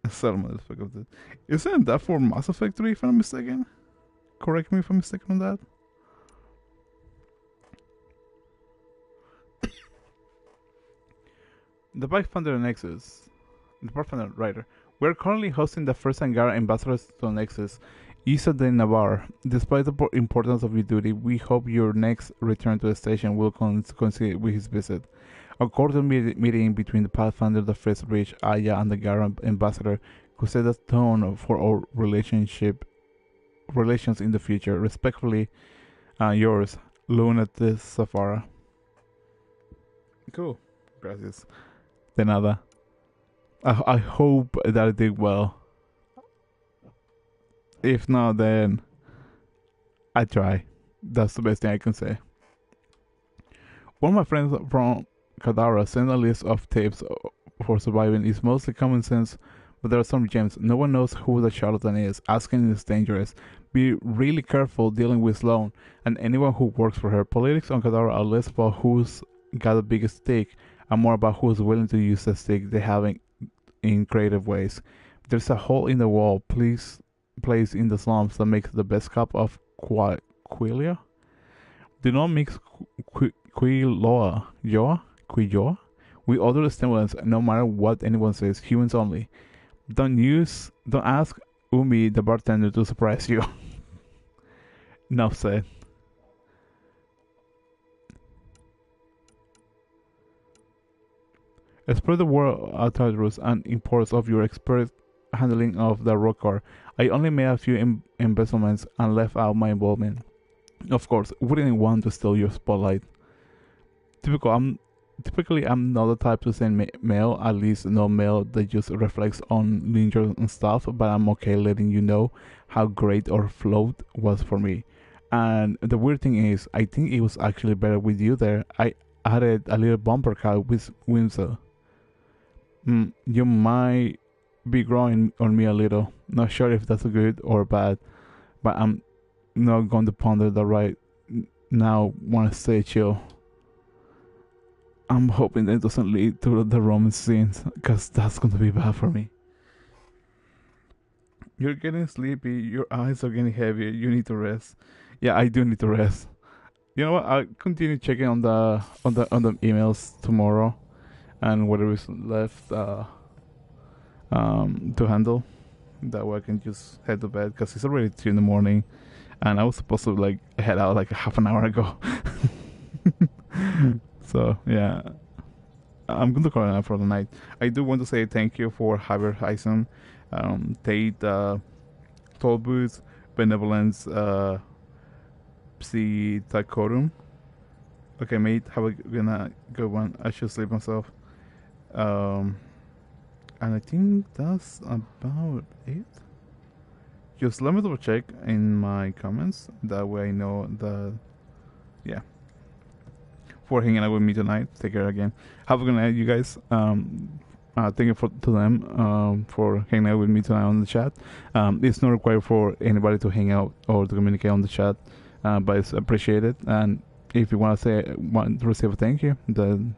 Salamander Spec Ops did. Isn't that for Mass Effect 3 if I'm mistaken? Correct me if I'm mistaken on that. The Pathfinder Nexus. The Pathfinder writer. We're currently hosting the first Angara ambassadors to Nexus, Isa de Navarre. Despite the importance of your duty, we hope your next return to the station will coincide with his visit. A cordial meeting between the Pathfinder, the First Bridge, Aya, and the Gara ambassador could set the tone for our relations in the future. Respectfully, yours, Luna de Safara. Cool. Gracias. De nada. I hope that I did well. If not, then I try. That's the best thing I can say. One of my friends from Kadara sent a list of tips for surviving. It's mostly common sense, but there are some gems. No one knows who the charlatan is. Asking is dangerous. Be really careful dealing with Sloan and anyone who works for her. Politics on Kadara are less about who's got the biggest stick and more about who's willing to use the stick they have in creative ways. There's a hole in the wall placed in the slums that makes the best cup of quillia. Do not mix quilloa with other stimulants, no matter what anyone says. Humans only. Don't ask Umi the bartender to surprise you. Enough said. Spread the word outside routes and imports of your expert handling of the rock car. I only made a few embezzlements and left out my involvement. Of course, wouldn't want to steal your spotlight. Typically I'm not the type to send mail, at least no mail that just reflects on ninjas and stuff, but I'm okay letting you know how great our float was for me. And the weird thing is, I think it was actually better with you there. I added a little bumper car with Windsor. You might be growing on me a little. Not sure if that's good or bad, but I'm not going to ponder that right now. Want to stay chill. I'm hoping that it doesn't lead to the romance scenes, because that's going to be bad for me. You're getting sleepy. Your eyes are getting heavier. You need to rest. Yeah, I do need to rest. You know what? I'll continue checking on the emails tomorrow, and whatever is left to handle. That way I can just head to bed, because it's already 2 in the morning, and I was supposed to like head out like half an hour ago. So yeah, I'm going to call it out for the night. I do want to say thank you for Javier Heisen, Tate, Toll Booth, Benevolence, Psi Takorum. Okay, mate, have a good one. I should sleep myself. And I think that's about it. Just let me double check in my comments. That way I know that. Yeah. For hanging out with me tonight. Take care again. Have a good night, you guys. Thank you to them for hanging out with me tonight on the chat. It's not required for anybody to hang out or to communicate on the chat, but it's appreciated. And if you want to receive a thank you, then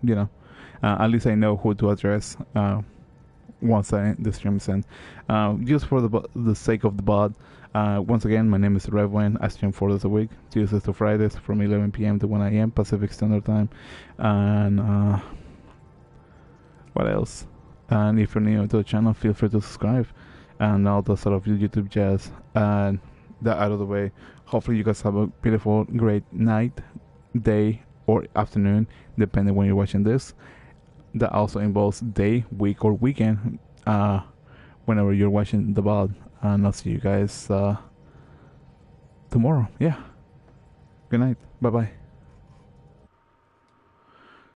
at least I know who to address once the stream is end. Just for the sake of the bot. Once again, my name is Revwin. I stream 4 days a week, Tuesdays to Fridays, from 11 p.m. to 1 a.m. Pacific Standard Time. And what else? And if you're new to the channel, feel free to subscribe. And all the sort of YouTube jazz. And that out of the way, hopefully you guys have a beautiful, great night, day, or afternoon, depending when you're watching this. That also involves day, week, or weekend, whenever you're watching the VOD. And I'll see you guys tomorrow. Yeah. Good night. Bye-bye.